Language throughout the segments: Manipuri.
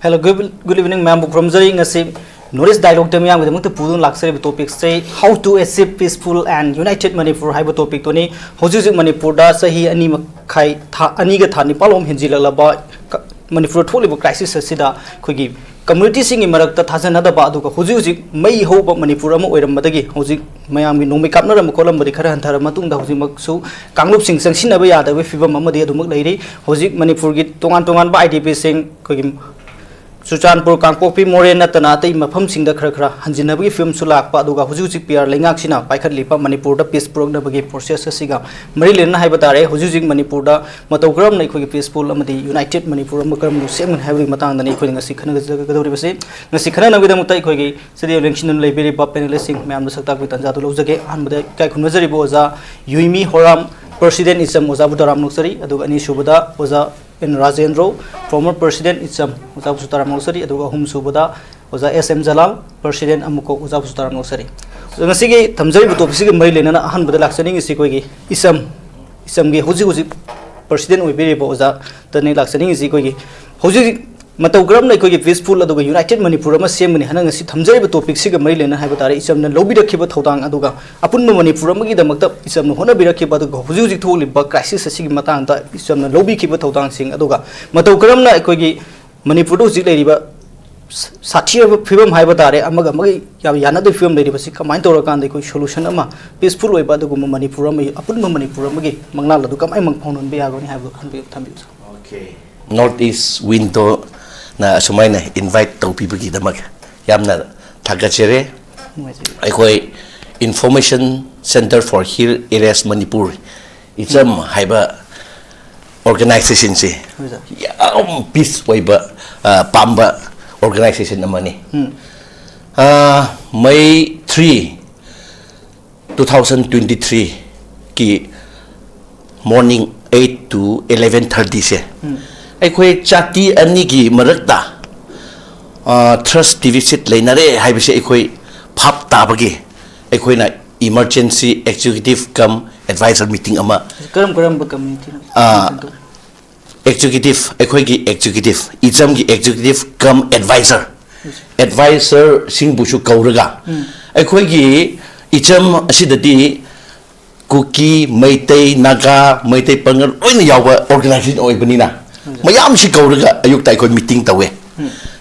Hello, good evening, ma'am. From Notice dialogue to me with the Pudun luxury topics say how to achieve peaceful and united Manipur hyper topic Tony, Hoju Manipur da Sahi Anima Kai Aniga Tani Palom Hinjila Laba Manipur Tolibo crisis Sida Kugi. Community singing Marakta has another Baduka Hoju may hope of Manipurama or Madagi, Hosi Miami no make up no Column, but the current Taramatunda Hozimaksu, Kamlup sing Sansinabaya, the Wifiba Mamadi Dumuk lady, Hosi Manipur get Tongan by IDP sing Kugim. Suchanpur Kangpopi Morena Tanata Mapam Sing the Krakra, Hanjinabi film Sulak Paduga, Huzuzi Pier, Lingaxina, Paikalipa, Manipur, the peace program process Siga, Marilyn Haibatare, Huzuzi Manipur, Matogram, Niki peaceful, the United Manipur, Makam, same having Matan, the Niku, the Sikana, the Sikana with the Mutaikogi, City of Election, Liberty, PANELIST, Mam Satak with Anzatulozake, and the Kaikunazari Boza, YUIMI, HORAM, President ICHAM was Abudaram Nuksari, Adugani Shubada was a in RAJENDRO, former President ICHAM was Abusutaram Nuksari, Aduga Hum Subada was a JALAL, President AMMOCOC was Abusutaram Nuksari. So the Sigi Tamzari Butopsi Marilyn and Ahan, but the Laxaning is Sikogi, ICHAM Huzi President will be Boza, the name Laxaning is Sikogi. Hozi Matogram like peaceful Aduga United Manipur, same in Hananasi Tamzari topic Siga Marilyn and Habatari, ICHAM, and Lobby the Kibat Hodang Aduga, Apun Manipurami, the Makta, ICHAM, Honabira Kibat, Huzi told but crisis Sigmatanta, ICHAM, Lobby Kibat Hodang sing Aduga, Matogram like Manipur Ziliba Satia film Habatare, Amagami, Yana the film lady was a mind or a solution ama peaceful way by the Manipurami, Apun Manipurami, Mangala to come among Ponon be going to have a hundred times. Okay. Northeast window. Na sumaina invite to people ki damak yamna thagachere aikoi information center for hill areas Manipur ICHAM haiba organization se yam peace oiba pamba organization amani May 3 2023 ki morning 8 to 11:30 se Aikoi chati anigi marakta trust deficit lainare haibise aikoi phap tabagi aikoi na emergency executive cum advisor meeting ama karam community executive aikoi gi executive ICHAM gi executive cum advisor sing bushu kauraga aikoi gi ICHAM asidati kuki maitai naga maitai pangal oina yawa organization oibanina Mayam si kauraga ayuk ta aikoi meeting tawe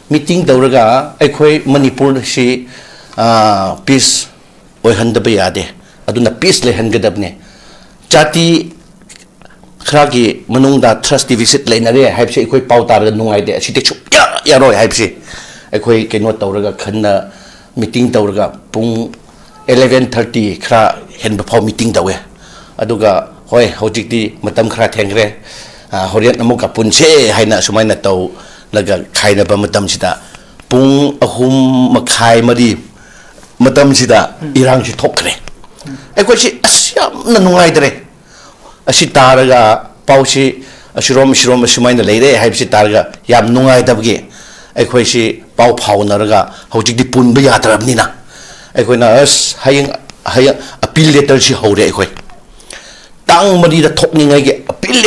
meeting tauraga aikoi Manipur si peace oihanda bayade aduna peace lehangadabne chati khragi manungda trust deficit leinare haibse aikoi pautar nungai de site chu ya roi haibse aikoi keno tauraga khanna meeting tauraga pung 11:30 khra henba phau meeting tawe aduga hoi hojikti matam khra thengre Horian amuka punche haina sumaina tau laga khaina ba matam sida pung ahum makhai mari matam sida irang si thokre aikoi si asyam na nungai dre asi taraga pausi asirom sumaina leire haibsi taraga yam nungai dabge aikoi si pau phaunaraga hojik di punba yadrabnina aikoi na as hayang appeal letter si hore aikoi tang mari da thokningai ge appeal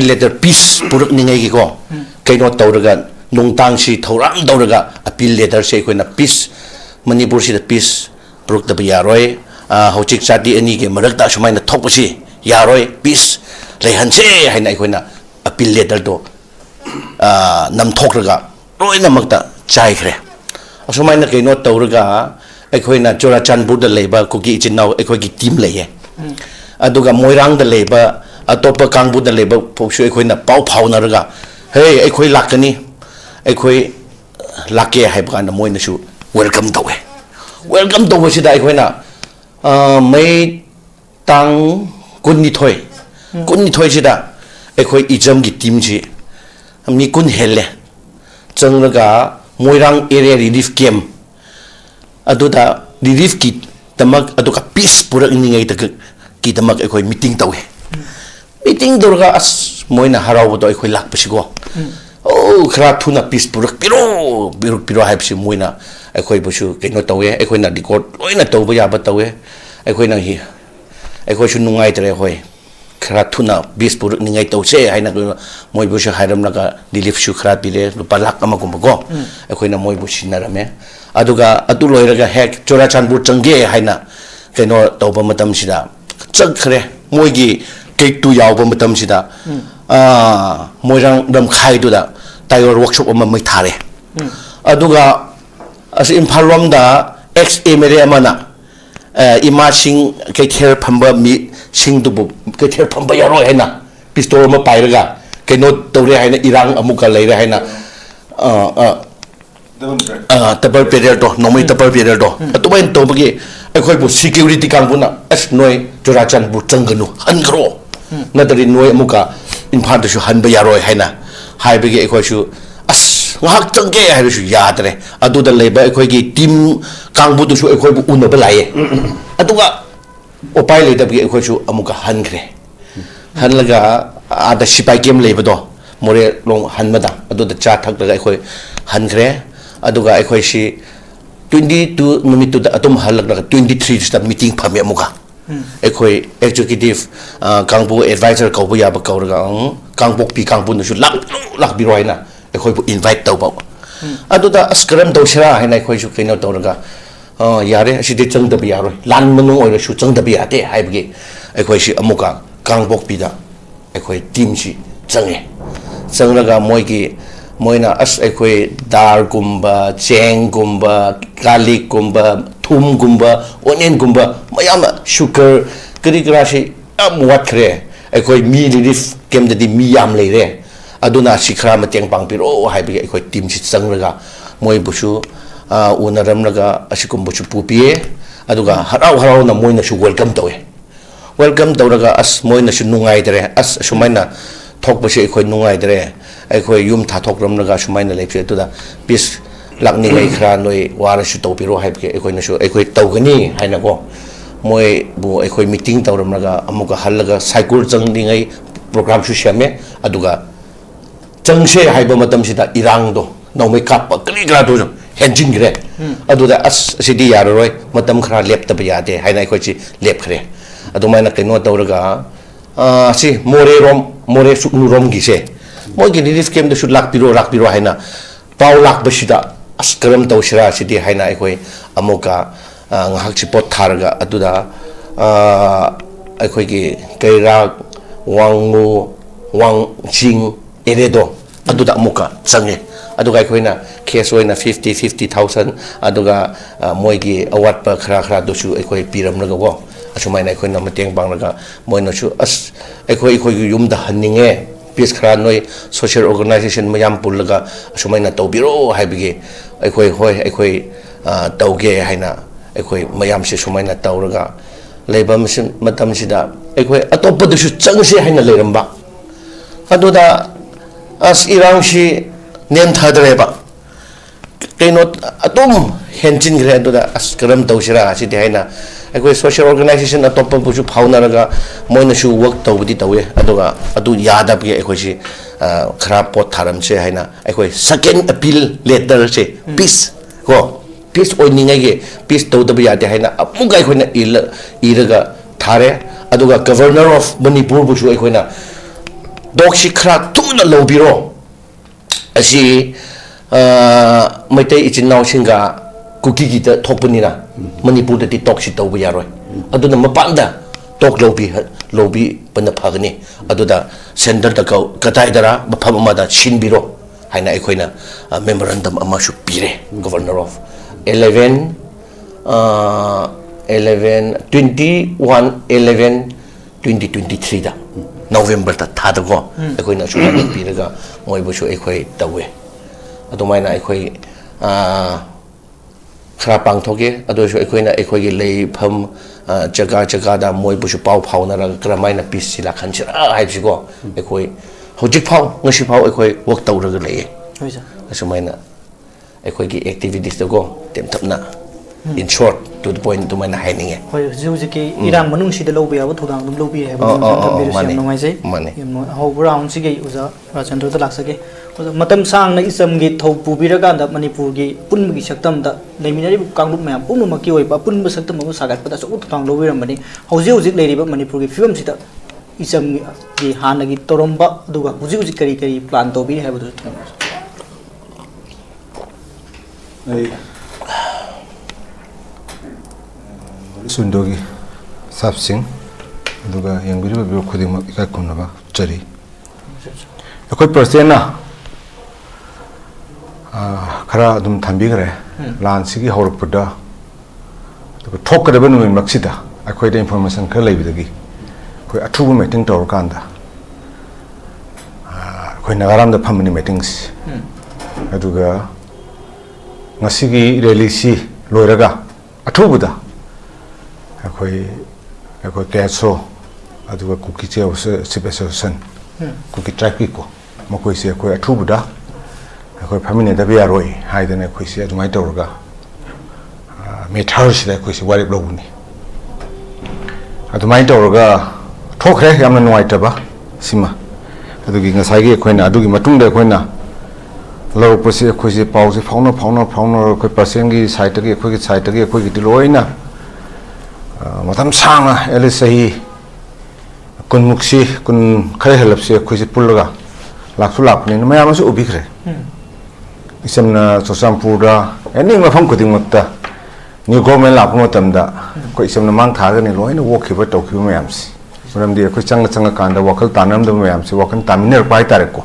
letter peace purak ningai gi ko kaino tawraga nungtang si thoram tawraga appeal letter se koina peace Manipur si peace puruk da yaroi hojik chati ani ge marakta sumaina thokpasi yaroi peace lehan se haina koina appeal letter do nam thokraga roina makta chai khre asumaina kaino tawraga koina Chorachandpur da leba kuki chinnaw koi gi team leye aduga Moirang da leba Atopa Kangbu da leba poksu ekoina pau phaunaraga hey ekoi lakani ekoi lake haibana moina su welcome tawe sida ekoina mai tang kunni thoi sida ekoi ICHAM gi team ji mi kun hele changraga Moirang area relief camp aduda relief kit tamak aduka peace purak ningai tak ki tamak ekoi meeting tawe meeting durga as moina harau do ekoi lak pasigo oh khra thuna peace purak piro haibsi moina ekoi busu keno tawe ekoi na record loina tawba ya ba tawe ekoi na hi ekoi su nungai tre hoi khara thuna bis pur ningai tause haina moi bu sha hairam laga relief shu khara pile lupa lak ama gum go ekhoina moi bu sinarame aduga atu loiraga hek chorachanpur changge haina keno tawba matam sida chakkhre moi gi cake tu yawba matam sida moirang dam khai tu da tayor workshop ama mai thare aduga as imphal rom da ex emere amana ima sing ke kher phamba mi sing du ke kher phamba yaro haina pistol ma pairaga ke no tawre haina irang amuka leira haina double period do no mai double period do atubain to bagi akhoi bu security kang buna as noi jorachan bu changanu angro nadari noi amuka imphal du shu hanba yaro haina hai bagi akhoi shu as ngahak changge hai shu yadre adu da leba akhoi gi team kang bu du shu akhoi bu unaba laye aduga opai le da bagi akhoi shu amuka hangre hanlaga ada sipai game leba do more long hanmada adu da cha thak daga akhoi hangre aduga akhoi si 22 numit tu atum halak daga 23 sta meeting phame amuka akhoi executive kangbu advisor ko bu ya ba ko daga kangbok pi kangbu nu shu lak bi roina akhoi bu invite taw ba aduda askaram daw sira haina akhoi su kaino taw daga yare si de chang da bi yaro lan manu oira su chang da bi ate haibge akhoi si amuka kangbok pi da akhoi team si change changraga moigi moina as akhoi dar gumba cheng gumba garlic gumba thum gumba onion gumba mayam sugar kri krasi am watkre akhoi mi relief kem da di mi yam leire aduna sikhra mateng pangpiro haibi akhoi team si changraga moi busu unaram laga asikum busu pupie aduga harau na moina su welcome tawe welcome tawraga as moina su nungai dare as sumaina thokbase akhoi nungai dare akhoi yum tha thokram naga sumaina lepse tu da pis lakni ngai khra noi wara su tawpiro haibke akhoi na su akhoi tawgani haina ko moi bu akhoi meeting tawram naga amuka halaga cycle changni ngai program su shame aduga changse haiba matam sida irang do nomai kap kli gra do henjin gre aduda as sidi yaroi matam khra lep tab yade haina akhoi chi lep khre adumaina keno tawraga si more suknu rom gi se moi gi relief kem da should lak piro haina pau lak basida askaram tawsira sidi haina akhoi amoka ngahak chi pot tharga aduda akhoi gi kaira wangmu wangching eredo aduda amoka change aduga akhoi case oina 50,000 aduga moi gi award pa khra dosu akhoi piram naga go asumai akhoi na mateng bang naga moi na su as akhoi yum da haninge peace khra noi social organization mayam pulaga asumai na tawbiro haibige akhoi tawge haina akhoi mayam se sumai na tawraga leiba matam sida akhoi atop du su changse haina leiramba aduda as irang si nem thadreba kaino atom henjin gre aduda as karam tawsira sidi haina akhoi social organization atop bu su phauna raga moina su work tawdi tawe aduga adu yada bi akhoi si khara pot tharam se haina akhoi second appeal letter se peace ko peace oininga ge peace tawda bi yade haina amuga akhoi na iraga thare aduga governor of Manipur bu su akhoi na dokshi khara tuna lobiro asi maitei ichinau singa kuki gita thokpanina Manipur da ti tokshi tawba yaroi aduna mapanda tok lobi pana phagani aduda center da katai dara mafam amada shinbiro haina ekhoina memorandum ama su pire governor of 21/11/2023 da November ta thada go ekhoina su piraga moi bu su ekhoi tawe adumaina ekhoi khra pang thoge ado so ekhoina ekhoi gi lei pham jaga da moi bu su pau phau na ra kramaina pis sila khanchira hai ji go ekhoi hojik phau ngasi phau ekhoi work taw ra lei hoisa asumaina ekhoi gi activities to go tem tapna in short to the point to mana haining hoi ju ki irang manung si de lobi aba thudang dum lobi he ba tam no mai sei ho brown si ge uza Rajendro da laksage matam sang na isam gi thau pu bi ra ga da Manipur gi pun gi saktam da leiminari kanglup ma pum ma ki oi ba pun ba saktam ma sagat pa da so thudang lobi ram bani hoji leiri ba Manipur gi film si da ICHAM की हानगी तोरंबा दुगा हुजी हुजी करी करी प्लान तो भी है वो सुंदोगी साफ सिंह दुगा यंगबिरु बिरु खुदिम इका कुनबा चरी अखोय पर्सन ना खरा दुम थंबी करे लान सिगी हौरपदा तो ठोकदबा नुमिन मक्सिदा अखोय द इंफॉर्मेशन खर लेबिदगी अखोय अथुबु मीटिंग तौर कांदा अखोय नगाराम द फमनी मीटिंग्स अदुगा ngasigi rally si loiraga athubuda akhoi keso aduga kuki che sipesation kuki traffic ko makoi se akhoi athubuda akhoi famine da be aroi haidane akhoi se adumai tawraga me thar si da akhoi se wari bloguni adumai tawraga thokre yamna nuaitaba sima adugi ngasai gi akhoi na adugi matung da akhoi na लोग पसे खुशी पाउसे फाउनो कोई पर्सन की साइट की कोई की दिलोई ना मतलब सांगा एले सही कुन मुक्सी कुन खरे हलब से खुशी पुल्लगा लाखु लाखने मैं आमसे उभी करे इसमें सोसामपुरा एनी मफम कुदिंग मत्ता न्यू गवर्नमेंट लापु मतमदा कोई इसमें मांग थागा ने लोई ने वो खिबा टोकिबा मैं आमसे मरम दिया कोई चंग कांदा वकल तानम दम मैं आमसे वकन तामिनर पाई तारे को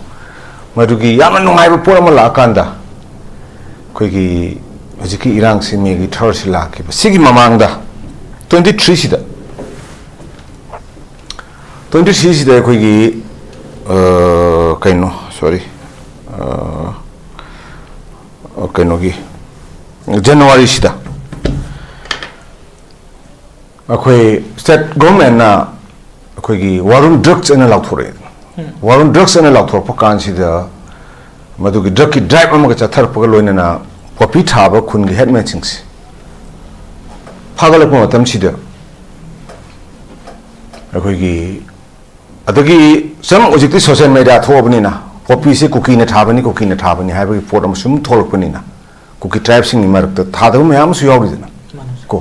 मधुगी यामन नुंगाइबा पोर अमा लाकांदा कोइगी हजिकी इरांग से मेगी थर से लाखिबा सिगी ममांगदा 23 सिदा 23 सिदा कोइगी कइनो सॉरी कइनोगी जनवरी सिदा अखोई स्टेट गवर्नमेंट ना अखोइगी वारुन ड्रग्स एना लाउथोरे वारुन ड्रग्स एना लाउथोरप कानसिदा मधुगी ड्रग की ड्राइव अमगा चथरपगा लोइनना पॉपी थाबा खुनगी हेडमैन सिंग्स फागलप मतमसिदा अखोइगी अदगी सम ओजिक्ति सोशल मीडिया थोबनिना पॉपी से कुकी ने थाबनी हाइबगी पोट अम सुम थोरपनिना कुकी ट्राइब सिंग मरक थादब मयाम सु यावरिदना को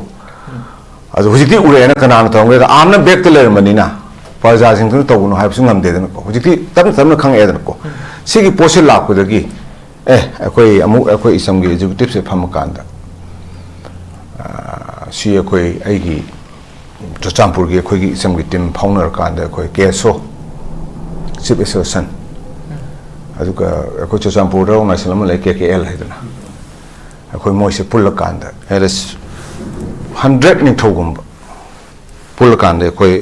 अदु होजिक्ति उरेना कनान तंगे आमना बैक ते लेरमनिना प्रजा सिंग तौनो हाइबसु ngamdedana ko होजिक्ति तम खंगेदना को सिगी पोसे लापदगी अखोई अमुक अखोई इसम की एग्जीक्यूटिव से फम कांदा सी अखोई आइगी चुचामपुर की अखोई इसम की टीम फाउनर कांदा अखोई केसो चिफ एसोसिएशन अदुगा अखोई चुचामपुर रो नाशनल ले केकेएल हैदना अखोई मोइसे पुल कांदा एलएस 100 नि थौगुम पुल कांदा अखोई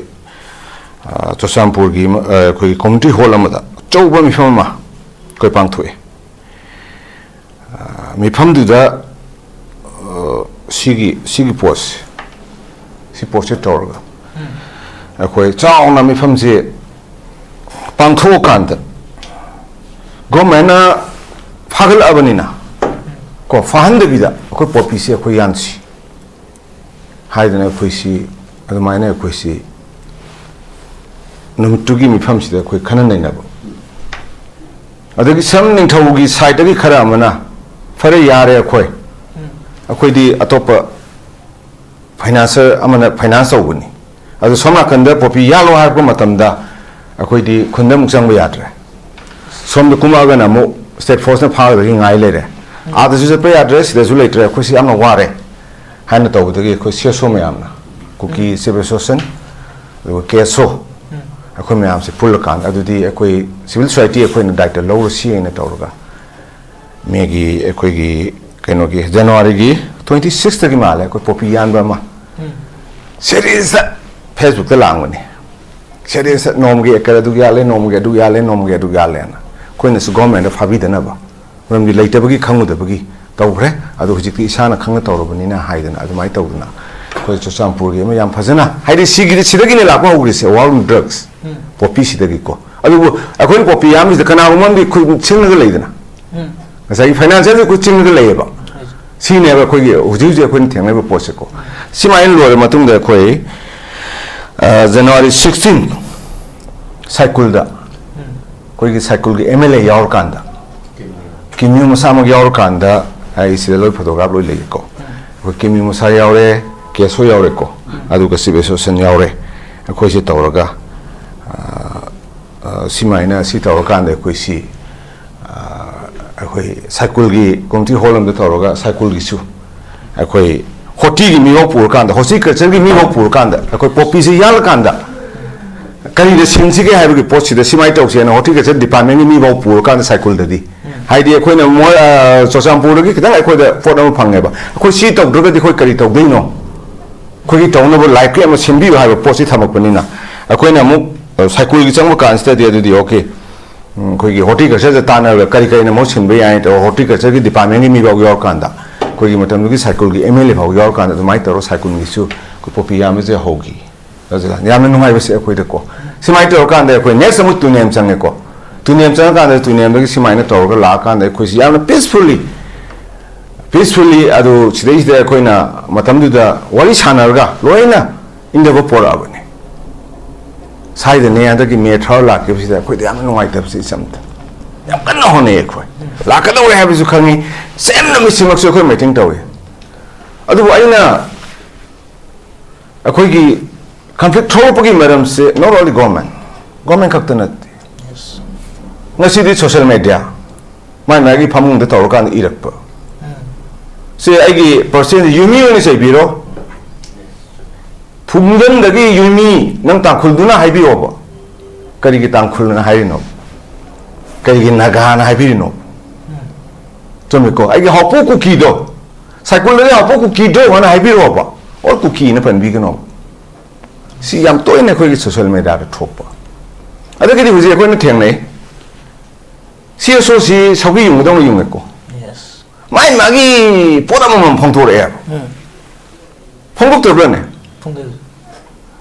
चुचामपुर की अखोई कम्युनिटी हॉल अमदा चौबा मिफम कोई पांगथोए मिफमदुदा सिगी पोस्ट तौरगा अखोई चावना मिफम से पांगथो कांद गवर्नमेंट फागल अबनिना को फाहंदबिदा अखोई पॉपी से अखोई यानसी हाइदना अखोई सी अदमाइना अखोई सी नुमतुगी मिफम से अखोई खनन नैनाबो अदगी सम निंथौगी साइडगी खरा अमना फरे यारे अखोई अतोप फाइनेंसर अमना फाइनेंस तौबनी अदु सोमना कंद पॉपी यालो हारपो मतमदा अखोई खुंद मुक चंग याद्रे सोम कुमागन अमु स्टेट फोर्स ने फागदगी ngai लेरे आदसु जपे याद्रे सिदसु लेट्रे अखोई सि अमना वारे हान तौबदगी अखोई सेसो मयामना कुकी सिविल सोसन केसो अखोई मैम से पुल कान अदुदी अखोई सिविल सोसाइटी अखोई दायित्व लौर सिएना तौरगा मेगी अखोई की कइनोगी जनवरी की 26 तक माले अखोई पॉपी यानबा मा सीरीज फेसबुक ते लांगबनी सीरीज नोमगी एकरा दुगी याले ना कोइना सु गवर्नमेंट फाबिदनबा मरमदी लेटबगी खंगुदबगी तौग्रे अदु हुजिकि इसाना खंग तौरबनिना हाइदना अदुमाइ तौदना कोई चुचामपुर की याम फजना हाइदि सिगी सिदगिने लापा होग्रिसे वारुन ड्रग्स पॉपी सिदगी को अदु अखोइन पॉपी याम इस कनागुमन भी चिंगनग लेदना ngасai financial ko chingga leyeba sine ba khoi huji khoi thengai ba pose ko simain lore matung da khoi January 16 cycle da khoi ki cycle ki MLA yaur kanda kimyu musama yaur kanda ai sile loi photograph loi lei ko khoi kimyu musa yaure keso yaure ko adu ka sibe so sen yaure khoi se tawraga simaina si tawakanda koi si akoi cycle gi community hall am da tawaga cycle gi su akoi hoti gi mi ho pur kanda hosi culture gi mi ho pur kanda akoi popi si yal kanda kari de sinsi ge haibu gi pochi de simai taw se na hoti culture department gi mi ho pur kanda cycle da di haidi akoi na mo sosam pur gi kadang akoi da photo phang ba akoi si taw dro gi khoi kari taw dei no khoi gi taw no bo like am simbi ba haibu pochi thamak pani na akoi na mu cycle gi chang kan sta dia di okay khoi gi horticulture ta na kari kari na mo sin be ai to horticulture gi department gi mi ba yor kan da khoi gi matam gi cycle gi MLA ba yor kan da mai to cycle gi su ko popi ya me je hogi ajala ya me nungai be se khoi de ko simai to kan da khoi next mu tu nem chang ko tu nem chang kan da tu nem gi simai na to ga la kan da khoi si ya na peacefully adu chidei de khoi na matam du da wari sanar ga loina inda go pora ba ni sai de ne anda ki me thau la ke bi da khoi de am ngai tab si samta yam kan na hone khoi la ka do ha bi su khangi sem na mi simak so khoi meeting taw adu aina akhoi ki conflict thau pa ki maram se not only government khak tanat yes ngasi di social media mai na gi phamung de taw kan irak pa se ai gi person YUIMI ni sei biro phumdan dagi YUIMI nang tangkhul duna haibi oba kari gi tangkhul na hairi no kari gi naga na haibi no tomi ko ai gi hopu ku ki do cycle le hopu ku ki do na haibi oba or ku ki na pan bi no si yam toy ne khoi gi social media ka thokpa ada gi huji ko na theng nei si so si sabi yung dong yung ko yes mai magi poda mom phong thore ya phong dok ter ne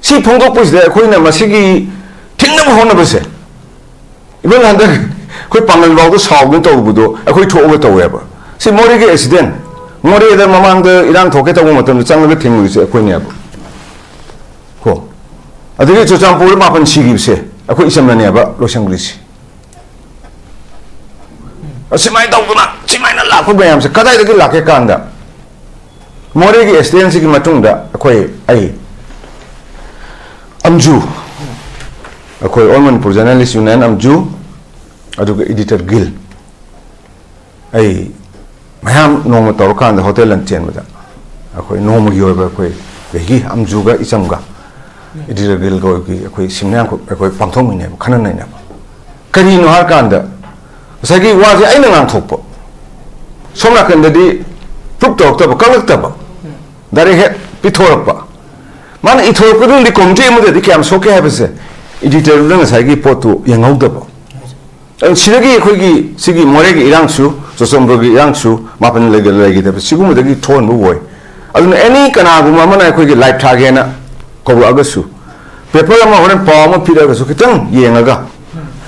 si phong dok pus de khoi na masigi thing na ho na bese ibon handa khoi pangal baw do saw ni to bu do khoi tho ga to ya ba si mori ge accident mori da mamang de irang thoke to mo tam chang ga thing ni se khoi ne ba ko adigi cho chang pu ma pan si gi se khoi isam na ne ba lo sang gri si simai daw na simai na la ko bayam se kadai de la ke kanda mori gi accident si gi matung da khoi ai amju akhoi all Manipur journalist union amju aduga editor gil ai mayam noma tor kan da hotel an chen da akhoi noma gi oba akhoi gi amju ga icham ga editor gil go gi akhoi simnyang ko akhoi pangthong ni ne khanan nai na kari no har kan da sagi wa ji aina ngang thok po somna kan da di pruk tok ta ba kalak ta ba dare he pithor pa man ithor ko di committee mu de kyam so ke ha bese editor lang sagi potu yang hau da ba siragi khoi gi sigi more gi irang su so sombro gi irang su mapan le gi da sigu mu de gi thon bu boy aduna any kana gu ma na khoi gi live tha ge na ko bu agasu paper ma horen pa ma pira ga su kitang yenga ga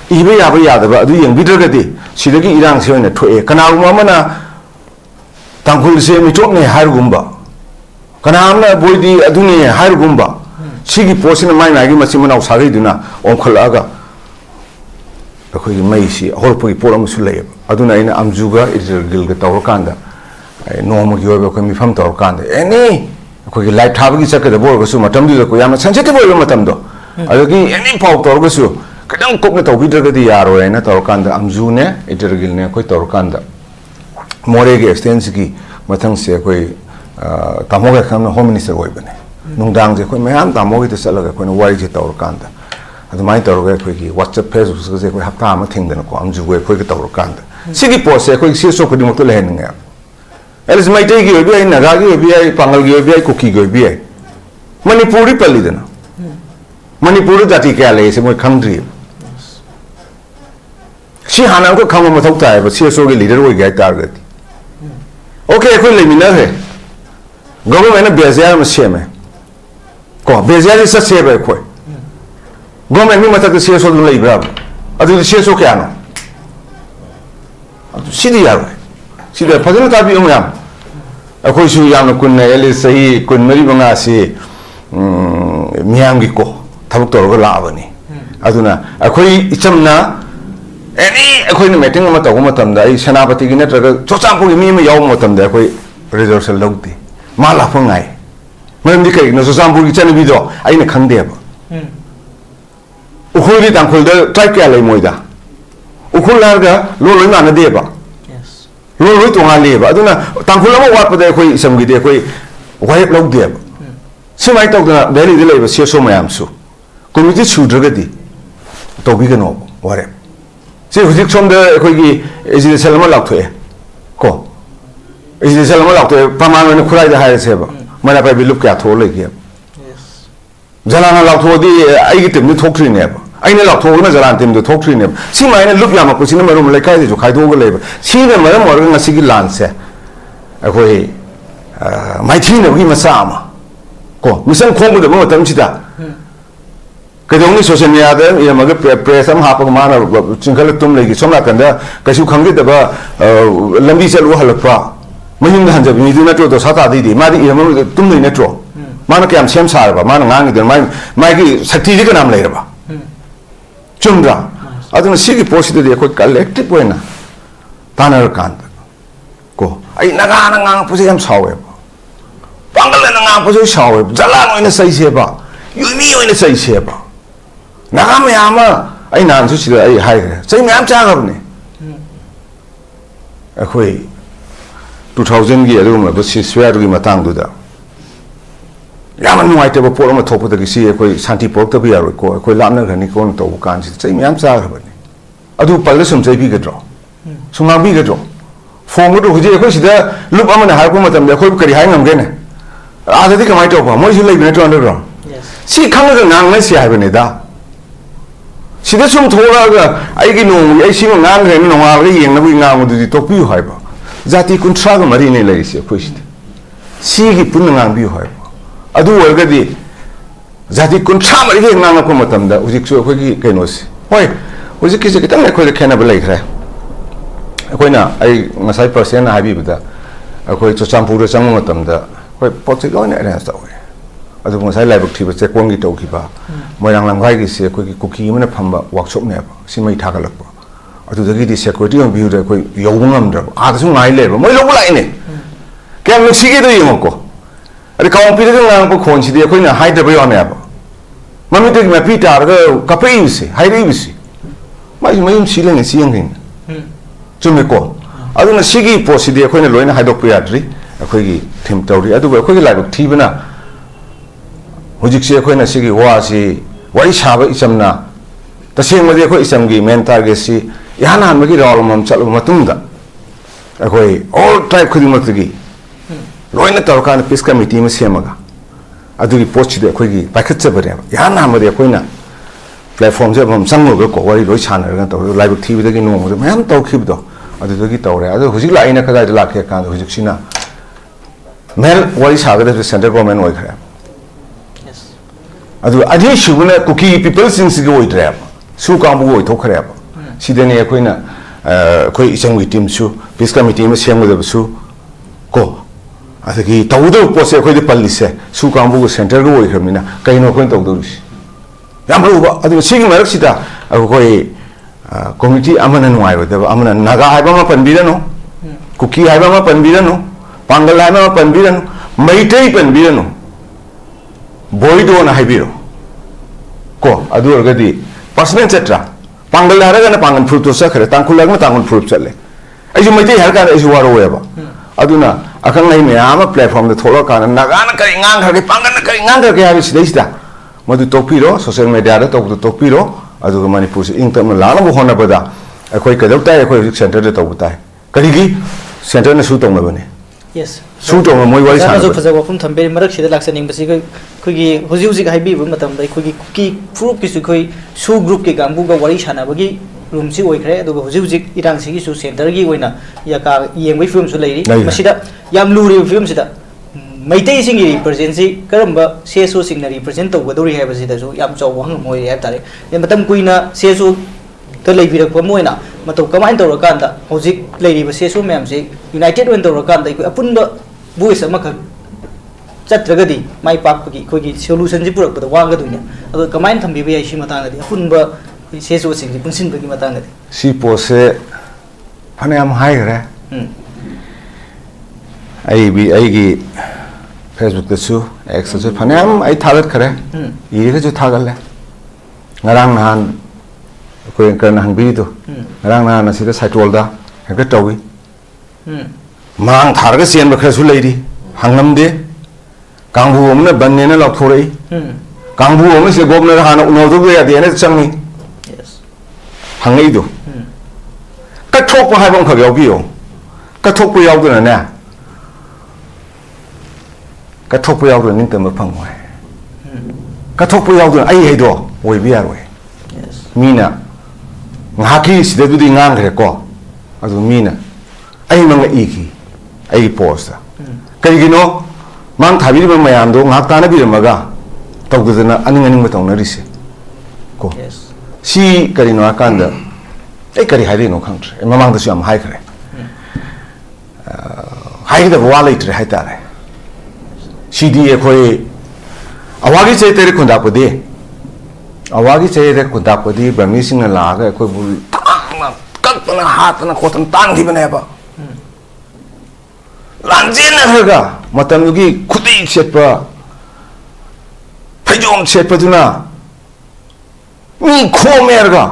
ibe ya ba ya da ba adu yeng bi ga di siragi irang se ne thoe kana gu ma na tangkhul se mi tok ne har gumba kana amna boy di aduni har gumba sigi posin mai na gi ma simana sa gi duna om khala ga akhoi mai si hor pui poram su le aduna ina amjuga irgil ga tawr kanda normal gi oba ko mi pham tawr kanda any akhoi gi live thab gi chakka da bor ga su matam di ko yam sensitive boy matam do adogi any pau tawr ga su kadang kok na taw bidra ga di yaro na tawr kanda amju ne irgil ne ko tawr kanda more gi extension gi mathang se akhoi tamo ga kham home minister oi bane nungdang je ko mayam tamo gi te sala ga ko no wai je tawr kanda adumai tawr ga khoi WhatsApp Facebook se khoi hapta ma thing den ko amju go khoi ga tawr kanda sigi po se khoi si so ko dim to le hen nga elis mai te gi bi ai naga gi bi ai pangal gi bi ai kuki gi bi ai manipuri pali den manipuri jati kya le se moi khangdri si hanan ko kham ma thok ta ba si so gi leader oi ga tar ga ti okay khoi le mina he government na bezia ma se me ko bezia sa se ba khoi government ni mata se so lei bra adu se so kya no adu sidi ya sidi phajana ta bi um yam akhoi su yam kun ne ele sahi kun mari banga si miyam gi ko thabuk tor ga la ba ni aduna akhoi ichamna any akhoi ni meeting ma ta go matam da ai senapati gi netra ga chocham pu gi mi ma yaw matam da akhoi resource logti ma la phu ngai maram di kai no chocham pu gi chan bi do ai na khang de ba ukhul di tangkhul da try kya lai moida ukhul la ga lo loi ma na de ba yes lo loi to nga le ba aduna tangkhul ma wat pa de khoi isam gi de khoi wipe log de ba simai tok da valley de lai ba se so mayam su community chudra ga di to bi ga no ware se hujik som da khoi gi eji salama lak thoe ko eji salama lak thoe paman ne khurai da ha se ba mana pa bi lup kya tho le gi jalana lak tho di ai gi tim ni thok thri ne ba ai ne lak tho na jalan tim do thok thri ne si mai ne lup ya ma pusin ma rum le kai jo khai tho ga le ba si ne ma ma ga si gi lan se a khoi mai thi ne gi ma sa ma ko misan khong bu de ma tam chi da cái giống như social media đấy, giờ mà cái press am hạp mà nó chừng cái tum này cái xong là cần đó cái số kháng cái đó làm đi sẽ lúa halak pa mình những hành động như thế này cho sát ta đi mà đi giờ mà tum này nó cho mà nó kèm xem sai ba mà nó ngang cái đó mà cái sakti cái nam này ba chung ra ở trong cái post đấy có collective way na ta nó can cô ai ngang post em sao vậy Bangal ngang post sao vậy Jalal nó sai xe ba YUIMI nó sai xe ba naga me ama ai nan su chi ai hai sai me am cha ga ne a khoi 2000 gi ru ma bu si swear gi ma tang du da ya man nuai te bo por ma thop da gi si khoi santi pok ta bi ya ro ko khoi lam na ga ni ko to kan si sai me am cha ga ne adu pal sum sai bi ga dro sunga bi ga dro phong ga du ji khoi si da lup ama na ha ko ma tam da khoi kari hai ngam ge ne a da di ka mai to ba mo si lai bi ne to ro si khang ga ngang na si hai ba ne da Sida sum thola ga ai gi no ai sim ngang re no wa ri yeng na bi ngang du di to pi hai ba jati kun tra ga mari ne lai se khoi si gi pun ngang bi hai ba adu wa ga di jati kun tra mari ge ngang ko matam da ujik su khoi gi kai no si hoi ujik ki se ki tang khoi da khena ba lai khra khoi na ai ngasai percent na habi ba da khoi cho champur chang matam da khoi pot se go ne ra sa adu ngasai lai buk thi ba che kwang gi to ki ba Moyang lang gai gi se ko ki cookie mana phamba workshop ne ba si mai tha ga lak ba adu da gi di security on view da ko yo ngam da a da su ngai le ba moi lo lai ne kem mi si gi do yong ko ari kaung pi da ngang ko khon si de ko na hai da ba yo ne ba mami de ma pi ta ga ka pe yu si hai ri si mai si le ne si yang hin chu me ko adu na si gi po si de ko ne loi na hai dok pi ya tri ko gi thim taw ri adu ko gi lai bak thi ba na hujik se ko na si gi wa si wai sha ba isam na ta seng ma de ko isam gi men target si ya na ma gi rol mam chal ma tum da ko all type khudi mak gi loi na tar kan peace committee ma se ma ga adu gi post de ko gi ba khat cha ba ya na ma de ko na platform je mam sang mo ko wai loi chan ra to live tv de gi no mo ma am to khib do adu gi to re adu hujik lai na ka da la khe kan hujik sina mel wai sha ga de center government wai khara adu adi shubuna cookie people since go trap su ka bu go to khare ba sidene khoi na khoi isang team su peace committee ma sem da su ko asagi tawdo pose khoi de police su ka bu go center go oi khamina kai no khoi tawdo ri yam ru ba adu sigi marak sida khoi committee amana nuai ba da amana naga hai ba ma pan bi no cookie hai ba ma pan bi no pangal hai ma pan bi no maitai pan bi no boy na haibiro ko adu orgadi personal etc pangal haraga na pangan fruit to sakre tangkulag na tangun fruit challe ai mai te har ka ai waro weba aduna akang nai me ama platform de thora kana nagana kai ngang khar ke pangan na kai ngang khar ke habi sidai sida madu topiro social media da topiro adu manipur se ingtam la na bo hona bada akoi ka dau tai akoi center de tobu tai kari gi center na su tong na bane yes su tong moi wari sa so faza wafum thambe marak sida laksaning basi ko gi huji haibi bu matam dai ko gi ki group ki su khoi su group ke gambu ga wari sana bagi room si oi khre adu huji irang si gi su center gi oina ya ka yeng bai film su leiri masida yam luri film sida maitei sing represent si karamba seso sing na represent to godori hai basi da su yam chaw wang moi hai tare ne matam kuina seso to lei birak pa moina mato kamain to rakanda huji leiri ba seso mem si united wen to rakanda ko apun ba voice ama kha chatragadi mai pak ki ko gi solution ji purak ba wang ga dunya ado kamain thambi ba shi matang ga apun ba seso sing ji punsin ba gi matang ga si pose phane am hai re ai gi Facebook da su X su phane am ai thalat khare ye ga ju thagal le ngarang nahan ko kan hang bi to ngarang nahan asida cycle da ka tawi mang thar ga sian ba khra su lei di hangam de kangbu omna banne na lok thorei kangbu omna se gobna hana uno do ya de na changi yes hangai do ka thok pa hai bang kha yaw bi yo ka thok pa yaw do na na ka thok pa yaw do ning te ma phang wai ka thok pa yaw do ai hai do oi bi ya roi yes mina ngaki sida du di ngang re ko adu mina ai mang i ki ai post kai gi no mang thabi ba mayam do ngak ta na bi ma ga tau du na aning aning ma tong na ri se ko yes si kari no akan da ai kari hai de no khang tre ma mang da su am hai khre hai da wa lai tre hai ta re si di e khoi awagi che tere khunda ko de awagi che tere khunda ko di ba mi sing na la ga khoi bu na kat na hat na ko tan tang di bane ba lanjin na ga matam gi khudi chet pa phajom chet pa du na mi kho mer ga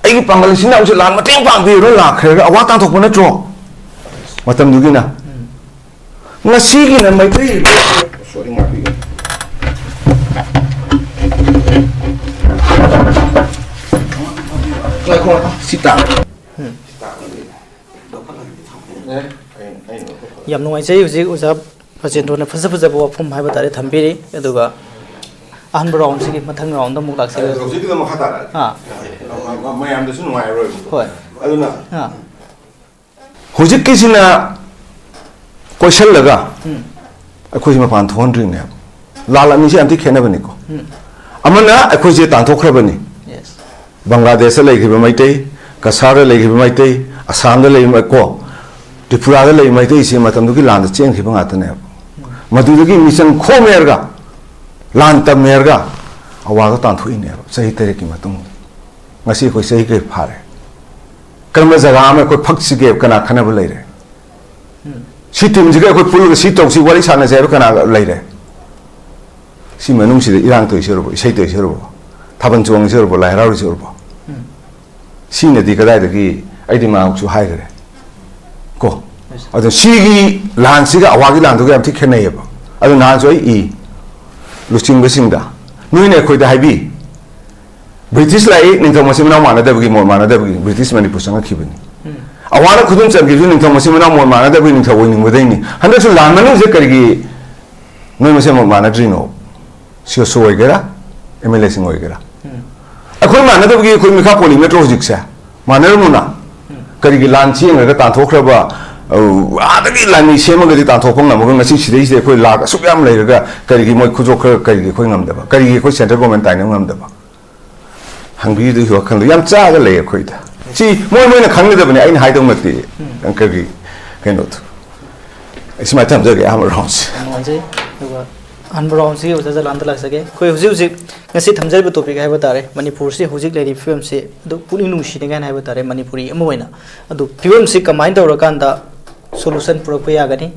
ai gi pangal sin na u lan ma teng pang bi ro la khre ga awa tang thok na tro matam du gi na ngasi gi na mai tri sorry ma bi kai ko sita yam noi sei uji uja Rajendro na faza bo phum hai batare thambiri aduga an brown sigi mathang round da muk lak sei ro ji da ma khata ha ma yam da su no ai ro hoi aduna ha hujik ki sina question laga akhoi ma pan thon ring ne lala mi se anti khena bani ko amana akhoi je tan thokra bani yes Bangladesh lai khiba mai tei Kasar lai khiba mai tei Assam lai mai ko Tripura lai mai tei se matam du ki land chen khiba ngata ne madu du ki mission kho mer ga land ta mer ga awa ga tan thui ne sahi tere ki matung ngasi koi sahi ke phare karma jaga me koi phak si ke kana khana ba lai re si tim ji ga koi pul ga si tok si wali sana se kana lai re si manung si irang to isero sei to isero taban chuang isero bo lai rau isero bo si ne di kadai da ki ai di ma chu hai gare ko adu si gi lan si ga awa gi lan to ga am thi khenai ba adu na so I luching ba sing da nui ne khoi da hai bi British lai ning thong masim na ma na da bi mo ma na da bi British Manipur sang ki bani awana khudum cham gi ning thong masim na mo ma na da bi ning thong ning wadai ni handa su lan manu je kar gi noi masim ma na dri no si so oi gara MLA sing oi gara akhoi ma na da bi khoi mi kha poli metro jik sa ma na mu na kar gi lan chi nga ga tan thok khra ba ada gi lan ni sema ga di tan thok na mo ga si si de khoi la ga su yam lai ga kar gi moi khu jok khra kar gi khoi ngam da ba kar gi khoi central government tai ngam da ba hang bi du ho khang yam cha ga lai khoi da chi moi moi na khang ni da ba ni ai hai dong ma ti ang kar gi kai no isi ma tam ga am rounds noi sei aduga an brown sigi uja jalan da lak sage khoi huji huji ngasi thamjai bu topic hai batare Manipur si hujik lai film se adu puning nung si ngai hai batare Manipuri amoina adu film si combine tawra kan da solution pro ya gani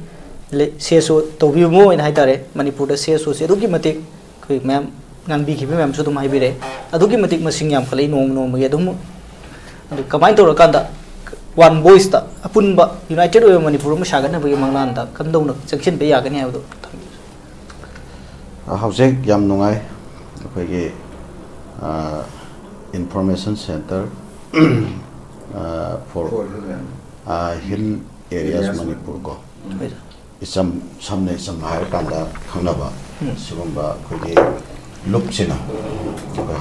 le CSO to bi mo in hai tare Manipur da CSO se adu ki matik khoi ma'am ngang bi ki ma'am su dum hai bi re adu ki matik masing yam khalai nong nong ma adu adu combine tawra kan da one voice ta apun ba united way Manipur ma sagan na bi manglan da kam dong na section be ya gani adu Howjek yam nungai akhoi information center for hill areas Manipur ko isam samne sam hai kanda khanaba sibamba akhoi lup sina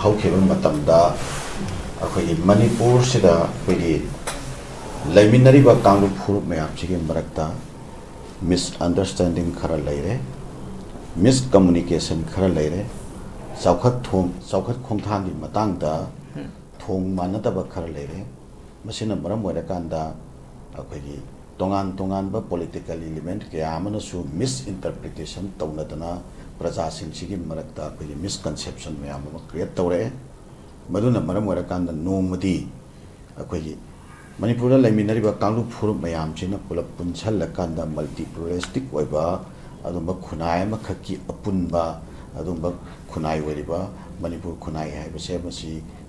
haukheba matam da akhoi Manipur sida akhoi laiminari ba kanglu phur mayam chigi marakta misunderstanding khara laire miscommunication khara laire saukhat khongthang gi matang da thong manadaba khara laire masina maram moira kanda akhoi tongan ba political element kya amana su misinterpretation tawnadana praja sing sigi marakta akhoi misconception mayam ma create tawre maduna maram moira kanda nomadi akhoi Manipur la laiminari ba kanglu phur mayam china pulap punchal la kanda multi pluralistic oiba adumba khunai ma khaki apunba adumba khunai weriba Manipur khunai haibase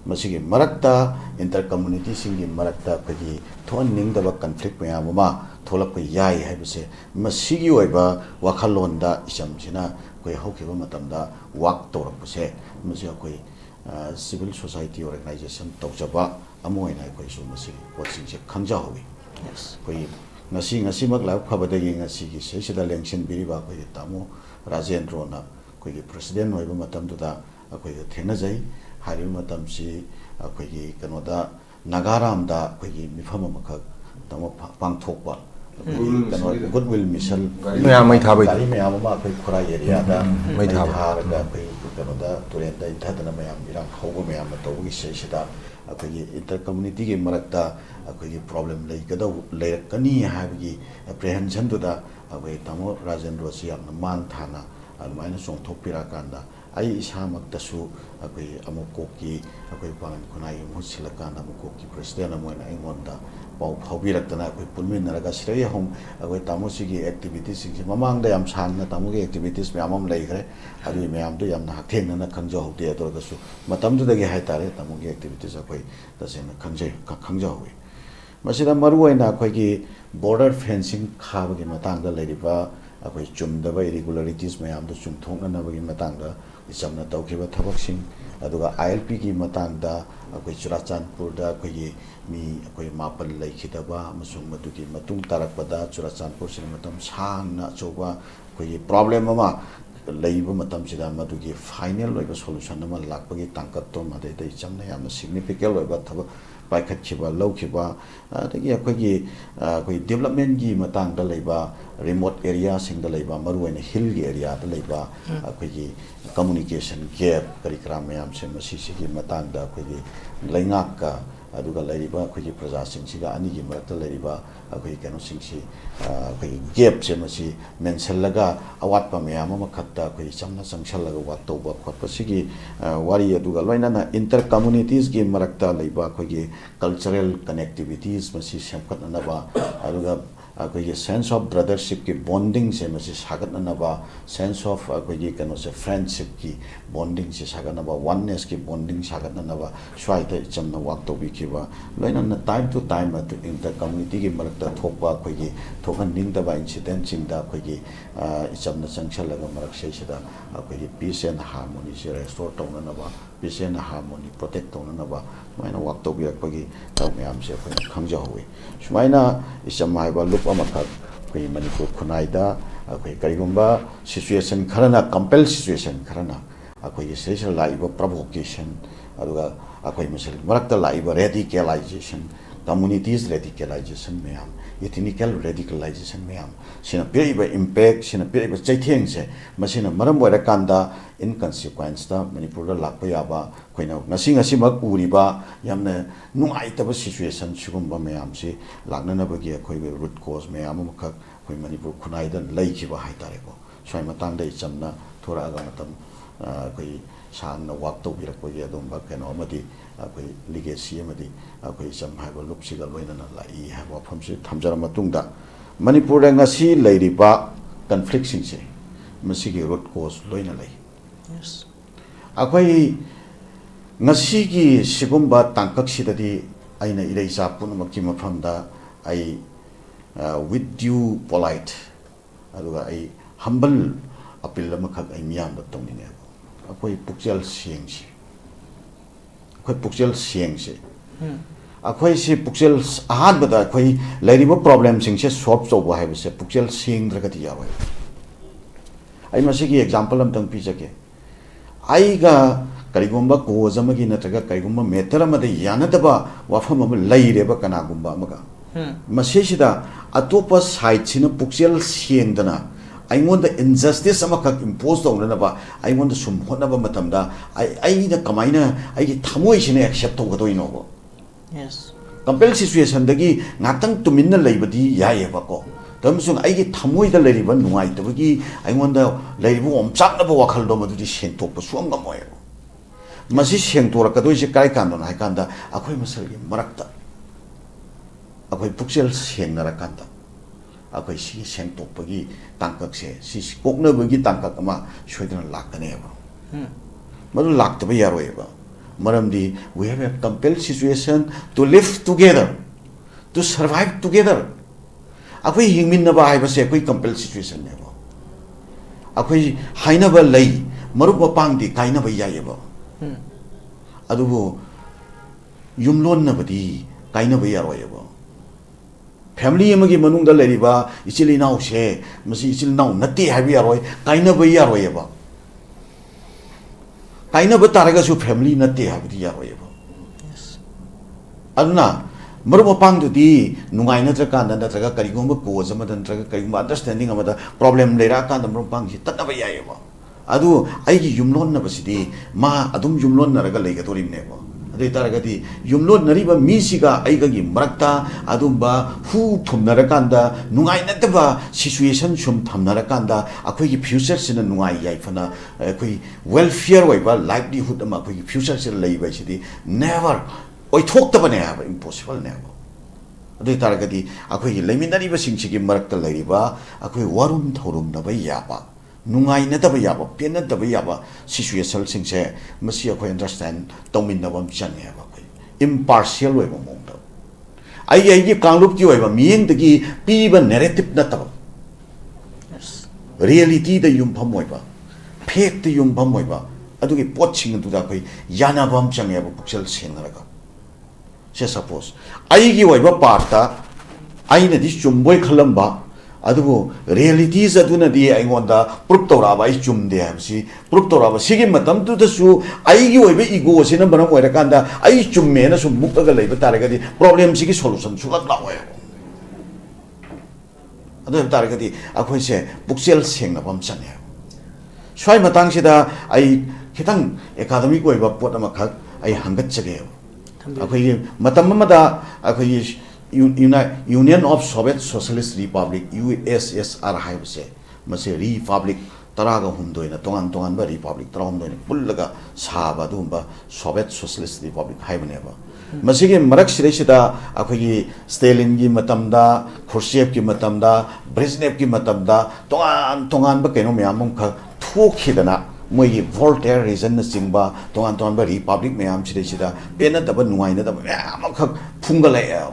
masigi marakta inter community singi marakta khagi thon ningdaba conflict mayam ma tholak yai haibase masigi oiba wakhalonda icham sina koi hokhiba matamda wak torapse masi koi civil society organization tawjaba amoina koi su masi watching se khangja hobi Yes. koi ngasi mak la khabadagi ngasi gi sesida lengsin biriba koi tamo Rajendro na koi president oiba matamda koi thenajai hari matamsi koi kanoda nagaramda koi mifam amakha tamo pangthokba goodwill mission mai thabai gari mayam ma koi khura area da mai thar da koi kanoda turenda inthadana mayam irang khawba mayam tawgi sesida koi inter community gi marakta koi problem lei kada lerakani habgi apprehension to da koi tamo Rajendro si yamna man thana almaina song thokpira kanda ai isamak tasu koi AMMOCOC ki koi pangan khunai musilakana AMMOCOC ki president amoina ingonda pau phaubirakna koi pulminaraga sirei hom koi tamo sigi activities sing mamang da yam sangna tamo gi activities myamam leigre adu myam do yamna haktheng na khangja hokte ator da su matam du dagi haitare tamo gi activities koi tasena khangja howi masida maru aina koi gi border fencing khaba gi matang da leiriba koi chumdaba irregularities mayam do chumthongna na bagi matang da isamna tawkhiba thabaksing aduga ILP ki matang da koi Churachandpur da koi mi koi mapal leikhidaba amasung madugi matung tarakpada Churachandpur sin matam sangna choba koi problem ama leiba matam sida madugi final loiba solution ama lakpagi tangkat to madai dai chamna yamna significant loiba thaba paikhatchiba lawkhiba adagi koi development gi matang da leiba remote area sing da leiba maruaina hill gi area da leiba koi communication gap karikram mayam se masi sigi matang da koi laingak ka aduga leiriba koi praja sing siga ani gi marakta leiriba koi kano sing si koi gap se masi mention laga awat pa mayam ma khatta koi chamna sangshal laga wat to ba khotpa sigi wari aduga loina na inter communities gi marakta leiba koi cultural connectivities masi sempat na ba aduga koi sense of brothership ki bonding se masi sagat na ba sense of koi kano se friendship ki bonding se sagat na ba oneness ki bonding sagat na ba swaita chamna wak to bi ki ba loina na time to time at inter community ki marakta thokpa koi thokan ning da ba incident sing da koi chamna sangshal laga marak se sida koi peace and harmony se restore to na ba peace and harmony protect to na ba maina wak to bi koi taw myam se koi khangja howe sumaina isam haiba lup amakak koi Manipur khunai da koi karigumba situation kharana compel situation kharana koi special laiba provocation aduga koi misal marakta laiba radicalization communities radicalization mayam ethnical radicalization mayam sina piriba impact sina piriba chaitheng se masina maram wara kanda in consequence da Manipur da lakpa yaba koina ngasi mak uriba yamna nungaitaba situation sugumba mayam se laknana bagi koi root cause mayam makha koi Manipur khunai da leikiba haitare ko swai matang dai chamna thora aga matam koi sang na wak to birak ko ya dom ba keno amadi koi legacy amadi koi cham haiba lupsiga loina na lai ha wa phamsi thamjara matungda Manipur da ngasi leiriba conflict sing se masigi root cause loina lai Yes. akoi ngasi gi sigumba tangkak sidadi aina ireisa punamakki mafamda ai with due polite aduga ai humble appeal amakhak ai miyam da tongni akoi pukjal siengsi akoi pukjal siengsi akoi si pukjal ahad bada akoi leiriba problem singse solve choba haibase pukjal sieng dragati yawa ai masigi example am tang pijake aiga karigumba cause amagi natraga karigumba matter amade yanadaba wafam am leireba kanagumba amaga masesida atopa side sina pukjal siengdana aingonda injustice amakak impose tawna ba aingonda sum hona ba matamda ai da kamaina ai thamoi sine accept to gadoi no go Yes. compel situation dagi ngatang tuminna leibadi yaye ba ko tamsung ai thamoi da leiriba nuai tabagi aingonda leiribu omchak na ba wakhal do madudi sentok pa suam ga moy masi sentora kadoi je kai kan don hai kanda akhoi masal gi marakta akhoi puksel senara kanda akhoi si sentok pagi tangkak se si kokna bagi tangkak ama soidana lakane ba madu laktaba yaroyeba maramdi we have a compelled situation to live together, to survive together. Akoi hingminnaba haibase akoi compelled situation nebo akoi hainaba lei marup mapangdi kainaba yayeba adubu yumlonnabadi kainaba yaroyeba family amagi manungda leriba ichili naw se masi ichil naw natti habi yaroy kainaba yaroyeba kainaba taragasu family natti habi yaroyeba aduna marup mapangdudi nungai natraka natraga karigumba cause amada natraga karigumba understanding amada problem lera kanda marup mapangsi tataba yayeba adu aigi yumlonnabasidi ma adum yumlonnaraga leigadorimneba ade taragadi yumlonnariba misiga aigagi marakta adumba hu thumnarakanda nungai nataba situation sum thamnarakanda akhoi future sina nungai yaifana akhoi welfare oiba livelihood ama akhoi future sina leiba sidi never oi thoktabane ha impossible never ade taragadi akhoi leiminariba singchigi marakta leiriba akhoi warum thorum na yaba nungai na taba yaba pena taba yaba situation singse masi akhoi understand tomin na bam chan ha ba impartial way mo mong ai gi kanglup ki way ba mieng dagi pi ba narrative na taba reality da yum pham way ba fake da yum pham way ba adu gi pot ching du da khoi yana bam chang ya ba puksel senaraga se suppose ai gi way ba parta ai na di chumboy khalamba adubu realities aduna di aingonda proof toraba ai chumde hamsi proof toraba sigi matam tu su ai gi oibe ego sina banam oira kanda ai chumme na sum mukka ga leiba taraga di problem sigi solution sugat la oya adu taraga di akhoi se buksel sengna bam chane swai matang sida ai khitang academic oiba pot ama khak ai hangat chage akhoi matam mada akhoi Union of Soviet Socialist Republic USSR haibse mase republic taraga humdoina tongan ba republic taramdoina pullaga saba dumba Soviet Socialist Republic haibneba masige marak siresida akhoi Stalin gi matamda Khrushchev gi matamda Brezhnev gi matamda tongan ba keno myamum kha thokhidana moi Voltaire reason na singba tongan ba republic myam siresida pena daba nuaina daba myam kha phungala ya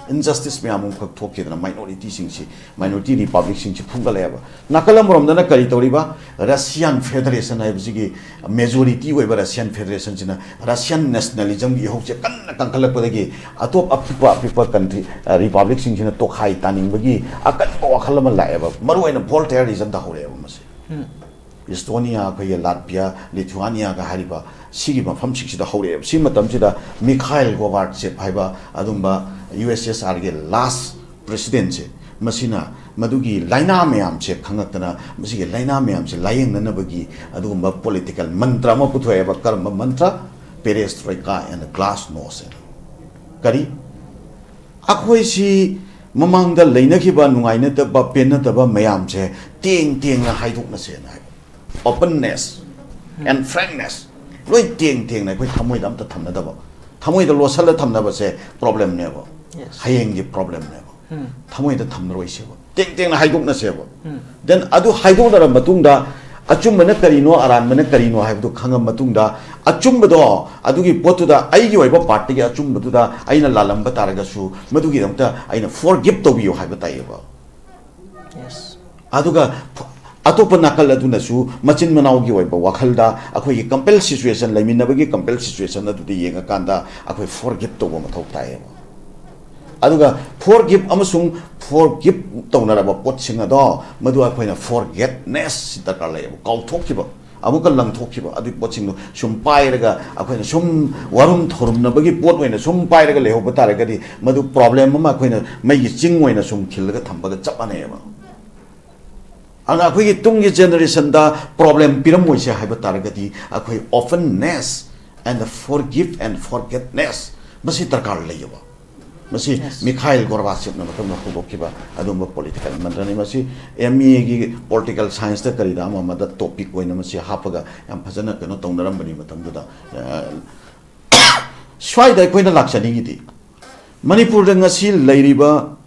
injustice me among talking the minority singsi minority republic singsi phungaleba nakalam romdana kari toriba Russian Federation haibsigi majority oiba Russian Federation sina Russian nationalism gi hokje kan kankalapodagi atop apipa country republic singsina tokhai taning bagi akan wakhalama laeba maruina Voltaire reason da horeba mase Estonia ko Latvia Lithuania ga hariba sigi mafam siksida horeba si matamsida Mikhail Gorbachev haiba adumba USSR ge last president che masina madugi laina mayam che khangakna masige laina mayam che layeng nanabagi adugumba political mantra ma puthoeba karma mantra perestroika and glasnost kari akhoi si mamangda leinakhiba nungaina ta ba penna ta ba mayam che teng na haiduk na se na openness and frankness loi teng na koi thamoi dam ta thamna da ba thamoi da losal da thamna ba se problem ne ba hayenggi problem ne ba thamoi da thamna roi se ba teng na haiduk na se ba then adu haiduk da matungda achumna karino aranmana karino haibdu khangam matungda achumbado adugi potuda aigi oiba party gi achumbaduda aina lalamba taragasu madugi damta aina forgive to biyo haiba taiba yes aduga atopa nakal adunasu machin manaugi oiba wakhalda akhoi compel situation laiminabagi compel situation adudi yenga kanda akhoi forgive to ma thok taiba aduga forgive amasung forgive tonaraba potsinga do madu akhoi na forgetness darkar lay kau thokkiba amuka lang thokkiba adu potsing sum pairaga akhoi na sum warum thorum na bagi pot oina sum pairaga leho bataraga di madu problem ma akhoi na mai ching oina sum khilaga thambaga chapane ba ana akhoi tunggi generation da problem piram moise haiba taraga di akhoi offenness and the forgive and forgetness masi darkar layba masi Mikhail Gorbachev na matam hubokiba adumba political mandrani masi ME gi political science ta karida ma da topic oina masi hapaga yam phajana kano tongnaram bani matam da swai da koina lakchani gi di Manipur da ngasi lairiba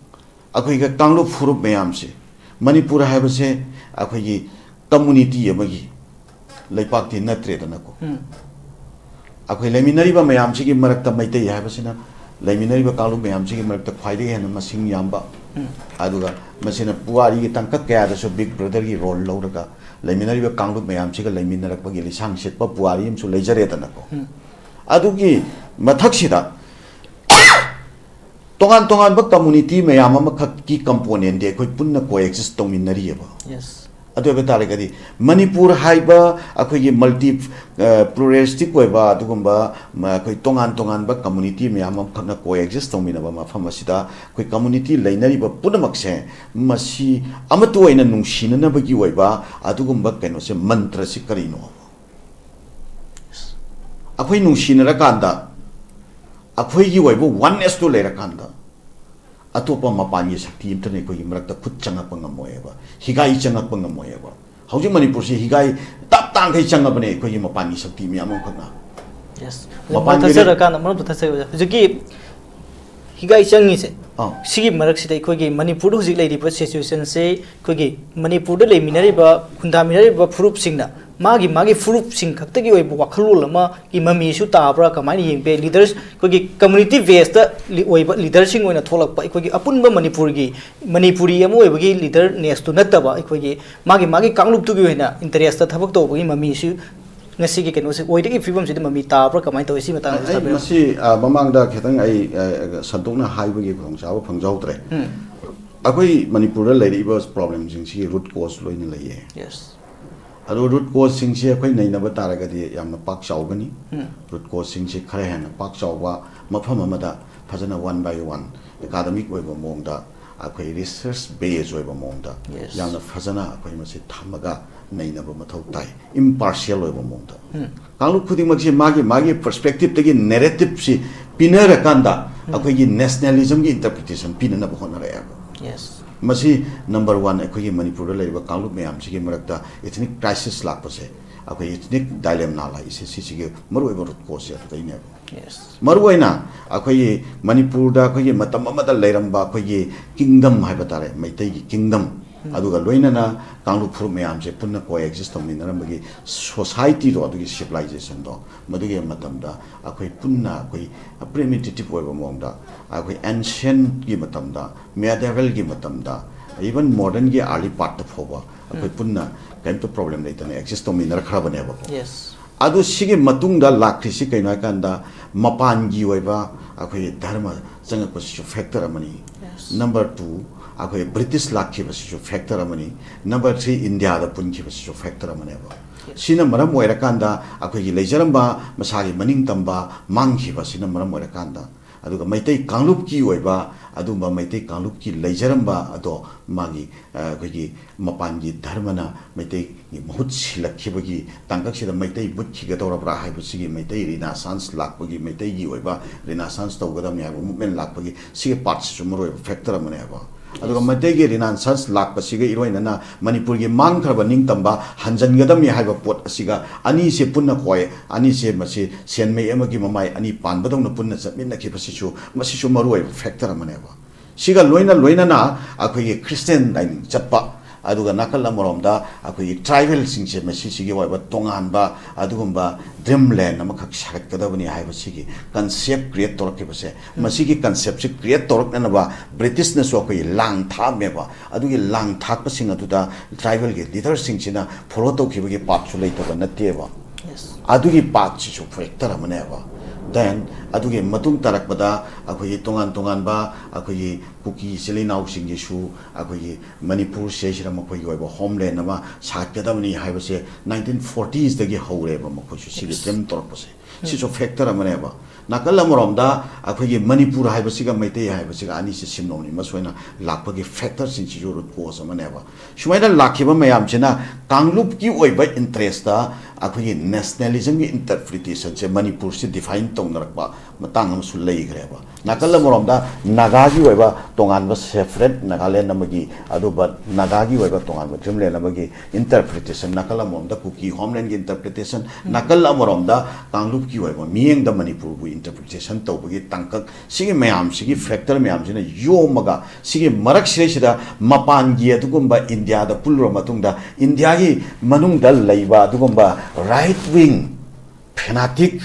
akhoi ga kanglo furup mayam se Manipur haiba se akhoi gi community amagi ꯂꯩꯄꯥꯛꯇꯤ ꯅꯠꯇ꯭ꯔꯦꯗꯅꯀꯣ ꯑꯩꯈꯣꯏ ꯂꯩꯃꯤꯟꯅꯔꯤꯕ ꯃꯌꯥꯝꯁꯤꯒꯤ ꯃꯔꯛꯇ ꯃꯩꯇꯩ ꯍꯥꯏꯕꯁꯤꯅ ꯂꯩꯃꯤꯟꯅꯔꯤꯕ ꯀꯥꯡꯂꯨꯞ ꯃꯌꯥꯝꯁꯤꯒꯤ ꯃꯔꯛꯇ ꯈ꯭ꯋꯥꯏꯗꯒꯤ ꯍꯦꯟꯅ ꯃꯁꯤꯡ ꯌꯥꯝꯕ ꯑꯗꯨꯒ ꯃꯁꯤꯅ ꯄꯨꯋꯥꯔꯤꯒꯤ ꯇꯥꯡꯀꯛ ꯀꯌꯥꯗꯁꯨ ꯕꯤగ్ ꯕ꯭ꯔꯗꯔꯒꯤ ꯔꯣꯜ ꯂꯧꯔꯒ ꯂꯩꯃꯤꯟꯅꯔꯤꯕ ꯀꯥꯡꯂꯨꯞ ꯃꯌꯥꯝꯁꯤꯒ ꯂꯩꯃꯤꯟꯅꯔꯛꯄꯒꯤ ꯂꯤꯁꯥꯡ ꯁꯤꯠꯄ ꯄꯨꯋꯥꯔꯤ ꯑꯃꯁꯨ ꯂꯩꯖꯔꯦꯗꯅꯀꯣ ꯑꯗꯨꯒꯤ ꯃꯊꯛꯁꯤꯗ तोगान तोगान बक कम्युनिटी मयाम की कंपोनेंट दे कोई पुन्ना कोएक्सिस्ट तौमिनरियबा अदु बतारे गदी मणिपुर हाइबा अखोई मल्टी प्लुरलिस्टिक ओइबा अदुगुंबा कोई तोगान तोगान बक कम्युनिटी मयाम खना कोएक्सिस्ट तौमिनबा मफम असिदा कोई कम्युनिटी लैनरिबा पुनमकसे मसी अमतु ओइना नुंसिननबगी ओइबा अदुगुंबा कैनोसे मंत्र सि करिनो अखोई नुंसिनरा कांदा अखोई ओइबो वननेस तो लेरा कांदा अतोप मपानी शक्ति इमतने कोई मरक खुद चंगप ngmoyeba higai changap ngmoyeba hauji manipur si higai tap tang kai changapne कोई मपानी शक्ति म्याम खना यस मपानी थसर का नमर थसै जुकी हिगाई चंगी से सिगी मरक सिदै कोई मणिपुर हुजिक लेरिबा सिचुएशन से कोई मणिपुर दे लेमिनरिबा खुंदा मिनरिबा फुरुप सिंगना मागी मागी फुरुप सिंग खक्तगी ओइ वखलोल अमा की ममीसु ताब्रा कमाइन येंबे लीडर्स कोई कम्युनिटी बेस द ओइबा लीडर सिंग ओइना थोलकपा कोई अपुनबा मणिपुरी अमो ओइबगी लीडर नेक्स्ट तो नतबा कोई मागी मागी कांगलुप तुगी ओइना interest थबक तोबगी ममीसु ngasi ki keno se oidagi fibam se mami tabra kamai to isi matang ai masi mamangda khetang ai santokna haibagi khong chawa phangjaudre akoi manipur la leriba problem jing si root cause loina laye yes ado root cause sing si akoi nei na ba taragadi yamna pak chaugani root cause sing si khare hena pak chauwa mafam amada phajana one by one academic oiba mongda akoi research based oiba mongda yamna phajana akoi masi thamaga नैनबो मथौ ताई इम्पार्शियल ओइबो मोंदा कांगलु खुदिंग मक्सि मागी पर्सपेक्टिव तगी नैरेटिव सि पिनर कांदा अखोगी नेशनलिज्म की इंटरप्रिटेशन पिनना बखोनरा यस मसी नंबर 1 अखोगी मणिपुर लेरिबा कांगलु मयाम सिगी मरकता एथनिक क्राइसिस लापसे अखोई एथनिक डायलेमा ला इसे सिसिगे मरुइबो रुट कोस या तैने यस मरुइना अखोई मणिपुर दा अखोगी मतम अमदा लेरंबा अखोगी किंगडम हाइबा तारे मैतैगी किंगडम अदुगा लोइनना कांगलु फुर मयाम से पुन्ना कोएक्सिस्ट तौमिनरमगी सोसाइटी रो अदुगी सिविलाइजेशन दो मदुगे मतमदा अखोई पुन्ना अखोई प्रिमिटिव ओइबा मोंगदा अखोई एंशिएंट की मतमदा मेडिएवल की मतमदा इवन मॉडर्न की अर्ली पार्ट फोबा अखोई पुन्ना कैंप प्रॉब्लम लेतने एक्सिस्ट तौमिनर खराबनेबा यस अदु सिगे मतुंगदा लाख्रिसि कैना कांदा मपानगी ओइबा अखोई धर्म चंगपसि फैक्टर अमनी नंबर 2 अखोई ब्रिटिश लाखिबसि फैक्टर अमनी नंबर 3 इंडिया दा पुनखिबसि फैक्टर अमनेबा सिना मरम ओइरकांदा अखोई लेजरंबा मसागी मनिंग तंबा मांगखिबा सिना मरम ओइरकांदा अदुगा मैतै कांगलुप की ओइबा अदुबा मैतै कांगलुप की लेजरंबा अदो मागी अखोई मपानगी धर्मना मैतै बहुत सिलखिबगी तांगकसिदा मैतै बुतखिगा तौरब्रा हाइबसिगी मैतै रिनासांस लाखबगी मैतैगी ओइबा रिनासांस तौगदमनि हाइबा मूवमेंट लाखबगी सिगे पार्ट्स सुमरो फैक्टर अमनेबा अदुगा मैतैगी रिनासांस लाखबसिगा इरोइनना मणिपुर की मांगखरबा निंगतंबा हंजनगदमनि हाइबा पोट असिगा अनि से पुन्ना कोय अनि से मसे सेनमै एमगी ममाय अनि पानबदौना पुन्ना चमिनखिबसिसु मसिसु मरुइ फैक्टर अमनेबा सिगा लोइना अखोई क्रिश्चियन लाइन चप्पा अदुगा नाकल अमरोमदा अखोई ट्राइबल सिंगसे मसिसिगी वाइबा तोंगानबा अदुगुंबा ड्रीमलैंड अमखक सागतगदबनि हाइबसिगी कंसेप्ट क्रिएट तोरकेबसे मसिगी कंसेप्ट से क्रिएट तोरकनबा ब्रिटिश न सो अखोई लांग थामेबा अदुगी लांग थाकपसिंग अदुदा ट्राइबल के लीडर सिंगसिना फॉलो तौखिबगी पार्ट लेतबा नतेबा अदुगी पार्ट सिसु फैक्टर अमनेबा then aduge matung tarakpada akhoi tongan ba akhoi kuki selinau singge su akhoi manipur sesira makhoi goiba homeland ama sakadamni haibase 1940s dagi hore ba makhoi su sigi tem torpase siso factor amane ba nakal amoromda akhoi manipur haibasiga maitei haibasiga ani se simnomni masoina lakpagi factor sing si rut cause amane ba sumaina lakhiba mayam chena kanglup ki oiba interest da akhoi nationalism ki interpretation se manipur se define tongnarakba matang amsu leigreba nakal amoromda naga gi oiba tongan ba separate nagaland namagi aduba naga gi oiba tongan ba dreamland namagi interpretation nakal amoromda kuki homeland ki interpretation nakal amoromda kanglup ki oiba mieng da manipur bu interpretation tawbagi tangkak sigi mayam sigi factor mayam sina yomaga sigi marak sida mapan gi adugumba india da pulro matungda india gi manung dal leiba adugumba right wing fanatic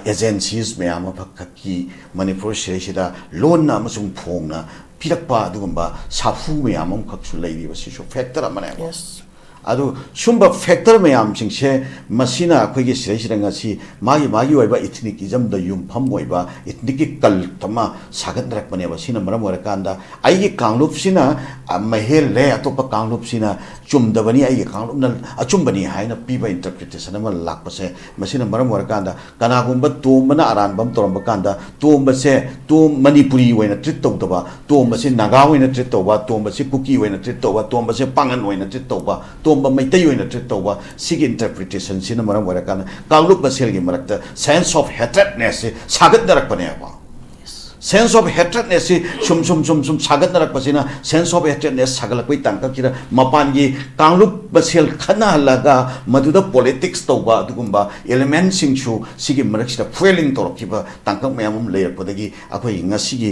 agencies मैम की मणिपुर सिरेसिदा लोन अमसुंग फोंगना पिरकपा दुगुंबा साफु मैम खक्सु लैरिबा सिसु फैक्टर अमने अदु सुंबा फैक्टर मैम सिंगसे मसिना अखोगी सिरेसिदा ngasi मागी मागी ओइबा इथनिकिज्म द युमफम ओइबा इथनिक कल तमा सागतरक बनेबा सिना मरम वरकांदा आइगे कांगलुप सिना महेल ले अतोपा कांगलुप सिना चुमदबनी आइगे कांगलुप न अचुमबनी हाइना पीबा इंटरप्रिटेशन अमा लाकपसे मसिना मरम वरकांदा कनागुंबा तोमबना अरानबम तोरंबा कांदा तोमबसे तोम मणिपुरी ओइना ट्रीट तौदबा तोमबसे नागा ओइना ट्रीट तौबा तोमबसे कुकी ओइना ट्रीट तौबा तोमबसे पांगन ओइना ट्रीट तौबा तोमबा मैतै ओइना ट्रीट तौबा सिगे इंटरप्रिटेशन सिना मरम वरकांदा कांगलुप मसेलगी मरक्ता सेंस ऑफ हेट्रेडनेस से सागतरक बनेबा सेंस ऑफ हेट्रेडनेस से सुम सागतरक पसिना सेंस ऑफ हेट्रेडनेस सागलकoi तंका किरा मपानगी कांगलुप मसेल खना हलागा मदुदा पॉलिटिक्स तौबा दुगुंबा एलिमेंट सिंगसु सिगे मरक्सिदा फुएलिंग तोरकिबा तंका मयामम लेरपदगी अखोई ngasiगी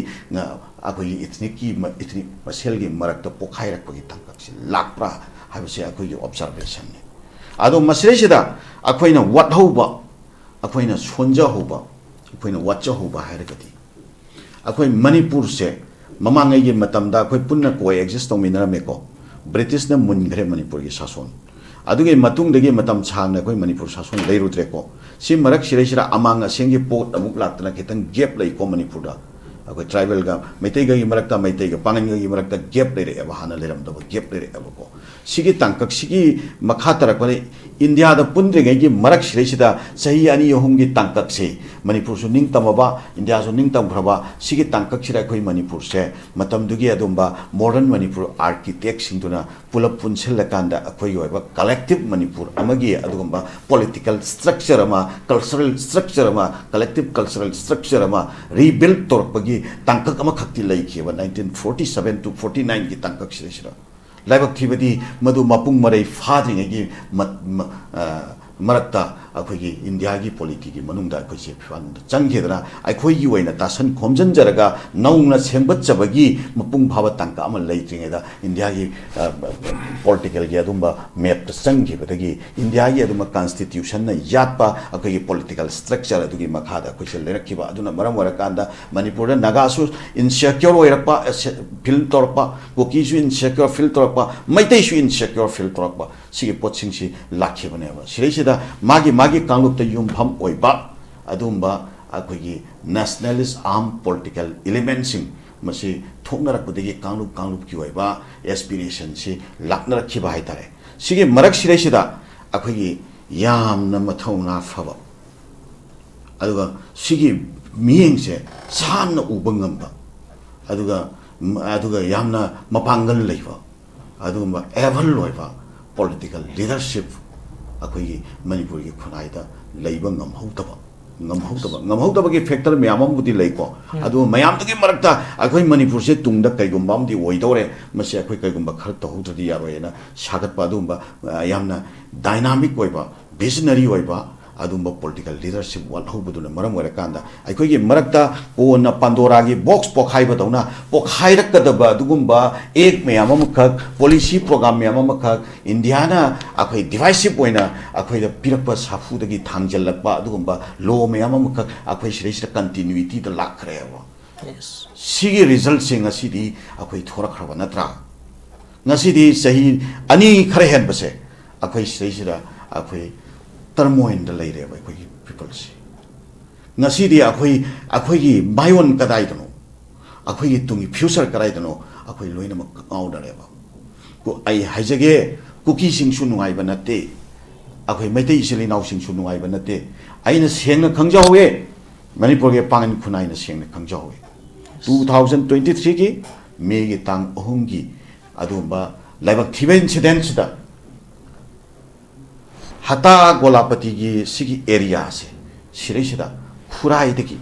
अखोई इथनिक मसेलगी मरक्ता पोखाइरकपगी तंका सि लाकप्रा हाबसे अखोई ऑब्जर्वेशन ने आदो मसेसिदा अखोइना वाट होबा अखोइना सोंजा होबा अखोइना वाचा होबा हायरगदी अखोइ मणिपुर से ममांगैगे मतमदा अखोइ पुन्ना को एग्जिस्ट तौमिनरमेको ब्रिटिश न मुनग्रे मणिपुर की शासन अदुगे मतुंगदगे मतम छांगना अखोइ मणिपुर शासन लेरुद्रेको सि मरक सिरेसिरा अमांग असेंगे पोट अमुक लाक्तना खितंग गैप लैको मणिपुरदा अखोइ ट्राइबल गा मैतैगा मरक्ता मैतैगा पांगनगा मरक्ता गैप लेरे एबा हाना लेरमदबो गैप लेरे एबको सिगी तंकक सिगी मखा तरकने इंडिया द पुंद्रिगैगी मरक सिरेसिदा सही अनि यहुंगी तंकक से मणिपुर सु निंग तमबा इंडिया सु निंग तमखरबा सिगी तंकक सिरा अखोइ मणिपुर से मतम दुगी अदुंबा मॉडर्न मणिपुर आर्किटेक्ट सिंगदुना पुलप पुनसिलकांदा अखोइ ओइबा कलेक्टिव मणिपुर अमगी अदुंबा पॉलिटिकल स्ट्रक्चर अमा कल्चरल स्ट्रक्चर अमा कलेक्टिव कल्चरल स्ट्रक्चर अमा रीबिल्ड तोरपगी तंकक अमा खक्ति लैखिबा 1947 to 49 की तंकक सिरेसिरा लाइबक थीबदी मधु मपुंग मरै फाद्रिङैगी मरक्ता अखोगी इंडिया की पॉलिटी की मनुंगदा अखोइसे फिवान चंगेदना अखोगी ओइना तासन खोमजनजरगा नौना सेंबच्चबगी मपुंग भाव तंका अमा लैत्रिङैदा इंडिया की पॉलिटिकल की अदुंबा मैप चंगेबदगी इंडिया की अदुंबा कॉन्स्टिट्यूशन न यात्पा अखोगी पॉलिटिकल स्ट्रक्चर अदुगी मखादा अखोइसे लेरखिबा अदुना मरम वरकांदा मणिपुर नागासु इनसेक्योर ओइरपा फील तोरपा कुकीसु इनसेक्योर फील तोरपा मैतैसु इनसेक्योर फील तोरपा सिगे पोचिंगसि लाखिबनेबा सिरेसिदा मागी मागी कांगलुप युमफम ओइबा अदुंबा अखोगी नेशनलिस्ट आर्म पॉलिटिकल एलिमेंट्सिंग मसी थोकनरकपदगी कांगलुप की ओइबा एस्पिरेशन से लाकनरखिबा हाइतारे सिगे मरक सिरेसिदा अखोगी यामना मथौना फबा अदुगा सिगे मियेंगसे सानना उबंगंबा अदुगा यामना मपांगल लैबा अदुंबा एवल ओइबा पॉलिटिकल लीडरशिप अखोई मणिपुर की खुनाइदा लैबा ngam की फैक्टर मैम बुदी लैको अदु मैम तगी मरक्ता अखोई मणिपुर से तुंगदा कैगुंबा अमदी ओइदोरे मसे अखोई कैगुंबा खर तहुद्रदी यारोयना सागतपा अदुंबा यामना डायनामिक ओइबा विजनरी ओइबा अदुंबा पॉलिटिकल लीडरशिप वालहौबदुना मरम वरकांदा अखोई मरक्ता कोना पंडोरा की बॉक्स पोखाइबदौना पोखाइरकदबा अदुगुंबा एक मैम अमखक पॉलिसी प्रोग्राम मैम अमखक इंडियाना अखोई डिवाइसिव ओइना अखोई पिरकपा साफुदगी थांगजलकपा अदुगुंबा लो मैम अमखक अखोई सिरेसिदा कंटिन्यूटी द लाखरेबा सिगी रिजल्ट सिंग असिदी अखोई थोरखरबा नत्रा ngasi सही अनि खरे हेनबसे अखोई सिरेसिदा अखोई टर्मोइन द लैरे अखोई पीपल से ngasi अखोई मायोन कदाइदनो अखोई तुंगी फ्यूचर कदाइदनो अखोई लोइनम आउडरेबा को आई हाइजगे कुकी सिंगसु नुगाइबा नते अखोई मैतै इसिलिनाउ सिंगसु नुगाइबा नते आइना सेंगना खंगजावे मणिपुर के पांगन खुनाइना सेंगना खंगजावे 2023 की मे की तांग अहुम की अदुंबा लाइबक थिबे इंसिडेंट सिदा हता गोलापति की सिगी एरिया से सिरेसिदा खुराइदगी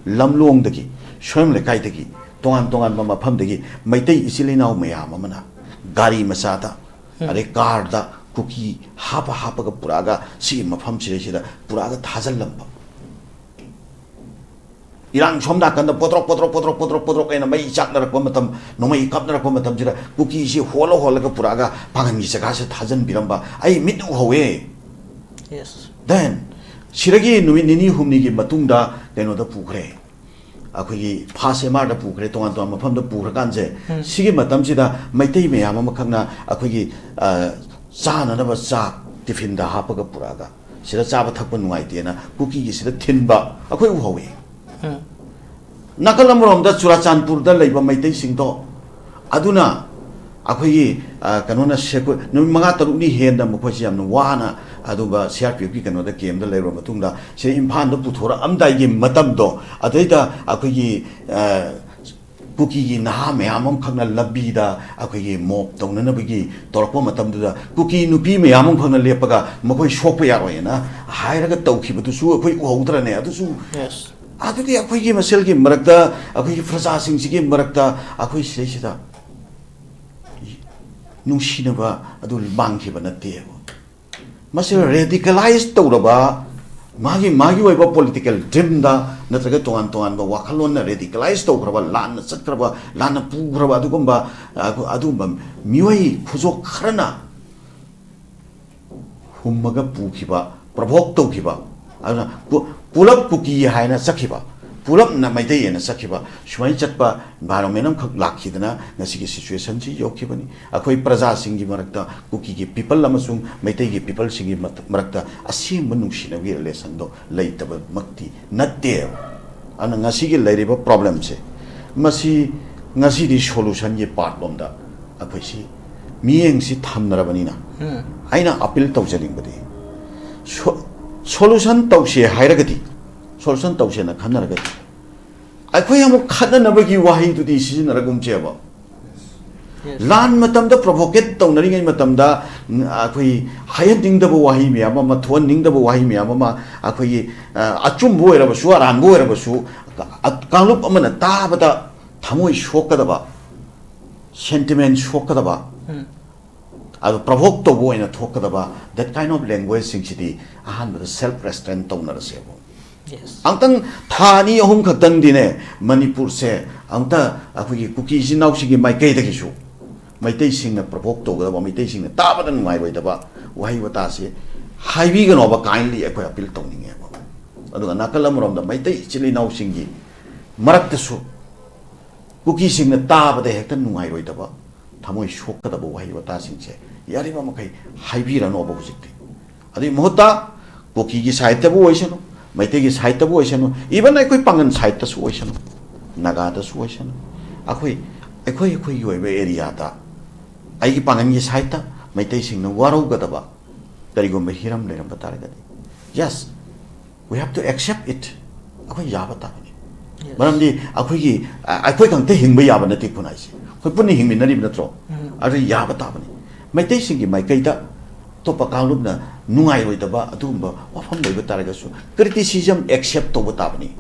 लमलोंगदगी स्वयं लेकाइदगी तोंगान तोंगान मफमदगी मैतै इसिलिनाउ मयाम अमना गाड़ी मचादा अरे कारदा कुकी हापा पुरागा सी मफम सिरेसिदा पुरागा थाजललंबा इरांग सोमदा कंद पोद्रो कैना मई चाकनरक मतम नोमई कापनरक मतम जिरा कुकी से होलो होलगा पुरागा पांगन की जगह से थाजन बिरंबा आई मिटु होवे Yes. Then Shiragi Nini Humnigi Matunda, then other Pukre. Aki Pasemar the Pukre, Toantom from the Puraganze, Sigi Matamsida, Maite Mamakana, Aki Sana never saw Tiffin the Hapaga Puraga. She does have a tapan white dinner, cookie is the timber, a quick Howie. Nakalam that Surachan Purda labor Maite Singto. Aduna. Akogi kanona seku no mga taruni henda mo pasi am no wana aduba CRPF ki kanoda game da leiro matungda se impan do puthora amdai gi matam do adaita akogi kuki gi na me amam khangna labbi da akogi mop tongna na bigi torpo matam da kuki nupi me amam khangna lepaga makoi shokpa yaro yana hairaga tawki butu su akoi uhodra ne adu su Yes. aduti akogi masel gi marakta akogi fraza sing gi marakta akoi sida Nushinaba Adul Banki Banateo. Master radicalized Toraba Magi political Dimda Natragatoan, but Wakalona radicalized Toraba, Lana Sakraba, Lana Pugraba Adugumba Adumba, Mui Kuzo Krana Humaga Pukiba, Provoke Tokiba, pull up cookie Haina Sakiba. Pull up na my day and a sakiba, Shwai Chatpa, Baromenum Lakidana, Nasiki situation, Yokibani, a quay praza singing Marakta, cookie people Lamasum, may take people singing Marakta, a sim Manushina, we lesson do, later but Makti, not there. And a Nasiki lady of problems. Masi Nasidi solution ye part bonda, a quasi, me and sit Hamnarabanina. Aina appeal toseling body. Solution tausi hierarchy. Solution tausian a canaragat. I quam Kanabagi Wahi to the season Ragum Cheva. Lan Matam the provocate tonering in Matamda, Aqui hiding the Wahimi, Amama, twining the Wahimi, Amama, Aqui Achum boy of a shoe, and boy of a shoe, at Kalup Amana Tabata, Tamu Shokadaba, sentiment Shokadaba. I will provoke the boy in a Tokadaba, that kind of language since the hand with a self restraint toner. Yes. Angtang Tani home Katang dine, Manipur se, Anta, Aki cookies in Naushiki, my Katakishu. My tasting a provoked over my tasting a Tabadan, my way about why what I say. High vegan over kindly acquire piltoning. Nakalam from the my taste chili now singing. Maraktasu cookies in the Tab the Hector, my way about Tamu shocked about why what I say. Yarima Makai, high vegan and opposite. Adi Mota, cookies high tabulation. My take is height of ocean, even I could pang and sight the ocean. Nagata's ocean. A quay you areata. I keep pang his height, my tasting the Waro Gadaba. There you go, my hiram later, but yes, we have to accept it. A quay yabatani. But I quite can't take him by Yabanati Punai. We're putting him in the throw. I read Yabatani. My tasting in my Kaita. Topakalubna, Nungai with the Adumba, or from the Taragasu. Criticism except over Tabani.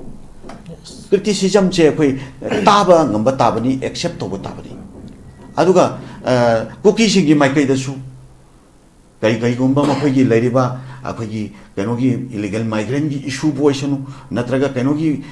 Criticism cheque, Taba, number Tabani, except over Tabani. Aduga, cookies in my Kaidasu. Kaikumba, Makogi, Ladiba, Akogi, Kanogi, illegal migrant issue boyshanu, Natraga Kanogi,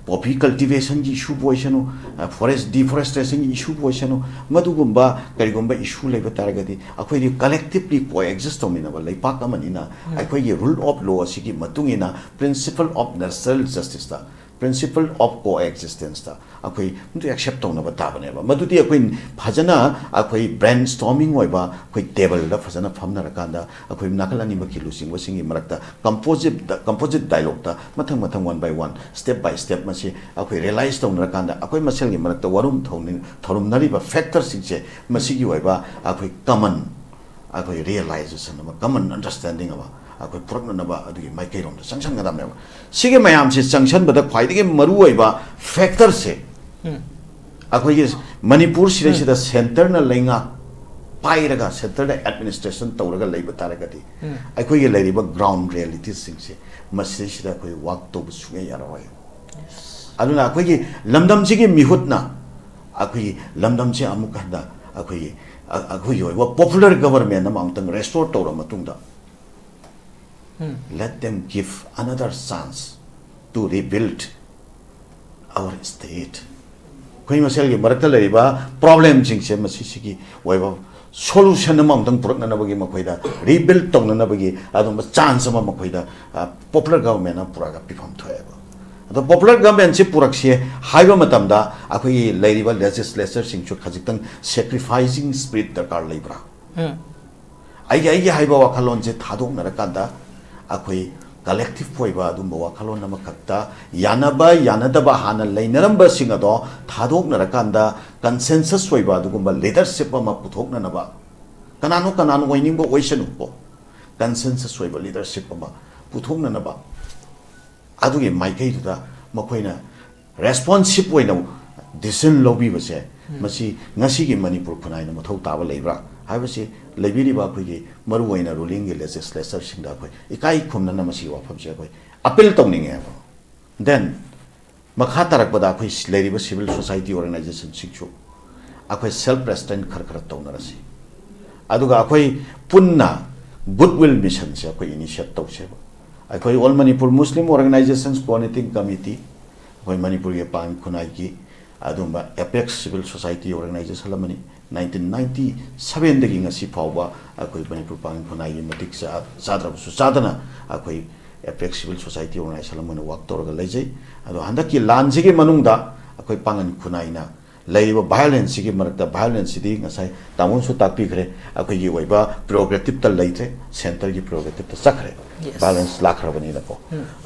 poppy cultivation issue boyshanu, forest deforestation issue boyshanu, Madugumba, Karigumba issue labor targeti, Akogi collectively coexist on Minaba, like Pakamanina, Akogi rule of law, Siki Matungina, principle of natural justice. Principle of coexistence. Okay, to accept on about Tabaneva. Maduti Queen Pajana, a brainstorming over quick table, the Fazana Famnarakanda, a quick Nakalani Makilusing was singing Marakta, composite dialogue, Matang one by one, step by step, Machi, a quick realized on Rakanda, a quick Maselli Marakta, Warum Toning, Torum Nariba factors in Che, Masigi Weba, a quick common, a quick realization of a common understanding of. I could put about my kid on the sanction. Sige my arms is sanction, but the quite again Marueva factor say. I could use Manipur Siri the center na Linga Pyraga center the administration Toraga labor taragati. I could get lady but ground reality things. Message that we walk to Sway away. I don't know. Lamdam Sigi Mihutna. Aki Lamdam Se Amukanda. Aki popular government among them restore Tora Matunda. Let them give another chance to rebuild our state. Kung masel yung marakta lariba problem jing siya masisigi waiba solution among Purana Makoida, rebuild Tonanabagi, Adam chance of Makoida, popular government of Puraga Pipam Toeva. The popular government Puraxia, Haiva Matamda, Akui Ladiva legislature Singchu Kazitan, sacrificing spirit the car libra. I Haiva Wakalonje Tadok Narakanda, Akui collective Poiva, Dumbo Wakalon Namakata, Yanaba, Yanadaba Hana, Lainaramba Singado, Tadok Narakanda, consensus Poiva, Dugumba, leadership of Maputok Nanaba. Kanano winning but Waishanupo, consensus Poiva, leadership of Putok Nanaba. Adugi my case to the Makoina responsive way now, Disin lobby was a Masi Nasiki Manipur Punai Moto Tava Labra. I was a Labiri Bapugi, Maruina ruling legislature Singapore, Ikai Kumana Masi of Jaboi, appeal toning ever. Then Makatarak Badakis, Lady Civil Society Organization Sichu, Aqua self restraint Karkaratonarasi. Aduga Aquai Punna Goodwill Mission, Aqua initiate Toksebo. I all Manipur Muslim organizations coordinating committee, Manipur Pan Kunaiki, Adumba Apex Civil Society Organization 1997 the Sipawa, Manipur Pan Kunai Matik Sadra Susadana, Apex Civil Society Organization Walk Torga Lazy, Handaki Lanzigi Manunda, Pangan Kunaina. Labor violence, the violence sitting aside, Tamun Sutapigre, Akuiba, prerogative the later, center prerogative the sacre, balance lacravaninapo.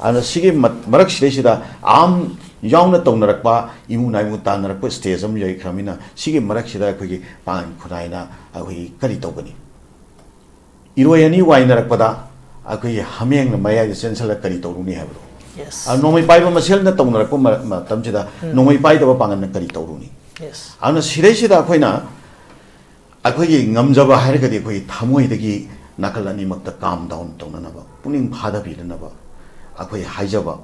And a Sigi Marak Shida, Am Yona Tonarakpa, Imunaimutan request Stasam Yakramina, Sigi Marakshida, Pan Kunaina, Akui Karitobani. Iroyani Wainarapada, Akui Haming the Maya essential Karitoruni have. Yes. And no my Bible Masil Natonarako Tamjida, no my Bible Pangan Karitoruni. Yes. And a Sireshida Quina, Akui Namjaba Harikadi, Tamoidagi, Nakalani Makta calm down Tonanaba, Puning Hadabilanaba, Akui Hajaba,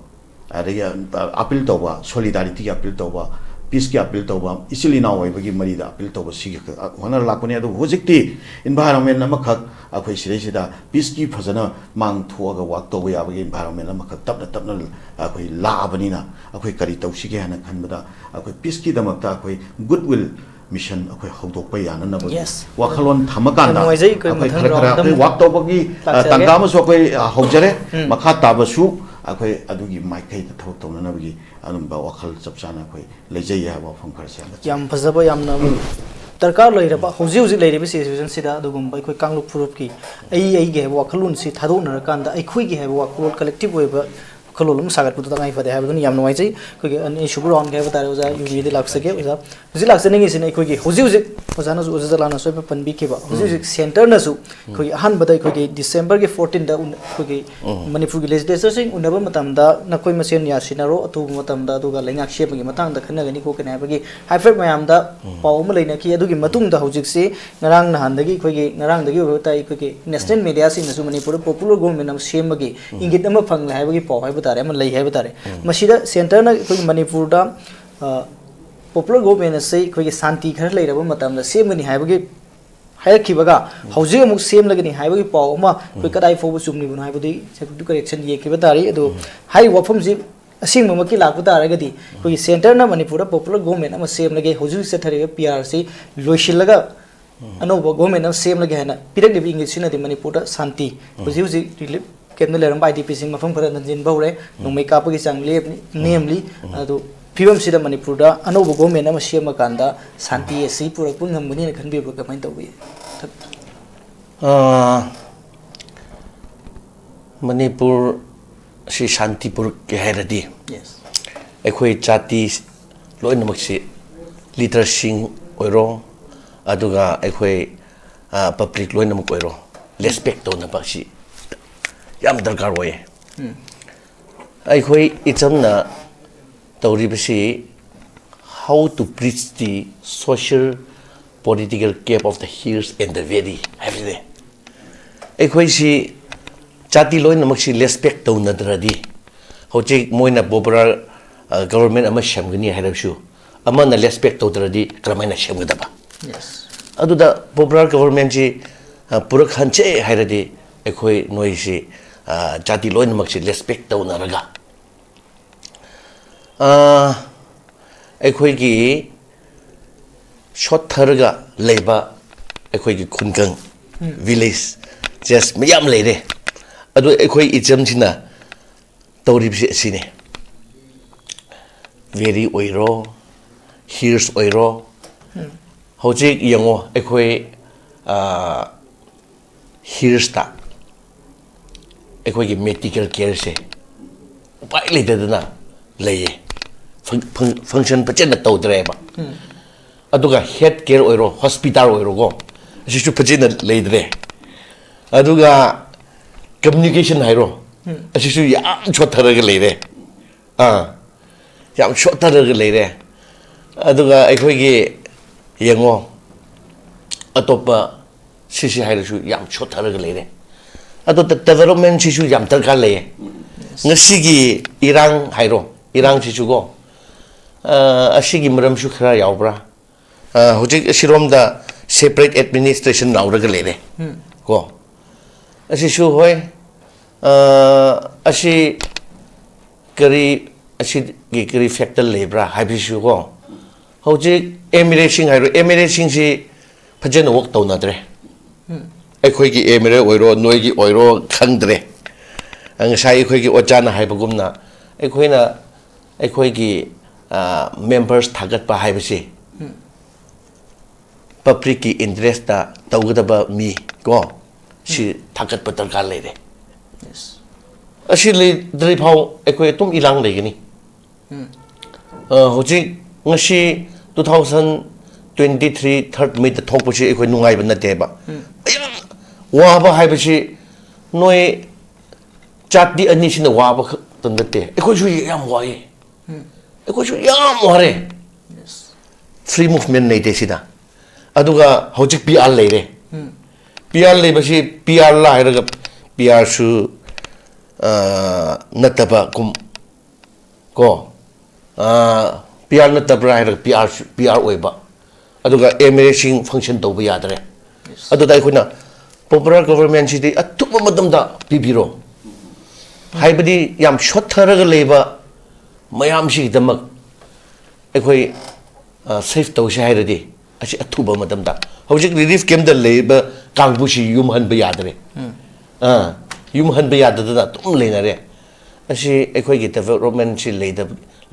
Apil Toba, Solidarity Apil Toba, Peace Apil Toba, easily now Bagi Marida, Apil Toba Sig, one Laconia, Hosicti, environment Namakak, Akui Sireshida, Peace Pasana, Mang Tuaga walked away environment Namakak, Tapnal, Akui La Abanina, Akui Karito Shigan and Kanbada, Akui Piski Damakta, Goodwill Mission, Akui Hotopayan and Yes. Wakalon Tamakanda, walked over Tangamas Hojare, Makata Basu. Akoi adugi maikai ta thok tong na bagi anumba wakhal chapchana koi lejai ha ba phang kharse yam phajaba yamna darkar loiraba hoji hoji leiriba situation sida adugum bai khoi kangluk phurup ki ai ge wakhalun si thadona kanda ai khoi ge ha wakhol collective weba kololum sagat putu tangai fade ha bani yam noi chai khoi ge ani shubron ge batare oja yumi de laksake oja hoji laksane ngi sin ai khoi ge hoji hoji ojana ju oja lana soi pan bi ke ba hoji hoji center na su khoi han badai khoi ge December ge 14 da khoi ge Manipur ge legislature sing unaba matam da na khoi masen ya sinaro atu matam da duga lengak shep gi matang da khana gani ko kana bagi hyper mayam da paw ma leina ki adu gi matung da hojik se ngarang na han da gi khoi ge ngarang da gi tai khoi ge national media sing na su Manipur popular government am sem bagi ingit ama phang la bagi paw hai batare am lei hai batare masida center na khoi Manipur da popular government say khoi ge santi khar lei raba matam da sem gani hai bagi Hayaki Hosea Muk same like any highway Palma, we could I for Sumni when I would do correction Yakibatari, do high wapum zip, a sing Mamaki Lakuta Ragadi, who is center Manipura popular government, I'm a same like a Hosu Secretary PRC, Loishilaga, an over government of same like Hannah, Peter the English in the Manipura Santi, was using came the learn by DPC from Zimbabwe, no make up his namely, Pivum Sida Manipura, an over government of Shema Kanda, Santi, a sea pura Punham Munina can be recommended away. Manipur si Shantipur Keheradi. Yes. Equi Chati Loinamoxi Liter Sing Oiro Aduga Equi Public Loinamoquero. Respect on the Bashi Yam Dargarway. Equi Itamna Tauribasi how to bridge the social political gap of the hills and the valley every day. Equasi Chati Loin Moxi respect to Nadradi. Hoji Moina Bobra government a Mashamgini had of shoe. Among the respect to Dradi, Kramana Shamadaba. Yes. Aduda Bobra government Purak Hanche Hiradi, Equi Noisi Chati Loin Moxi respect to Naraga. Equigi short Targa labor ꯑꯩꯈꯣꯏꯒꯤ ꯈꯨꯟꯒꯪ ꯚꯤꯂꯦꯖ ꯖꯁ ꯃꯌꯥꯝ ꯂꯩꯔꯦ ꯑꯗꯨ ꯑꯩꯈꯣꯏ ꯏꯆꯝꯁꯤꯅ ꯇꯧꯔꯤꯕꯁꯤ ꯑꯁꯤꯅꯤ ꯚꯦꯔꯤ ꯑꯣꯏꯔꯣ ꯍꯤꯔꯁ ꯑꯣꯏꯔꯣ ꯍꯧꯖꯤꯛ ꯌꯦꯡꯉꯣ ꯑꯩꯈꯣꯏ ꯍꯤꯔꯁꯇ ꯑꯩꯈꯣꯏꯒꯤ ꯃꯦꯗꯤꯀꯦꯜ ꯀꯦꯌꯔꯁꯦ ꯎꯄꯥꯏ ꯂꯩꯇꯗꯅ ꯂꯩꯌꯦ ꯐꯪꯁꯟ ꯐꯖꯅ ꯇꯧꯗ꯭ꯔꯦꯕ ꯑꯗꯨꯒ ꯍꯦꯜꯊ ꯀꯦꯌꯔ ꯑꯣꯏꯔꯣ ꯍꯣꯁꯄꯤꯇꯥꯜ ꯑꯣꯏꯔꯣꯀꯣ ꯑꯁꯤꯁꯨ ꯐꯖꯅ ꯂꯩꯗ꯭ꯔꯦ ꯑꯗꯨꯒ ꯀꯝꯃꯨꯅꯤꯀꯦꯁꯟ ꯍꯥꯏꯔꯣ ꯑꯁꯤꯁꯨ ꯌꯥꯝ ꯁꯣꯠꯊꯔꯒ ꯂꯩꯔꯦ ꯌꯥꯝ ꯁꯣꯠꯊꯔꯒ ꯂꯩꯔꯦ ꯑꯗꯨꯒ ꯑꯩꯈꯣꯏꯒꯤ ꯌꯦꯡꯉꯣ ꯑꯇꯣꯞꯄ ꯁꯤꯁꯤ ꯍꯥꯏꯔꯁꯨ ꯌꯥꯝ ꯁꯣꯠꯊꯔꯒ ꯂꯩꯔꯦ ꯑꯗꯣ ꯗꯦꯕꯂꯞꯃꯦꯟꯁꯤꯁꯨ ꯌꯥꯝ ꯗꯔꯀꯥꯔ ꯂꯩꯌꯦ ꯉꯁꯤꯒꯤ ꯏꯔꯥꯡ ꯍꯥꯏꯔꯣ ꯏꯔꯥꯡꯁꯤꯁꯨꯀꯣ ꯑꯁꯤꯒꯤ ꯃꯔꯝꯁꯨ ꯈꯔ ꯌꯥꯎꯕ꯭ꯔꯥ ꯍꯧꯖꯤꯛ ꯑꯁꯤꯔꯣꯝꯗ ꯁꯦꯄꯔꯦꯠ ꯑꯦꯗꯃꯤꯅꯤꯁꯇ꯭ꯔꯦꯁꯟ ꯂꯥꯎꯔꯒ ꯂꯩꯔꯦ ꯀꯣ ꯑꯁꯤꯁꯨ ꯍꯣꯏ ꯑꯁꯤ ꯀꯔꯤ ꯑꯁꯤꯒꯤ ꯀꯔꯤ ꯐꯦꯛꯇꯔ ꯂꯩꯕ꯭ꯔꯥ ꯍꯥꯏꯕꯁꯤꯁꯨ ꯀꯣ ꯍꯧꯖꯤꯛ ꯑꯦꯝ.ꯑꯦꯜ.ꯑꯦꯁꯤꯡ ꯍꯥꯏꯔꯣ ꯑꯦꯝ.ꯑꯦꯜ.ꯑꯦꯁꯤꯡꯁꯤ ꯐꯖꯅ ꯋꯥꯛ ꯇꯧꯅꯗ꯭ꯔꯦ ꯑꯩꯈꯣꯏꯒꯤ ꯑꯦꯝ.ꯑꯦꯜ.ꯑꯦ ꯑꯣꯏꯔꯣ ꯅꯣꯏꯒꯤ ꯑꯣꯏꯔꯣ ꯈꯪꯗ꯭ꯔꯦ ꯉꯁꯥꯏ ꯑꯩꯈꯣꯏꯒꯤ ꯑꯣꯖꯥꯅ ꯍꯥꯏꯕꯒꯨꯝꯅ ꯑꯩꯈꯣꯏꯅ ꯑꯩꯈꯣꯏꯒꯤ ꯃꯦꯝꯕꯔꯁ ꯊꯥꯒꯠꯄ ꯍꯥꯏꯕꯁꯤ ꯄꯕ꯭ꯂꯤꯛꯀꯤ ꯏꯟꯇꯔꯦꯁꯇ ꯇꯧꯒꯗꯕ ꯃꯤ ꯀꯣ ꯁꯤ ꯊꯥꯒꯠꯄ ꯗꯔꯀꯥꯔ ꯂꯩꯔꯦ ꯑꯁꯤ ꯂꯩꯗ꯭ꯔꯤ ꯐꯥꯎ ꯑꯩꯈꯣꯏ ꯑꯗꯨꯝ ꯏꯔꯥꯡ ꯂꯩꯒꯅꯤ ꯍꯧꯖꯤꯛ ꯉꯁꯤ 2023 3rd Mayꯗ ꯊꯣꯛꯄꯁꯤ ꯑꯩꯈꯣই ꯅꯨꯡꯉꯥꯏꯕ ꯅꯠꯇꯦꯕ ꯌꯥꯝ ꯋꯥꯕ ꯍꯥꯏꯕꯁꯤ ꯅꯣꯏ ꯖꯥꯇꯤ ꯑꯅꯤꯁꯤꯅ ꯋꯥꯕ ꯈꯛꯇ ꯅꯠꯇꯦ ꯑꯩꯈꯣꯏꯁꯨ ꯌꯥꯝ ꯋꯥꯏꯌꯦ ꯑꯩꯈꯣꯏꯁꯨ ꯌꯥꯝ ꯋꯥꯔꯦ ꯐ꯭ꯔꯤ ꯃꯨꯚꯃꯦꯟ ꯂꯩꯇꯦ ꯁꯤꯗ ꯑꯗꯨꯒ ꯍꯧꯖꯤꯛ PR ꯂꯩꯔꯦ PR ꯂꯩꯕꯁꯤ PR ꯂ ꯍꯥꯏꯔꯒ PRꯁꯨ ꯅꯠꯇꯕ ꯀꯣ PR ꯅꯠꯇꯕ꯭ꯔꯥ ꯍꯥꯏꯔꯒ PR ꯑꯣꯏꯕ ꯑꯗꯨꯒ MLAꯁꯤꯡ ꯐꯪꯁꯟ ꯇꯧꯕ ꯌꯥꯗ꯭ꯔꯦ ꯑꯗꯨꯗ ꯑꯩꯈꯣꯏꯅ ꯄꯣꯄꯨꯂꯔ ꯒꯣꯕꯔꯟꯃꯦꯟꯁꯤꯗꯤ ꯑꯊꯨꯕ ꯃꯇꯝꯗ ꯄꯤꯕꯤꯔꯣ ꯍꯥꯏꯕꯗꯤ ꯌꯥꯝ ꯁꯣꯠꯊꯔꯒ ꯂꯩꯕ ꯃꯌꯥꯝꯁꯤꯒꯤꯗꯃꯛ ꯑꯩꯈꯣꯏ ꯁꯦꯐ ꯇꯧꯁꯦ ꯍꯥꯏꯔꯗꯤ ꯑꯁꯤ ꯑꯊꯨꯕ ꯃꯇꯝꯗ ꯍꯧꯖꯤꯛ ꯔꯤꯂꯤꯐ ꯀꯦꯝꯞꯇ ꯂꯩꯕ ꯀꯥꯡꯕꯨꯁꯤ ꯌꯨꯝ ꯍꯟꯕ ꯌꯥꯗ꯭ꯔꯦ ꯌꯨꯝ ꯍꯟꯕ ꯌꯥꯗꯗꯅ ꯑꯗꯨꯝ ꯂꯩꯅꯔꯦ ꯑꯁꯤ ꯑꯩꯈꯣꯏꯒꯤ ꯗꯦꯕꯂꯞꯃꯦꯟꯁꯤ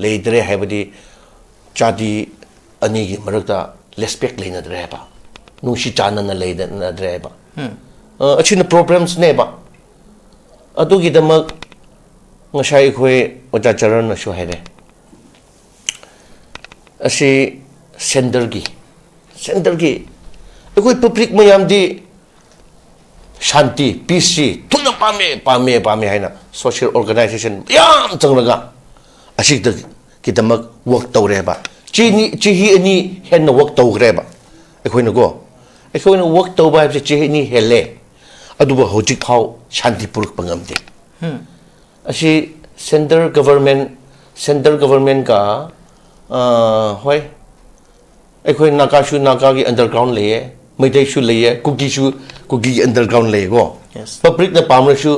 ꯂꯩꯗ꯭ꯔꯦ ꯍꯥꯏꯕꯗꯤ ꯖꯥꯇꯤ ꯑꯅꯤꯒꯤ ꯃꯔꯛꯇ ꯔꯦꯁꯄꯦꯛ ꯂꯩꯅꯗ꯭ꯔꯦ ꯍꯥꯏꯕ ꯅꯨꯡꯁꯤ ꯆꯥꯟꯅꯅ ꯂꯩꯅꯗ꯭ꯔꯦ ꯍꯥꯏꯕ ꯑꯁꯤꯅ ꯄ꯭ꯔꯣꯕ꯭ꯂꯦꯝꯁꯅꯦꯕ ꯑꯗꯨꯒꯤꯗꯃꯛ ꯉꯁꯥꯏ ꯑꯩꯈꯣꯏ ꯑꯣꯖꯥ ꯆꯔꯟꯅꯁꯨ ꯍꯥꯏꯔꯦ ꯑꯁꯤ ꯁꯦꯟꯇꯔꯒꯤ ꯑꯩꯈꯣꯏ ꯄꯕ꯭ꯂꯤꯛ ꯃꯌꯥꯝꯗꯤ ꯁꯥꯟꯇꯤ ꯄꯤꯁꯁꯤ ꯊꯨꯅ ꯄꯥꯝꯃꯦ ꯍꯥꯏꯅ ꯁꯣꯁꯤꯌꯦꯜ ꯑꯣꯔꯒꯅꯥꯏꯖꯦꯁꯟ ꯌꯥꯝ ꯆꯪꯂꯒ ꯑꯁꯤꯒꯤꯗꯃꯛ ꯋꯥꯛ ꯇꯧꯔꯦꯕ ꯆꯍꯤ ꯑꯅꯤ ꯍꯦꯟꯅ ꯋꯥꯛ ꯇꯧꯈ꯭ꯔꯦꯕ ꯑꯩꯈꯣꯏꯅ ꯋꯥꯛ ꯇꯧꯕ ꯍꯥꯏꯕꯁꯤ ꯆꯍꯤ ꯑꯅꯤ ꯍꯦꯜꯂꯦ ꯑꯗꯨꯕꯨ ꯍꯧꯖꯤꯛ ꯐꯥꯎ ꯁꯥꯟꯇꯤ ꯄꯨꯔꯛꯄ ꯉꯝꯗꯦ ꯑꯁꯤ ꯁꯦꯟꯇꯔ ꯒꯚꯔꯟꯃꯦꯟꯠꯀ ꯍꯣꯏ ꯑꯩꯈꯣꯏ ꯅꯥꯒꯥꯒꯤ ꯑꯟꯗꯔꯒ꯭ꯔꯥꯎꯟ ꯂꯩꯌꯦ ꯃꯩꯇꯩꯁꯨ ꯂꯩꯌꯦ ꯀꯨꯀꯤꯒꯤ ꯑꯟꯗꯔꯒ꯭ꯔꯥꯎꯟ ꯂꯩꯌꯦꯀꯣ ꯄꯕ꯭ꯂꯤꯛꯅ ꯄꯥꯝꯔꯁꯨ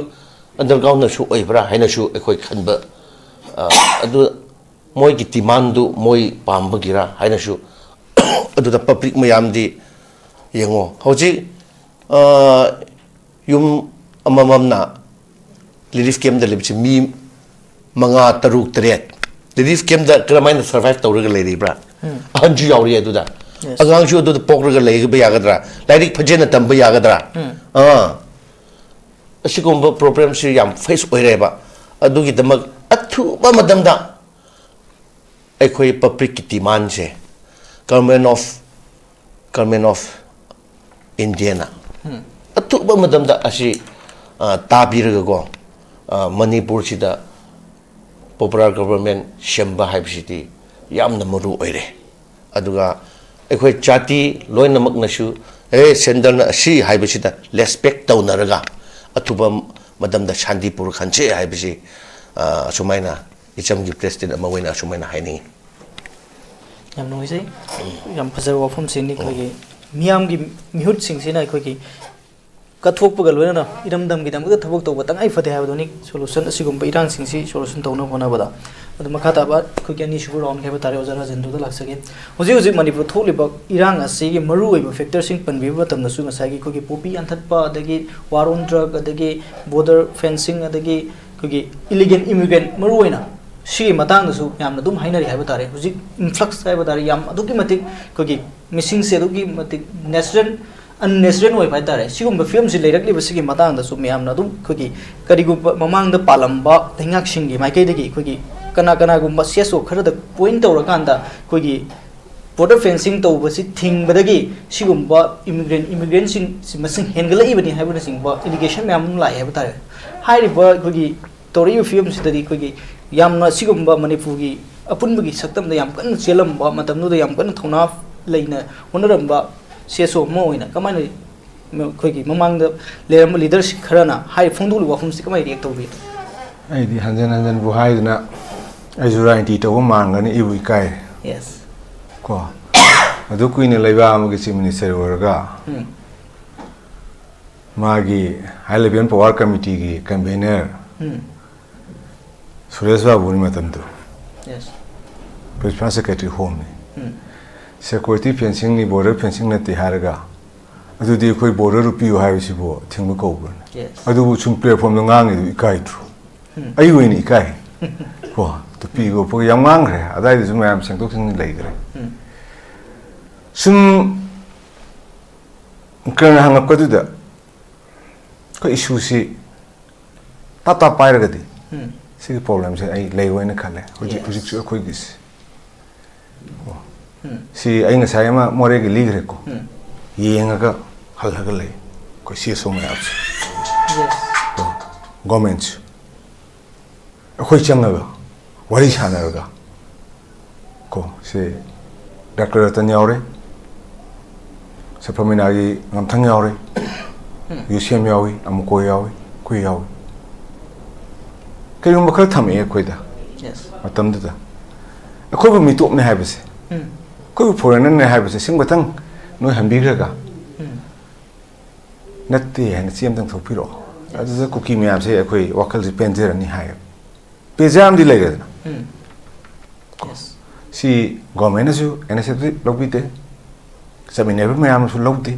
ꯑꯟꯗꯔꯒ꯭ꯔꯥꯎꯟꯗꯁꯨ ꯑꯣꯏꯕ꯭ꯔꯥ ꯍꯥꯏꯅꯁꯨ ꯑꯩꯈꯣꯏ ꯈꯟꯕ ꯑꯗꯨ ꯃꯣꯏꯒꯤ ꯗꯤꯃꯥꯟꯗꯨ ꯃꯣꯏ ꯄꯥꯝꯕꯒꯤꯔꯥ ꯍꯥꯏꯅꯁꯨ ꯑꯗꯨꯗ ꯄꯕ꯭ꯂꯤꯛ ꯃꯌꯥꯝꯗꯤ ꯌꯦꯡꯉꯣ ꯍꯧꯖꯤꯛ ꯌꯨꯝ ꯑꯃꯃꯝꯅ ꯔꯤꯂꯤꯐ ꯀꯦꯝꯞꯇ ꯂꯩꯕꯁꯤ ꯃꯤ 5 6 7 ꯔꯤꯂꯤꯐ ꯀꯦꯝꯞꯇ ꯀꯔꯝꯍꯥꯏꯅ ꯁꯔꯚꯥꯏꯚ ꯇꯧꯔꯒ ꯂꯩꯔꯤꯕ꯭ꯔꯥ ꯑꯍꯟꯁꯨ ꯌꯥꯎꯔꯤ ꯑꯗꯨꯗ ꯑꯉꯥꯡꯁꯨ ꯑꯗꯨꯗ ꯄꯣꯛꯂꯒ ꯂꯩꯕ ꯌꯥꯒꯗ꯭ꯔꯥ ꯂꯥꯏꯔꯤꯛ ꯐꯖꯅ ꯇꯝꯕ ꯌꯥꯒꯗ꯭ꯔꯥ ꯑꯁꯤꯒꯨꯝꯕ ꯄ꯭ꯔꯣꯕ꯭ꯂꯦꯝꯁꯤ ꯌꯥꯝ ꯐꯦꯁ ꯑꯣꯏꯔꯦꯕ ꯑꯗꯨꯒꯤꯗꯃꯛ ꯑꯊꯨꯕ ꯃꯇꯝꯗ ꯑꯩꯈꯣꯏ ꯄꯕ꯭ꯂꯤꯛꯀꯤ ꯗꯤꯃꯥꯟꯁꯦ ꯒꯚꯔꯟꯃꯦꯟꯠ ꯑꯣꯐ ꯏꯟꯗꯤꯌꯥꯅ ꯑꯊꯨꯕ ꯃꯇꯝꯗ ꯑꯁꯤ ꯇꯥꯕꯤꯔꯒꯀꯣ ꯃꯅꯤꯄꯨꯔꯁꯤꯗ ꯄꯣꯄꯨꯂꯔ ꯒꯣꯕꯔꯟꯃꯦꯟꯠ ꯁꯦꯝꯕ ꯍꯥꯏꯕꯁꯤꯗꯤ ꯌꯥꯝꯅ ꯃꯔꯨ ꯑꯣꯏꯔꯦ ꯑꯗꯨꯒ ꯑꯩꯈꯣꯏ ꯖꯥꯇꯤ ꯂꯣꯏꯅꯃꯛꯅꯁꯨ ꯁꯦꯟꯇꯔꯅ ꯑꯁꯤ ꯍꯥꯏꯕꯁꯤꯗ ꯔꯦꯁꯄꯦꯛ ꯇꯧꯅꯔꯒ ꯑꯊꯨꯕ ꯃꯇꯝꯗ ꯁꯥꯟꯇꯤ ꯄꯨꯔꯛꯍꯟꯁꯦ ꯍꯥꯏꯕꯁꯤ ꯑꯁꯨꯃꯥꯏꯅ ꯏꯆꯝꯒꯤ ꯄ꯭ꯔꯦꯁꯤꯗꯦꯟꯠ ꯑꯃ ꯑꯣꯏꯅ ꯑꯁꯨꯃꯥꯏꯅ ꯍꯥꯏꯅꯤꯡꯉꯤ ꯌꯥꯝ ꯅꯨꯡꯉꯥꯏꯖꯩ ꯌꯥꯝ ꯐꯖꯕ ꯋꯥꯐꯝꯁꯤꯡꯅꯤ ꯑꯩꯈꯣꯏꯒꯤ ꯃꯤꯌꯥꯝꯒꯤ ꯃꯤꯍꯨꯠꯁꯤꯡꯁꯤꯅ ꯑꯩꯈꯣꯏꯒꯤ ꯀꯠꯊꯣꯛꯄꯒ ꯂꯣꯏꯅꯅ ꯏꯔꯝꯗꯝꯒꯤꯗꯃꯛꯇ ꯊꯕꯛ ꯇꯧꯕ ꯇꯉꯥꯏ ꯐꯗꯦ ꯍꯥꯏꯕꯗꯨꯅꯤ ꯁꯣꯂꯨꯁꯟ ꯑꯁꯤꯒꯨꯝꯕ ꯏꯔꯥꯡꯁꯤꯡꯁꯤ ꯁꯣꯂꯨꯁꯟ ꯇꯧꯅꯕ ꯍꯣꯠꯅꯕꯗ ꯑꯗꯨ ꯃꯈꯥ ꯇꯥꯕ ꯑꯩꯈꯣꯏꯒꯤ ꯑꯅꯤꯁꯨꯕ ꯔꯥꯎꯟ ꯍꯥꯏꯕ ꯇꯥꯔꯦ ꯑꯣꯖꯥ ꯔꯥꯖꯦꯟꯗ꯭ꯔꯗ ꯂꯥꯛꯆꯒꯦ ꯍꯧꯖꯤꯛ ꯍꯧꯖꯤꯛ ꯃꯅꯤꯄꯨꯔ ꯊꯣꯛꯂꯤꯕ ꯏꯔꯥꯡ ꯑꯁꯤꯒꯤ ꯃꯔꯨꯑꯣꯏꯕ ꯐꯦꯛꯇꯔꯁꯤꯡ ꯄꯟꯕꯤꯕ ꯃꯇꯝꯗꯁꯨ ꯉꯁꯥꯏꯒꯤ ꯑꯩꯈꯣꯏꯒꯤ ꯄꯣꯄꯤ ꯌꯥꯟꯊꯠꯄ ꯑꯗꯒꯤ ꯋꯥꯔ ꯑꯣꯟ ꯗ꯭ꯔꯒ ꯑꯗꯒꯤ ꯕꯣꯔꯗꯔ ꯐꯦꯟꯁꯤꯡ ꯑꯗꯒꯤ ꯑꯩꯈꯣꯏꯒꯤ ꯏꯂꯤꯒꯦꯟ ꯏꯃꯤꯒ꯭ꯔꯦꯟ ꯃꯔꯨꯑꯣꯏꯅ ꯁꯤꯒꯤ ꯃꯇꯥꯡꯗꯁꯨ ꯌꯥꯝꯅ ꯑꯗꯨꯝ ꯍꯥꯏꯅꯔꯤ ꯍꯥꯏꯕ ꯇꯥꯔꯦ ꯍꯧꯖꯤꯛ ꯏꯟꯐ꯭ꯂꯛꯁ ꯍꯥꯏꯕ ꯇꯥꯔꯦ ꯌꯥꯝ ꯑꯗꯨꯛꯀꯤ ꯃꯇꯤꯛ ꯑꯩꯈꯣꯏꯒꯤ ꯃꯤꯁꯤꯡꯁꯦ ꯑꯗꯨꯛꯀꯤ ꯃꯇꯤꯛ ꯅꯦꯆꯔꯦꯜ ꯑꯟꯅꯦꯆꯔꯦꯜ ꯑꯣꯏꯕ ꯍꯥꯏꯇꯥꯔꯦ ꯁꯤꯒꯨꯝꯕ ꯐꯤꯕꯝꯁꯤ ꯂꯩꯔꯛꯂꯤꯕꯁꯤꯒꯤ ꯃꯇꯥꯡꯗꯁꯨ ꯃꯌꯥꯝꯅ ꯑꯗꯨꯝ ꯑꯩꯈꯣꯏꯒꯤ ꯀꯔꯤꯒꯨꯝꯕ ꯃꯃꯥꯡꯗ ꯄꯥꯜꯂꯝꯕ ꯂꯩꯉꯥꯛꯁꯤꯡꯒꯤ ꯃꯥꯏꯀꯩꯗꯒꯤ ꯑꯩꯈꯣꯏꯒꯤ ꯀꯅꯥꯒꯨꯝꯕ ꯁꯦꯁꯣ ꯈꯔꯗ ꯄꯣꯏꯟ ꯇꯧꯔꯀꯥꯟꯗ ꯑꯩꯈꯣꯏꯒꯤ ꯕꯣꯔꯗꯔ ꯐꯦꯟꯁꯤꯡ ꯇꯧꯕꯁꯤ ꯊꯤꯡꯕꯗꯒꯤ ꯁꯤꯒꯨꯝꯕ ꯏꯃꯤꯒ꯭ꯔꯦꯟꯁꯤꯡ ꯃꯁꯤꯡ ꯍꯦꯟꯒꯠꯂꯛꯏꯕꯅꯤ ꯍꯥꯏꯕꯅꯆꯤꯡꯕ ꯑꯦꯂꯤꯒꯦꯁꯟ ꯃꯌꯥꯝ ꯑꯃ ꯂꯥꯛꯑꯦ ꯍꯥꯏꯕ ꯇꯥꯔꯦ ꯍꯥꯏꯔꯤꯕ ꯑꯩꯈꯣꯏꯒꯤ ꯇꯧꯔꯛꯏꯕ ꯐꯤꯕꯝꯁꯤꯗꯗꯤ ꯑꯩꯈꯣꯏꯒꯤ ꯌꯥꯝꯅ ꯁꯤꯒꯨꯝꯕ ꯃꯅꯤꯄꯨꯔꯒꯤ ꯑꯄꯨꯟꯕꯒꯤ ꯁꯛꯇꯝꯗ ꯌꯥꯝ ꯀꯟꯅ ꯆꯦꯜꯂꯝꯕ ꯃꯇꯝꯗꯨꯗ ꯌꯥꯝ ꯀꯟꯅ ꯊꯧꯅꯥ ꯂꯩꯅ ꯍꯣꯠꯅꯔꯝꯕ ꯁꯦꯁꯣ ꯑꯃ ꯑꯣꯏꯅ ꯀꯃꯥꯏꯅ ꯑꯩꯈꯣꯏꯒꯤ ꯃꯃꯥꯡꯗ ꯂꯩꯔꯝꯕ ꯂꯤꯗꯔꯁꯤꯞ ꯈꯔꯅ ꯍꯥꯏꯔꯤꯕ ꯋꯥꯐꯝꯁꯤ ꯀꯃꯥꯏꯅ ꯔꯤꯌꯦꯛ ꯇꯧꯕꯤ ꯑꯩꯗꯤ ꯍꯟꯖꯟ ꯍꯟꯖꯟꯕꯨ ꯍꯥꯏꯗꯅ ꯑꯩꯁꯨ ꯔꯥꯏꯟꯇꯤ ꯇꯧꯕ ꯃꯥꯟꯒꯅꯤ 이부 이까이 ꯌꯦꯁ ꯀꯣ ꯑꯗꯨ ꯀꯨꯏꯅ ꯂꯩꯕꯥꯛ ꯑꯃꯒꯤ ꯆꯤꯐ ꯃꯤꯅꯤꯁꯇꯔ ꯑꯣꯏꯔꯒ ꯃꯥꯒꯤ ꯍꯥꯏ ꯂꯦꯚꯦꯜ ꯄꯥꯋꯔ ꯀꯃꯤꯇꯤꯒꯤ ꯀꯟꯚꯦꯅꯔ ꯁꯨꯔꯦꯁ ꯕꯥꯕꯨꯅꯤ ꯃꯇꯝꯗꯨ ꯌꯦꯁ ꯄ꯭ꯔꯤꯟꯁꯤꯄꯥꯜ ꯁꯦꯀ꯭ꯔꯦꯇꯔꯤ ꯍꯣꯝꯅꯤ ꯁꯦꯀ꯭ꯌꯨꯔꯤꯇꯤ ꯐꯦꯟꯁꯤꯡꯅꯤ ꯕꯣꯔꯗꯔ ꯐꯦꯟꯁꯤꯡ ꯅꯠꯇꯦ ꯍꯥꯏꯔꯒ ꯑꯗꯨꯗꯤ ꯑꯩꯈꯣꯏ ꯕꯣꯔꯗꯔ ꯄꯤꯌꯨ ꯍꯥꯏꯕꯁꯤꯕꯨ ꯊꯤꯡꯕ ꯀꯧꯕ꯭ꯔꯅꯦ ꯑꯗꯨꯕꯨ ꯁꯨꯝ ꯄ꯭ꯂꯦꯠꯐꯣꯝꯗ ꯉꯥꯡꯉꯤꯗꯨ ꯏꯀꯥꯏꯗ꯭ꯔꯣ ꯑꯩ ꯑꯣꯏꯅ ꯏꯀꯥꯏ ꯀꯣ ꯇꯨꯄꯤꯒ ꯎꯞꯄꯒ ꯌꯥꯝ ꯉꯥꯡꯈ꯭ꯔꯦ ꯑꯗꯥꯏꯗꯁꯨ ꯃꯌꯥꯝ ꯁꯦꯡꯗꯣꯛ ꯁꯦꯡꯖꯤꯟ ꯂꯩꯈ꯭ꯔꯦ ꯁꯨꯝ ꯀꯔꯅ ꯍꯪꯉꯛꯄꯗꯨꯗ ꯑꯩꯈꯣꯏ ꯏꯁꯨꯁꯤ ꯇꯞ ꯄꯥꯏꯔꯒꯗꯤ ꯁꯤꯒꯤ ꯄ꯭ꯔꯣꯕ꯭ꯂꯦꯝꯁꯦ ꯑꯩ ꯂꯩꯔꯣꯏꯅ ꯈꯜꯂꯦ ꯍꯧꯖꯤꯛꯁꯨ ꯑꯩꯈꯣꯏꯒꯤꯁꯤ ꯁꯤ ꯑꯩ ꯉꯁꯥꯏ ꯑꯃ ꯃꯣꯔꯦꯒꯤ ꯂꯤꯈ꯭ꯔꯦꯀꯣ ꯌꯦꯡꯉꯒ ꯍꯜꯂꯒ ꯂꯩ ꯑꯩꯈꯣꯏ ꯁꯤꯁꯣ ꯃꯌꯥꯝꯁꯦ ꯒꯣꯔꯃꯦꯟꯁꯨ ꯑꯩꯈꯣꯏ ꯆꯪꯉꯒ ꯋꯥꯔꯤ ꯁꯥꯟꯅꯔꯒ ꯀꯣ ꯁꯤ ꯗꯥꯛꯇꯔ ꯔꯇꯟ ꯌꯥꯎꯔꯦ ꯁꯐꯔꯃꯤꯅꯥꯒꯤ ꯉꯝꯊꯪ ꯌꯥꯎꯔꯦ ꯌꯨꯁꯦꯝ ꯌꯥꯎꯏ ꯑꯃꯨꯀꯣ ꯌꯥꯎꯏ ꯑꯩꯈꯣꯏ ꯌꯥꯎꯏ ꯀꯔꯤꯒꯨꯝꯕ ꯈꯔ ꯊꯝꯃꯛꯑꯦ ꯑꯩꯈꯣꯏꯗ ꯃꯇꯝꯗꯨꯗ ꯑꯩꯈꯣꯏꯕꯨ ꯃꯤꯇꯣꯞꯅꯦ ꯍꯥꯏꯕꯁꯦ ꯑꯩꯈꯣꯏꯕꯨ ꯐꯣꯔꯦꯅꯔꯅꯦ ꯍꯥꯏꯕꯁꯦ ꯁꯤꯡꯕꯇꯪ ꯅꯣꯏ ꯍꯟꯕꯤꯈ꯭ꯔꯒ ꯅꯠꯇꯦ ꯍꯥꯏꯅ ꯆꯦ ꯑꯃꯇꯪ ꯊꯣꯛꯄꯤꯔꯛꯑꯣ ꯑꯗꯨꯗ ꯀꯨꯀꯤ ꯃꯌꯥꯝꯁꯦ ꯑꯩꯈꯣꯏ ꯋꯥꯈꯜꯁꯦ ꯄꯦꯟꯖꯔꯅꯤ ꯍꯥꯏꯌꯦꯕ ꯄꯦꯖꯥꯝꯗꯤ ꯂꯩꯔꯦꯗꯅ ꯁꯤ ꯒꯣꯔꯃꯦꯟꯅꯁꯨ ꯏꯅꯤꯁꯤꯌꯦꯇꯤꯚ ꯂꯧꯕꯤꯗꯦ ꯆꯠꯃꯤꯟꯅꯕ ꯃꯌꯥꯝꯅꯁꯨ ꯂꯧꯗꯦ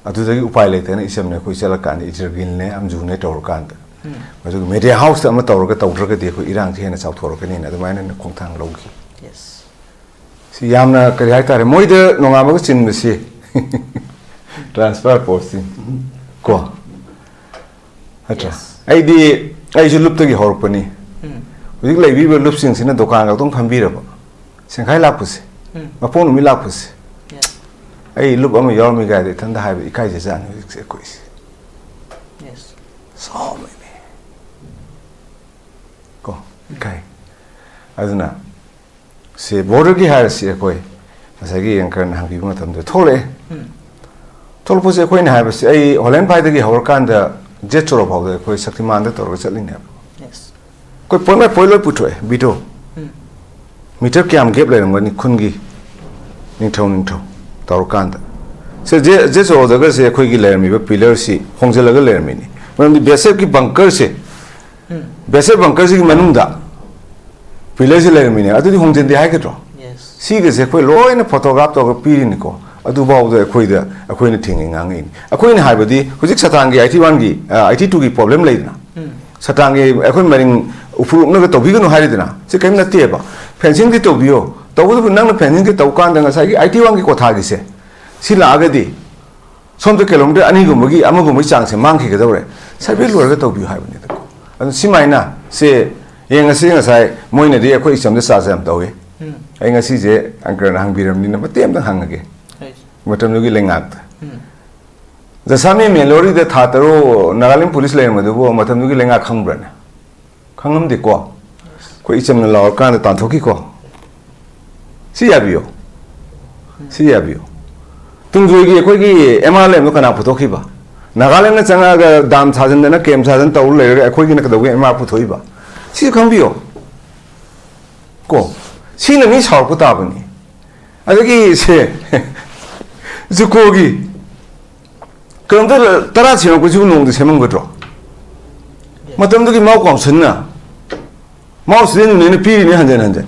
ꯑꯗꯨꯗꯒꯤ ꯎꯄꯥꯏ ꯂꯩꯇꯅ ꯏꯆꯝꯅ ꯑꯩꯈꯣꯏ ꯆꯠꯂꯀꯥꯟꯗ ꯏꯖꯔꯒꯤꯜꯅꯦ ꯑꯝꯖꯨꯅꯦ ꯇꯧꯔꯀꯥꯟꯗ ꯃꯗꯨꯒ ꯃꯦꯗꯤꯌꯥ ꯍꯥꯎꯁꯇ ꯑꯃ ꯇꯧꯗ꯭ꯔꯒꯗꯤ ꯑꯩꯈꯣꯏ ꯏꯔꯥꯡꯁꯦ ꯍꯦꯟꯅ ꯆꯥꯎꯊꯣꯔꯛꯀꯅꯤꯅ ꯑꯗꯨꯃꯥꯏꯅ ꯈꯣꯡꯊꯥꯡ ꯂꯧꯈꯤ ꯁꯤ ꯌꯥꯝꯅ ꯀꯔꯤ ꯍꯥꯏꯇꯥꯔꯦ ꯃꯣꯏꯗ ꯅꯣꯡꯉꯥꯟꯕꯒ ꯆꯤꯟꯕꯁꯤ ꯇ꯭ꯔꯥꯟꯁꯐꯔ ꯄꯣꯁꯇꯤꯡ ꯀꯣ ꯅꯠꯇ꯭ꯔꯥ ꯑꯩꯁꯨ ꯂꯨꯞꯇꯒꯤ ꯍꯧꯔꯛꯄꯅꯤ ꯍꯧꯖꯤꯛ ꯂꯩꯕꯤꯕ ꯂꯨꯞꯁꯤꯡꯁꯤꯅ ꯗꯨꯀꯥꯟ ꯈꯛꯇꯪ ꯐꯝꯕꯤꯔꯕ ꯁꯦꯡꯈꯥꯏ ꯂꯥꯛꯄꯁꯦ ꯃꯄꯣꯛ ꯅꯨꯃꯤꯠ ꯂꯥꯛꯄꯁꯦ ꯑꯩ ꯂꯨꯞ ꯑꯃ ꯌꯥꯎꯔꯝꯃꯤ ꯒꯥꯏꯗ ꯏꯊꯟꯗ ꯍꯥꯏꯕ ꯏꯀꯥꯏꯖꯥꯠꯅꯤ ꯍꯧꯖꯤꯛꯁꯦ ꯑꯩꯈꯣꯏꯁꯦ ꯁꯥꯎꯃꯩꯅꯦ ꯀꯣ ꯏꯀꯥꯏ ꯑꯗꯨꯅ ꯁꯤ ꯕꯣꯔꯗꯔꯒꯤ ꯍꯥꯏꯔꯁꯤ ꯑꯩꯈꯣꯏ ꯉꯁꯥꯏꯒꯤ ꯌꯦꯡꯀꯔꯅ ꯍꯪꯕꯤꯕ ꯃꯇꯝꯗ ꯊꯣꯛꯂꯛꯑꯦ ꯊꯣꯛꯂꯛꯄꯁꯦ ꯑꯩꯈꯣꯏꯅ ꯍꯥꯏꯕꯁꯤ ꯑꯩ ꯍꯣꯂꯦꯟꯐꯥꯏꯗꯒꯤ ꯍꯧꯔꯀꯥꯟꯗ ꯖꯦꯠ ꯆꯣꯔꯣ ꯐꯥꯎꯗ ꯑꯩꯈꯣꯏ ꯁꯛꯇꯤꯃꯥꯟꯗ ꯇꯧꯔꯒ ꯆꯠꯂꯤꯅꯦꯕ ꯑꯩꯈꯣꯏ ꯄꯣꯏꯟ ꯕꯥꯏ ꯄꯣꯏꯟ ꯂꯣꯏ ꯄꯨꯊꯣꯛꯑꯦ ꯚꯤꯗꯤꯑꯣ ꯃꯤꯇꯔ ꯀꯌꯥꯝ ꯒꯦꯞ ꯂꯩꯔꯝꯒꯅꯤ ꯈꯨꯟꯒꯤ ꯅꯤꯡꯊꯧ ꯇꯧꯔꯀꯥꯟꯗ ꯁꯤ ꯖꯦꯠ ꯆꯣꯔꯣꯗꯒꯁꯦ ꯑꯩꯈꯣꯏꯒꯤ ꯂꯩꯔꯝꯃꯤꯕ ꯄꯤꯂꯔꯁꯤ ꯍꯣꯡꯖꯤꯜꯂꯒ ꯂꯩꯔꯝꯃꯤꯅꯤ ꯃꯔꯝꯗꯤ ꯕꯦꯁꯦꯞꯀꯤ ꯕꯪꯀꯔꯁꯦ ꯕꯦꯁꯦꯞ ꯕꯪꯀꯔꯁꯤꯒꯤ ꯃꯅꯨꯡꯗ ꯄꯤꯂꯔꯁꯤ ꯂꯩꯔꯝꯃꯤꯅꯦ ꯑꯗꯨꯗꯤ ꯍꯣꯡꯖꯤꯟꯗꯦ ꯍꯥꯏꯒꯗ꯭ꯔꯣ ꯁꯤꯒꯁꯦ ꯑꯩꯈꯣꯏ ꯂꯣꯏꯅ ꯐꯣꯇꯣꯒ꯭ꯔꯥꯐ ꯇꯧꯔꯒ ꯄꯤꯔꯤꯅꯤꯀꯣ ꯑꯗꯨꯐꯥꯎꯗ ꯑꯩꯈꯣꯏꯅ ꯊꯤꯡꯉꯤ ꯉꯥꯡꯉꯛꯏꯅꯤ ꯑꯩꯈꯣꯏꯅ ꯍꯥꯏꯕꯗꯤ ꯍꯧꯖꯤꯛ ꯁꯇꯥꯡꯒꯤ 81ꯒꯤ 82ꯒꯤ ꯄ꯭ꯔꯣꯕ꯭ꯂꯦꯝ ꯂꯩꯗꯅ ꯁꯇꯥꯡꯒꯤ ꯑꯩꯈꯣꯏ ꯃꯔꯤꯡ ꯎꯐꯨꯔ ꯎꯞꯅꯒ ꯇꯧꯕꯤꯒꯅꯨ ꯍꯥꯏꯔꯤꯗꯅ ꯁꯤ ꯀꯔꯤꯝ ꯅꯠꯇꯦꯕ ꯐꯦꯟꯁꯤꯡꯗꯤ ꯇꯧꯕꯤꯌꯣ ꯇꯧꯕꯗꯨꯕꯨ ꯅꯪꯅ ꯐꯦꯟꯁꯤꯡꯗꯤ ꯇꯧꯀꯥꯟꯗ ꯉꯁꯥꯏꯒꯤ 81ꯒꯤ ꯀꯣꯊꯥꯒꯤꯁꯦ ꯁꯤ ꯂꯥꯛꯑꯒꯗꯤ ꯁꯣꯝꯗ ꯀꯤꯂꯣꯃꯤꯇꯔ 2ꯒꯨꯝꯕꯒꯤ 1ꯒꯨꯝꯕꯒꯤ ꯆꯥꯡꯁꯦ ꯃꯥꯡꯈꯤꯒꯗꯧꯔꯦ ꯁꯔꯚꯦ ꯂꯣꯏꯔꯒ ꯇꯧꯕꯤꯌꯨ ꯍꯥꯏꯕꯅꯤꯗꯀꯣ ꯑꯗꯨ ꯁꯤꯃꯥꯏꯅ ꯁꯦ ꯌꯦꯡꯉꯁꯤ ꯉꯁꯥꯏ ꯃꯣꯏꯅꯗꯤ ꯑꯩꯈꯣꯏ ꯏꯆꯝꯗ ꯆꯥꯔꯖ ꯌꯥꯝ ꯇꯧꯏ ꯑꯩ ꯉꯁꯤꯁꯦ ꯑꯪꯀꯔꯅ ꯍꯪꯕꯤꯔꯕꯅꯤꯅ ꯃꯇꯦꯛ ꯑꯃꯇꯪ ꯍꯪꯉꯒꯦ ꯃꯇꯝꯗꯨꯒꯤ ꯂꯩꯉꯥꯛꯇ ꯖꯁꯥꯃꯤ ꯃꯦꯂꯣꯔꯤꯗ ꯊꯥ 3 ꯅꯥꯒꯥꯂꯦꯟ ꯄꯨꯂꯤꯁ ꯂꯩꯔꯝꯕꯗꯨꯕꯨ ꯃꯇꯝꯗꯨꯒꯤ ꯂꯩꯉꯥꯛ ꯈꯪꯕ꯭ꯔꯅꯦ ꯈꯪꯉꯝꯗꯦꯀꯣ ꯑꯩꯈꯣꯏ ꯏꯆꯝꯅ ꯂꯥꯎꯔꯀꯥꯟꯗ ꯇꯥꯟꯊꯣꯛꯈꯤꯀꯣ ꯁꯤ ꯌꯥꯕꯤꯌꯣ ꯁꯤ ꯌꯥꯕꯤꯌꯣ ꯇꯨꯡꯖꯣꯏꯒꯤ ꯑꯩꯈꯣꯏꯒꯤ MRLM ꯀꯅꯥ ꯄꯨꯊꯣꯛꯈꯤꯕ ꯅꯥꯒꯥꯂꯦꯟꯗ ꯆꯪꯉꯛꯑꯒ ꯗꯥꯝ ꯁꯥꯖꯤꯟꯗꯅ ꯀꯦꯝ ꯁꯥꯖꯤꯟ ꯇꯧꯔ ꯂꯩꯔꯒ ꯑꯩꯈꯣꯏꯒꯤꯅ ꯀꯩꯗꯧꯒꯦ MR ꯄꯨꯊꯣꯛꯏꯕ ꯁꯤꯁꯨ ꯈꯪꯕꯤꯌꯣ ꯀꯣ ꯁꯤꯅ ꯃꯤ ꯁꯥꯎꯔꯛꯄ ꯇꯥꯕꯅꯤ ꯑꯗꯒꯤ ꯁꯦ ꯖꯨꯀꯣꯒꯤ ꯀꯤꯂꯣꯃꯤꯇꯔ 10 ꯁꯦꯝꯃꯛꯄꯁꯤꯕꯨ ꯅꯣꯡꯃꯗ ꯁꯦꯝꯃꯝꯒꯗ꯭ꯔꯣ ꯃꯇꯝꯗꯨꯒꯤ ꯃꯥꯎ ꯀꯥꯎꯟꯁꯤꯜꯅ mau student ni piri ni hanjan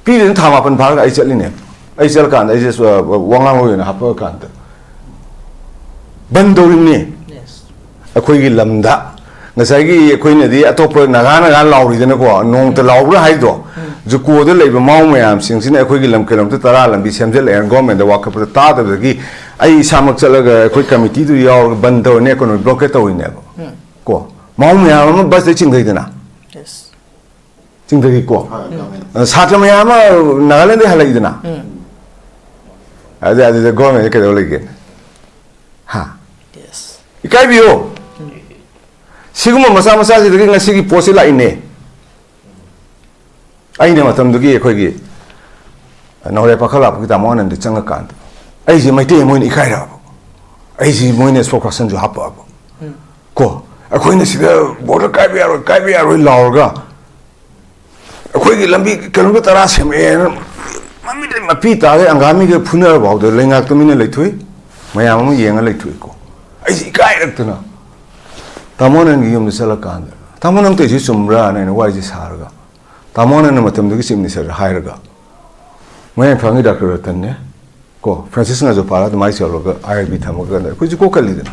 piri ni thama pan bhar ai chali ne ai chal kan ai je wanglang lo na hapa kan ta bandori ni akhoi gi lamda ngasai gi akhoi ne di atop naga lauri de na ko nong ta laura hai do ju ko de lei ba mau mayam sing sin akhoi gi lam kelom ta tara lam bi semjel er government da wak pa ta da gi ai samak chalaga akhoi committee du yaw bandor ne ko no block ta win ne ko mau mayam bas de ching dai na ching dai ko satra mayam nagaland de halai na ada government ke do lagi ha ikai biyo siguma masa si dagi ngasi gi posi la ine ai ne matam dugi khoi gi nore pakhala pa kita mon and changa kan ai ji mai te moin ikai ra ai ji moin es focus ju hapa ko akhoi ne sida border kai bi aro laur ga akhoi gi lambi kilometer tara sem mami de mapita ge angami ge phuna ba de lengak to mine leithui mayam yenga leithui ko ai ji kai rak tuna tamonan gi yum sala kan tamonan te ji sumra na wai ji sarga tamonan na matam du gi simni sar hairaga mai phangi doctor tan ne ko francis na jo para de mai selo ga irb thamaga na ko ji ko kali de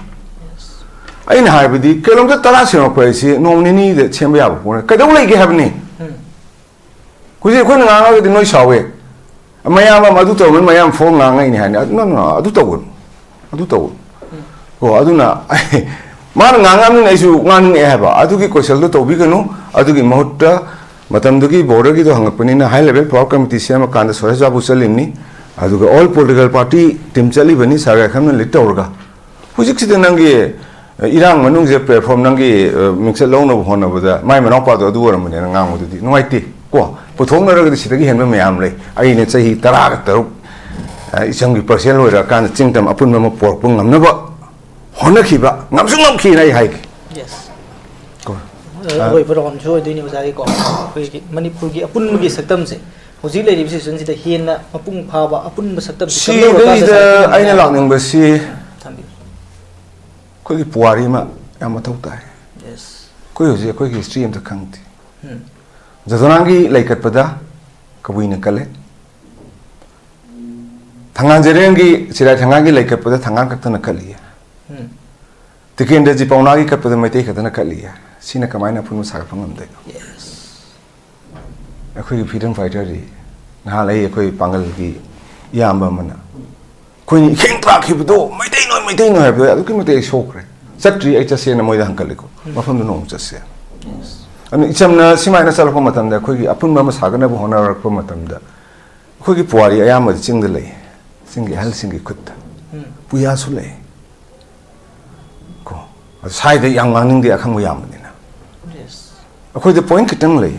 ai na hai bidi kilometer tara se ko si nomni ni de chemba ya bo ka dau lai ge habni ko ji ko na ga de noi sawe mayam madu to mayam phone nga ngai ni ha no adu to ko aduna man ngangam ni isu ngan e ba adugi question do to bi ganu adugi mahutta matam dugi border gi do hangapani na high level power committee sema kan da sore jabu chalimni aduga all political party team chali bani saga kham na litorga hujik sid nangi irang manung je platform nangi mixel long no hona bada mai manok pa do du ram ne ngang du di noiti ko puthong na ra gi sidagi henma mayam le ai ne chahi tara ga taruk isang gi percent lo ra kan chingtam apun ma por pung ngam na ba hona khiba ngamsu ngam khi nai hai yes ko oi pron choi dui ni usai ko manipur gi apun gi saktam se hoji le ri situation si da hena mapung pha ba apun saktam si da aina lang ning ba si ko gi puari ma am tau tai yes ko yo je ko gi stream ta khangti jadonangi laikat pada kabuina kale thangan jerengi sira thangangi laikat pada thangang kaktana kali tikin da ji paunagi ka pada mai te katana kali sina kamaina phun sa phangam de yes akhoi freedom fighter ri na lai akhoi pangal gi yamba mana khoi kheng tra khi do mai te no ha adu ki mate shokre satri ai cha se na moi da hankali ko mafam no cha se yes ani icham na simai na sal ko matam da khoi gi apun ma sa ga na bo honar ko matam da khoi gi puari ayama ching de lai singi hal singi khut puya su lai sai de yang ngang ning de akhang yam ni na yes akhoi de point kitang le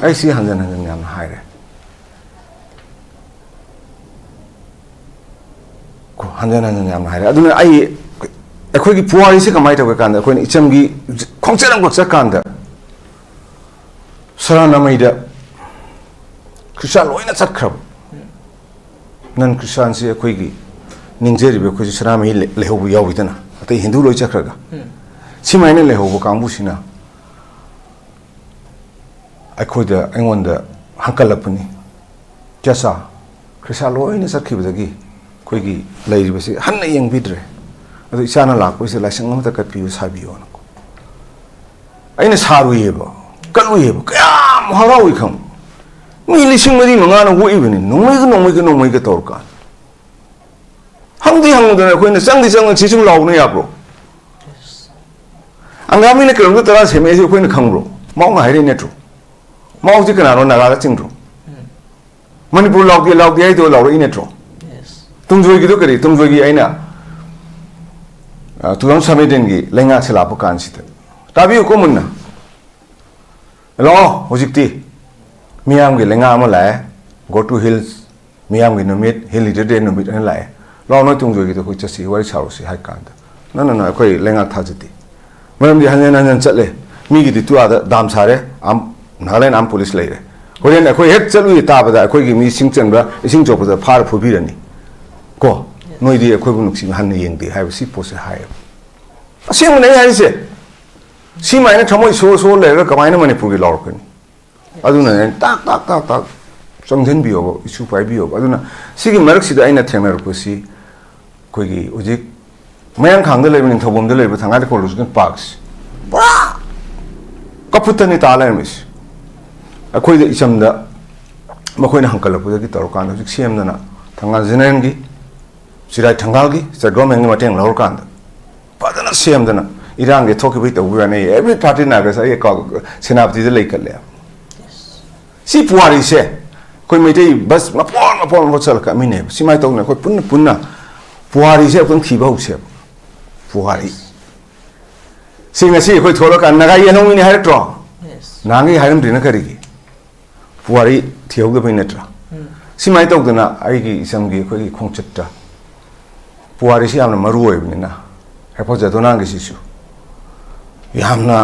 ai si han jan yam hai re ko han jan yam hai re aduna ai akhoi gi puari si kamai ta ka kan da akhoi ni icham gi khongcherang ko chakan da sarana mai da krisha loina chakhrab nan krishan si akhoi gi ningjeri be khoi sarama hi le ho bu yaw bidana tai hindu loi chakraga simaine le hobo kambu sina akhoi da engon da hankalapuni jasa krisa loi ne sakhi badagi khoi gi lai basi hanna yeng bidre adu isana la ko se la sangam ta kapi sabi on ko aina saru yebo kalu yebo kya moharawi kham mi lising mari manga na wo ibini nomai ga torka hangdi hangdana khoina changdi chisung launa ya bro angami ne kilometer tara seme ji khoina khangro mau nga haire netro mau ji kana no naga ga chingro manipur log ai do laura inetro yes tumjoi gi do kari tumjoi gi aina tuang sameden gi lenga chela pu kan sita tabi ko munna lo hojikti miam gi lenga ma la go to hills miam gi nomit hill de nomit an la lo no tung jogi to ko chasi wai charo si hai kan da no koi lenga thajati maram di hanan chatle mi gi tu ada dam sare am nalen am police lai re horen koi het chalu ta ba da koi gi mi sing chen ba sing job da phar phu bi rani ko noi di koi bu nuksi han yeng di hai si pose hai asem nei hai se सी माइने थमोई सो लेगा कमाइना मणिपुर की लौरकनी अदुना ताक ताक ताक ताक संजन भी हो इशू पाई भी हो अदुना सिगी मरक सिदा आइना थेंगनरपसी कोई उजिक मयंग खांगदे लेबे निंथौबमदे लेबे थांगादे कोलुसकन पार्क्स पुरा कपुतनी तालरमिस अखोइदे इचमदा मखोइना हंकलपदगी तौरकान हुजिक सेमदना थांगा जेनेरनगी सिराय थांगालगी स्टेट गवर्नमेंट नि मटेंग लौरकान फदना सेमदना इरांगे थोकिबि तौबुराने एवरी पार्टी नागसा ए का सेनापति दे लेकले सी पुआरी से कोई मेटे बस मपोन चल का मिने सिमाय तौना कोई पुन्ना पुन्ना पुआरी से अपन खिबा उसे पुआरी सिंगा सी कोई थोड़ा का नगाई नोमिनी हाइट्रो नांगी हाइरम दिना करिगी पुआरी थियौद बइनत्रा सिमाय तौदना आइगी इसमगी कोई खोंचट्टा पुआरी से यामना मरु ओइबनिना हेफोजतो नांगी सिसु यामना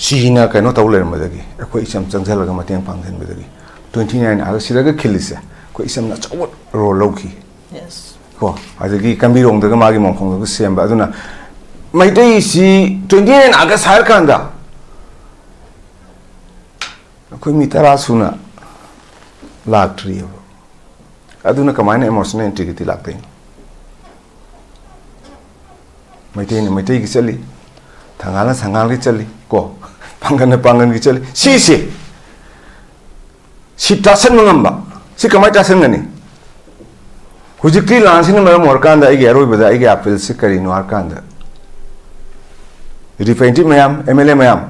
सीना कनो तौ लेरमदगी अखोई इसम चंगजलगा मतेंग पांगथनबदगी 29 आगस्ट सिरगा खिलिसे को इसमना चौ रो लौखी Yes. को अदगी कंबीरोंदगा मागी मोंखोंदगा सेमबा अदुना मैतै सी 29 आगस्ट हार कांदा अखोई मितरा सुना लाक्ट्री अदुना कमाइना इमोशनल इंटीग्रिटी लाक्तै मैतै की चली थांगाला थांगाल की चली को पांगन की चली सी तासन मंगम्बा सी कमाई तासन गनी हुजिक्री लांसिन मरम ओरकांदा आइगे अरोइबदा आइगे अपील से करिनो आरकांदा रिप्रेजेंटेटिव मैम एमएलए मैम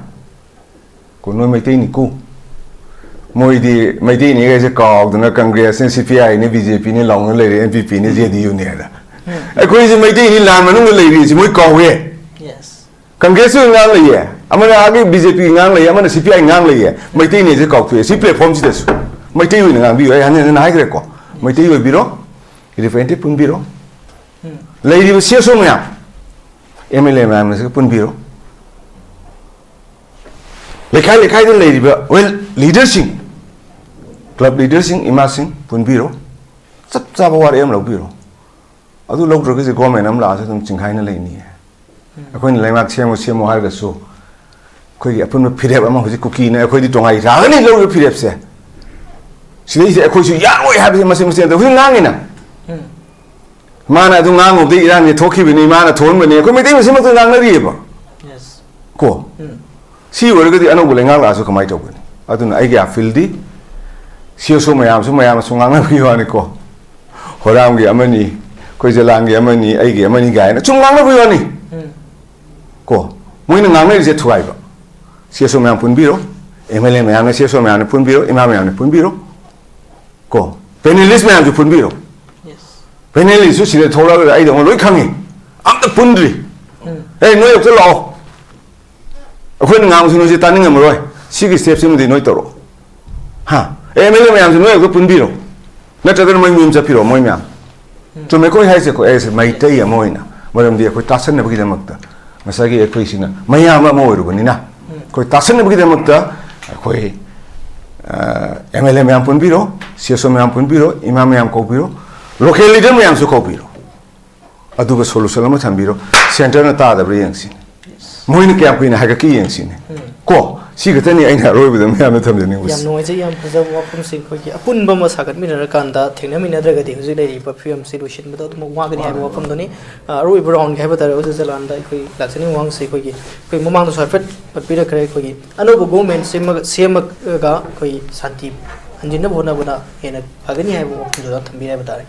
को नो मैतै निकु मोइदी मैतै नि गेजे काउदना कांग्रेस ने सीपीआई ने बीजेपी ने लाउन लेरे एमपीपी ने जेडीयू ने दा अखोइ जे मैतै नि लान मनु लेरि जे मोइ काउए Congress ngang lay ye amana agi BJP ngang lay amana CPI ngang lay ye maitai ne je kauk si platform si desu maitai wi ngang bi ai han na hai gre ko maitai wi biro representative pun biro lay ri sia so mya MLA ma se pun biro lekai de lay ri ba well leadership club leadership imasing pun biro sap sa ba war em lo biro adu lok ro ge government am la sa tum chingkhai na lay ni अखोइन लेमाक सेमो हारगसु खोइ अपन फिरेब अमा हुजि कुकी ने अखोइ दि टोंगाइ रागनि लो फिरेब से सिदि से अखोइ सु यारोइ हाबि मसे मसे द हुइ ngang ina माना दु ngang दि इरान नि थोखि बिनि माना थोन बनि अखोइ मेदै मसे मसे ngang नरि बा यस को सी वरगदि अनौ बुले ngang लासु कमाइ तौबनि अदुन आइगे अफिल दि सियोसो मयाम सु ngang न बिवानि को होराम गे अमनि कोइ जलांग गे अमनि आइगे अमनि गायना चुं ngang न बिवानि को मोइन ngang जे थुआइबा सेसो म्याम पुनबिरो एमएलए म्याम ने सेसो म्याम ने पुनबिरो इमाम म्याम ने पुनबिरो को पेनेलिस्ट म्याम जु पुनबिरो यस पेनेलिस्ट सिले थोड़ा आइ दङ लोइ खङि अम त पुनद्रि ए नोय त लाओ अखोइन ngang सुनु जे तानिङ मरोय सिगि स्टेप सिमदि नोय तरो हा एमएलए म्याम जु नोय त पुनबिरो नत्रगन मै मिम चपिरो मोय म्याम तुमे कोइ हाइसे को एस मैतै अमोइना मरमदि अखोइ तासन नबगि दमक्ता मसागी अखोइसिना मयाम अमा ओइरुबनिना कोइ तासन नबगि दमक्ता अखोइ एमएलए म्याम पुनबिरो सीएसओ म्याम पुनबिरो इमाम म्याम कोबिरो लोकल लीडर म्याम सु कोबिरो अदुगा सोलुशन अमा थंबिरो सेंटर न तादब्र यंगसिन मोइन क्या कुइना हागा कि यंगसिन को सिगतनी आइना रोइबद म्याम न थंबजनि उस याम नोइजे याम फजब वाफम सिन खोइ अपुनबा म सागत मिनर कांदा थेंगनमिनद्रगदि हुजि लेरि परफ्यूम सि रुशिन बद तुम वागनि हाबो वाफम दनि रोइ ब्राउन खाइबा तार उज जलानदा खोइ लाक्सनि वांग सि खोइ खोइ ममांग सरफेट पपिरा करे खोइ अनोबो गवर्नमेंट सेमगा खोइ शांति हंजिन बोना हेना फगनि हाबो वाफम द थंबिरा बतारे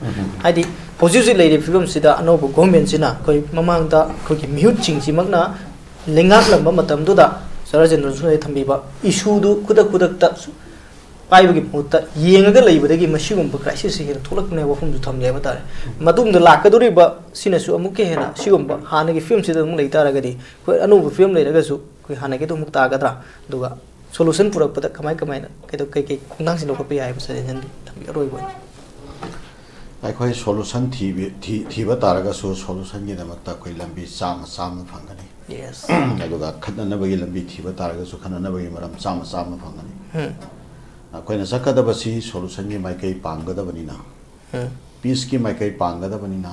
हाइदि होजि लेरि फिल्म सिदा अनोबो गवर्नमेंट सिना खोइ ममांगदा खोइ मिहुत चिंगसिमगना लेंगाक लंबा मतमदुदा राजेंद्र सुनै थंबिबा इशूदु खुदक पाइबगी मुत्ता येंगगा लैबदगी मसिगुम क्राइसिस हे थोलकने वफम जु थमले बतारे मतुम द लाकदोरिबा सिनसु अमुके हेना सिगुम हानगी फिल्म सिदा मु लैतारगदी कोइ अनुभव फिल्म लैरगसु कोइ हानगी तो मुक्ता आगद्रा दुगा सोल्यूशन पुरकपदा कमाय केदो कई खुंदांग सिनो कपि हाय सजेशन थंबि अरोइबो अखोइ सोल्यूशन थीबा तारगसु सोल्यूशन गे दमक्ता कोइ लंबी चाम फंगनी यस अदुगा खननबगी लंबी थीबा तारगसु खननबगी मरम चाम फंगनी अखोइना सकदबसी सोल्यूशन गे माइकै पांगदबनिना पीस की माइकै पांगदबनिना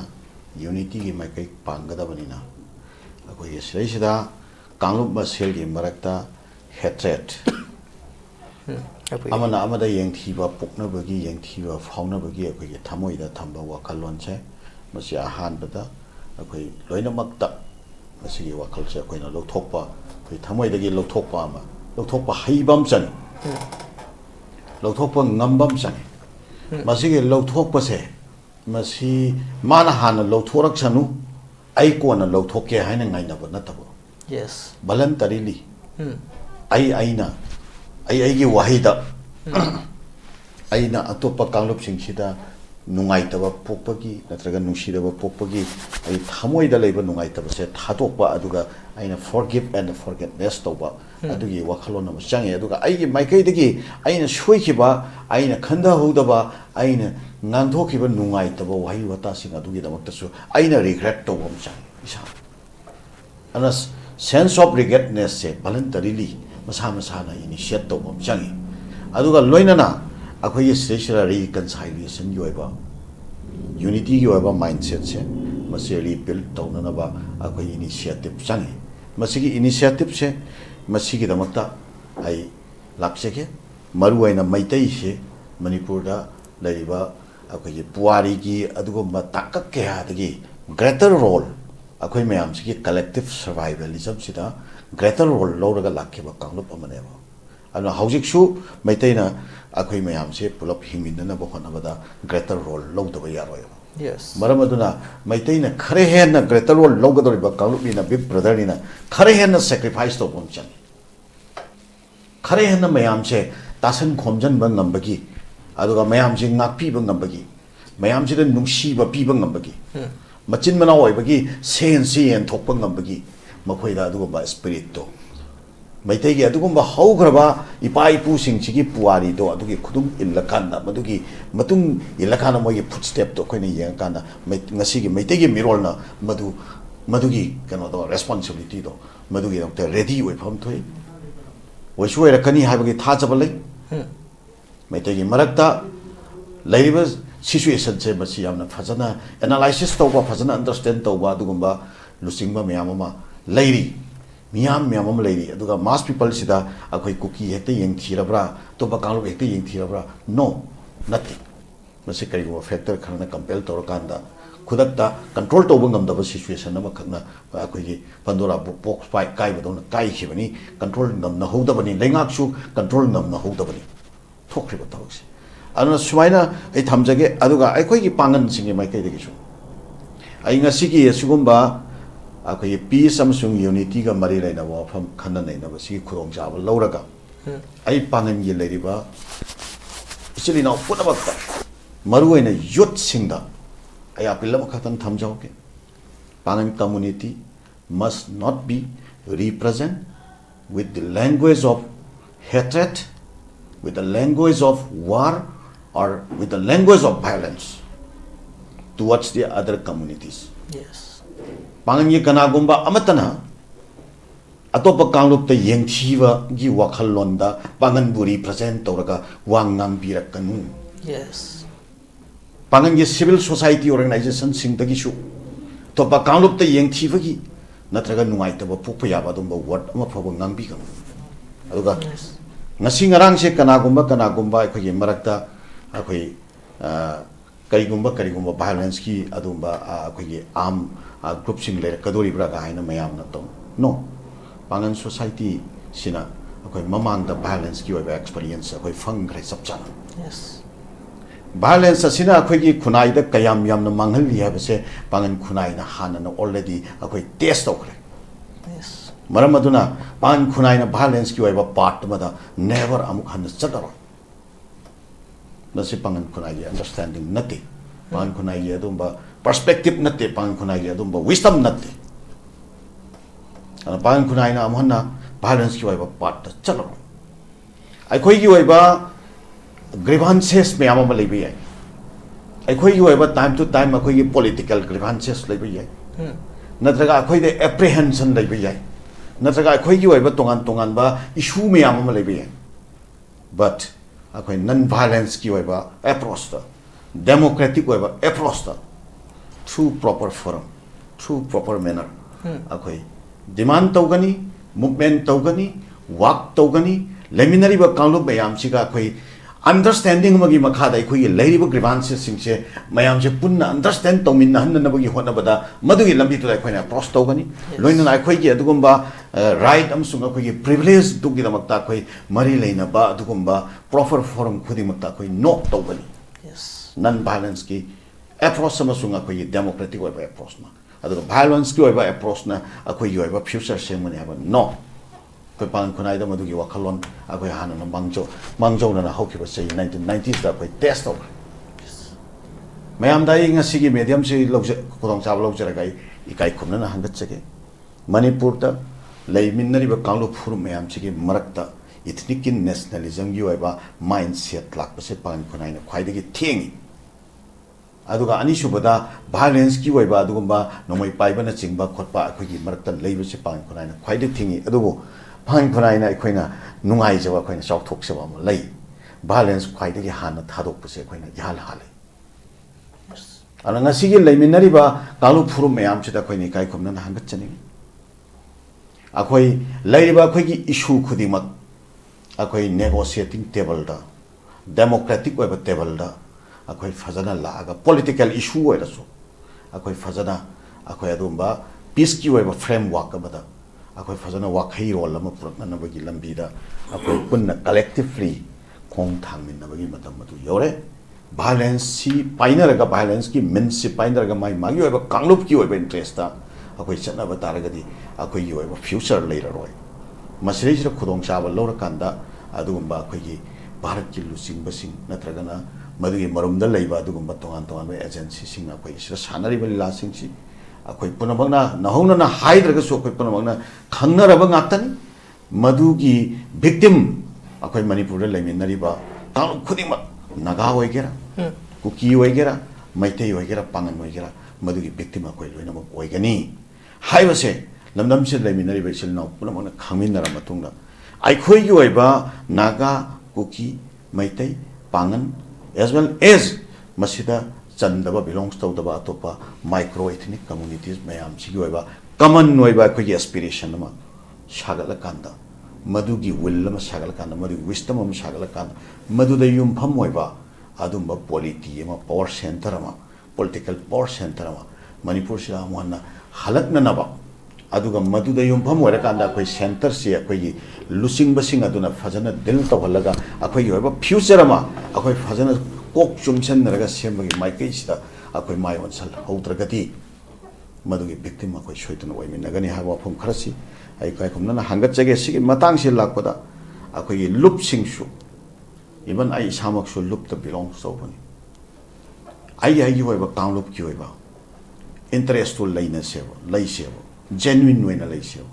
यूनिटी की माइकै पांगदबनिना अखोइ सैसिदा kanglup maselgi marakta hatred amana amada yengthiba poknabagi yengthiba faunabagi akhoi thamoida thamba wakalonse masi ahanbada akhoi loinamakta masi wakalse akhoi lothokpa akhoi thamoidagi lothokpa ama lothokpa haibam chani lothokpa ngambam chani masi ge lothokpa se masi mana hana lothorak chanu ai ko na lothoke haina ngaina ba natabo yes voluntarily aina gi wahida aina atopa kanglup singchida nungai taba pokpagi natraga nungshida ba pokpagi ai thamoi da leiba nungai taba se thadokpa aduga aina forgive and forgetness toba adugi wakhalon am changi aduga ai gi maikai dagi aina shoikiba aina khanda hodaba aina nganthokiba nungai taba wahi wata sing adugi damakta su aina regret tobam chang isa anas sense of regretness se voluntarily masa na initiate tobam changi aduga loinana akhoi sesira reconciliation yoiba unity yoiba mindset se masi rebuild tawna ba akhoi initiative changi masigi initiative se masigi damakta ai lakseke maru aina maitai se manipur da laiba akhoi puari gi adugo takak ke hadagi greater role akhoi mayam sigi collective survivalism sida greater role loraga lakheba kanglup amaneba ana haujik shu maitaina akhoi mayam se pulap hingminna ba khonabada greater role lodaba yaroy yes maramaduna maitaina khare henna greater role logadori ba kanglup ina big brother ina khare henna sacrifice to bom chan khare henna mayam se tasan khomjan ba ngambagi aduga mayam se ngakpi ba ngambagi mayam se nungsi ba pi ba ngambagi machin mana oibagi sensi en thokpa ngambagi makoida aduga spirit to maitai gi aduga haugraba ipa ipu singchigi puari do adugi khudum illakanda madugi matung illakana mogi footstep to koina yengkanda ngasi gi maitai gi mirolna madugi kano do responsibility do madugi do ready oi pham thoi waisu era kani habagi thajabale maitai gi marakta lairiba situation se masi yamna phajana analysis tawba phajana understand tawba adugumba lusingba miyamama lairi miyam lairi aduga mass people sida akhoi cookie hekte yeng thirabra to ba kanglo hekte yeng thirabra no nothing masi kari go factor khana compel tor kanda khudakta control tawba ngam da situation ama khakna akhoi gi pandora box pai kai badona kai khibani control ngam na hoda bani lengak su control ngam na hoda bani thokriba tawksi ana sumaina ai thamjage aduga akhoi gi pangan singe mai kai degi su ai ngasi gi sugumba akhoi peace amsung unity ga mari laina wa pham khana nei na basi khurong jaba lauraga ai pangan gi leriba isili na punabakta maru aina youth singda ai apilla makhatan thamjauke pangan community must not be represent with the language of hatred, with the language of war, or with the language of violence towards the other communities. yes Panganyi kanagumba amatana atopa kanglup te yengthiwa gi wakhalonda panganburi present toraga wangang birakanu. yes Panganyi civil society organization singdagi shu topa kanglup te yengthiwa gi natraga nungai taba pukpa yaba dumba word ama phaba ngangbi kam aduga yes ngasi ngarang se kanagumba akhoi marakta akhoi karigumba violence ki adumba akhoi am group sing le kadori braga haina mayam na to no pangan society sina akhoi mamang da violence ki oba experience akhoi phang ghre sapchana yes violence sina akhoi ki khunai da kayam yam na manghal li ha base pangan khunai na hana na already akhoi test okre yes maramaduna pan khunai na violence ki oba part ma da never amuk han chadaro nasi pangan khunai understanding nati pan khunai ye dumba perspective nati pan khunai ye dumba wisdom nati ana pan khunai na amhanna violence ki oba part chadaro ai khoi ki oba grievances me amama leibi ai ai khoi ki oba time to time akhoi ki political grievances leibi ai natraga akhoi de apprehension leibi ai natraga akhoi ki oba tongan ba issue me amama leibi ai but akhoi non violence ki oba approach ta democratic oba approach ta through proper forum through proper manner akhoi demand tawgani movement togani walk togani leminari ba kanglu mayam chiga koi understanding magi makhada koi leiri ba grievances singse mayam se punna understand tomin na hanna bagi hona bada madugi lambi to koi na cross togani loina na koi ge adugumba right amsunga koi privilege dugi da makta koi mari leina ba adugumba proper forum khudi makta koi no togani Yes. non violence ki approach amasunga koi democratic wa approach na aduga violence ki wa approach na akoi yo ba future se mani haba no koi pan kunai da madugi wakalon akoi hana na mangjo na hoki ba sei 1990s da koi test over mayam dai nga sigi medium se logje kodong chab logje ra gai ikai khumna na hangat chege manipur ta lei minnari ba kanglo phur mayam sigi marakta ethnic nationalism gi ba mindset lak pa se pan kunai na khwai dagi thengi aduga ani subada violence ki ba adugumba nomai paiba na chingba khotpa akoi gi marakta leiba se pan kunai na khwai dagi thengi adugo pan kunai na akoina nungai jawa akoina chok thok se ba lei violence khwai dagi hana thadok pa se akoina yal halai ana ngasi gi leiminari ba kalu phuru mayam chida akoini kai khomna na hangat chani akoi leiba akoi gi issue khudimak akoi negotiating table da democratic web table da akoi fazana laga political issue wera so akoi fazana akoi adumba peace ki web framework abada akoi fazana wakhai role ama purna na bagi lambi da akoi punna collectively khong thangmin na bagi matam matu yore violence si painara ga violence ki men si painara ga mai magi web kanglup ki web interest da akoi chana ba taraga di akoi web future later roi masri jira khudong chaba lora kanda adugumba akoi gi bharat ki lusing basing natragana madugi marumda leiba adugumba tongan tongan agency sing akoi sira sanari bali la sing si akoi punamagna nahongna na haidraga so akoi punamagna khangnaraba ngaktan madugi victim akoi manipur da leiminari ba ta khudima naga hoigera kuki hoigera maitei hoigera pangan hoigera madugi victim akoi loina ma hoigani haibase lamdam se leiminari ba sil no punamagna khangminara matungna aikoi gi hoiba naga kuki maitei pangan as well as masida chandaba belongs to the atopa micro ethnic communities mayam sigi oiba common oiba koi aspiration ma shagala kanda madugi will ma shagala kanda madu wisdom ma shagala kanda madu da yum pham oiba adumba polity ma power center ma political power center ma manipur sila mona halakna na ba aduga madu da yum pham oira kanda koi center se koi lusing basing aduna fajana dil to halaga akoi oiba future ma akoi fajana kok chumchen naraga sembagi maikai sida akoi mai onsal haudragati madugi victim akoi soituna oimi nagani ha wafum kharasi ai kai khumna na hangat jage sigi matang se lakpada akoi lup singsu even ai samak su lup to belong so bani ai hoiba town lup ki hoiba interest to laina sebo lai sebo genuine noina lai sebo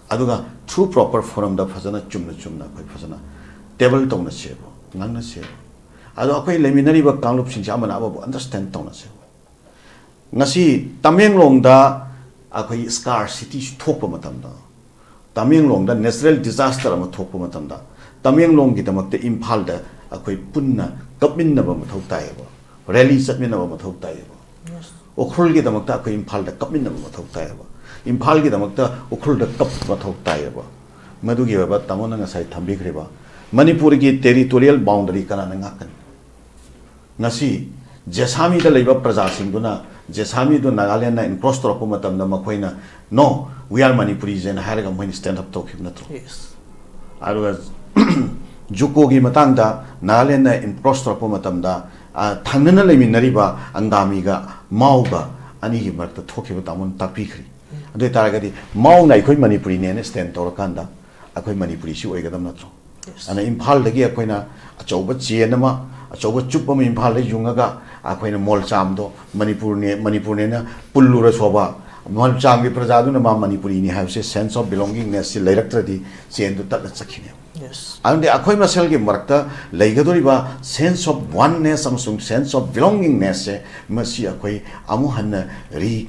aduga through proper forum da fazana chumna koi fazana table tongna sebo ngangna sebo ado akoi leminari ba kanglup sing jamana aba understand tawna se ngasi tamenglong da akoi scarcity thokpa matam da tamenglong da natural disaster ama thokpa matam da tamenglong gi damakte imphal da akoi punna kapminna ba mathau tai ba rally chatminna ba mathau tai ba okhul gi damakta akoi imphal da kapminna ba mathau tai ba imphal gi damakta okhul da kap mathau tai ba madu gi ba tamona ngasai thambi khre ba manipur gi territorial boundary kana ngakan ngasi jesami da leiba praja singduna jesami do nagaland na encroach torpo matam na makoina no we are manipuris and haraga when stand up to him natro Yes. aruga juko gi matang da nagaland na encroach torpo matam da thangnana leiminari ba angami ga mauga ani gi marta thokiba tamon takpikhri ade taragadi mau nai khoi manipuri ne stand tor kanda akoi manipuri si oigadam natro ana imphal dagi akoina achauba chenama achauba chupam imphal le jungaga akoina mol chamdo manipur ne na pullura soba mol cham gi prajadu na ma manipuri ni have sense of belongingness si leiraktradi chen du tat chakhine Yes. ande akoi masel gi marakta leigadori ba sense of oneness amsung sense of belongingness se masi akoi amu hanna ri